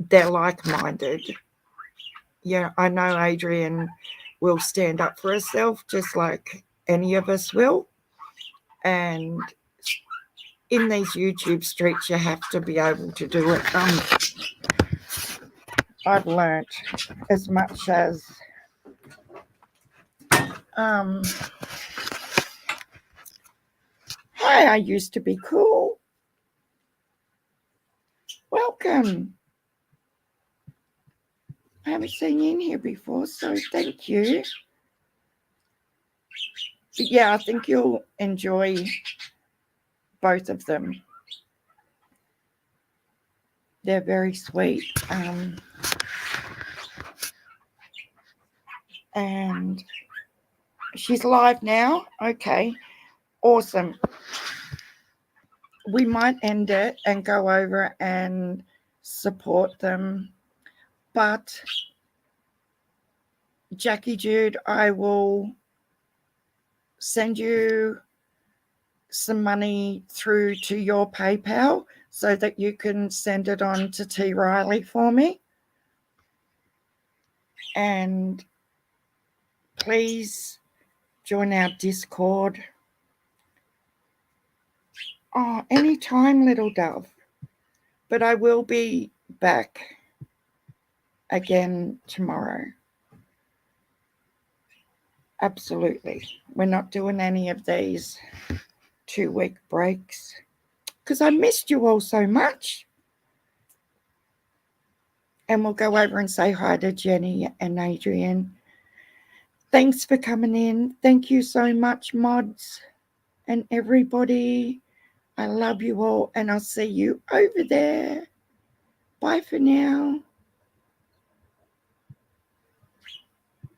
they're like-minded. Yeah, I know Adrian will stand up for herself just like any of us will. And in these YouTube streets, you have to be able to do it. I've learnt as much as hi, I used to be cool. Welcome. I haven't seen you in here before, so thank you. But yeah, I think you'll enjoy both of them. They're very sweet. And she's live now. Okay, awesome. We might end it and go over and support them. But Jackie Jude, I will send you some money through to your PayPal so that you can send it on to T. Riley for me. And please join our Discord. Oh, anytime, little dove. But I will be back again tomorrow. Absolutely. We're not doing any of these 2-week breaks because I missed you all so much. And we'll go over and say hi to Jenny and Adrian. Thanks for coming in. Thank you so much, mods and everybody. I love you all, and I'll see you over there. Bye for now.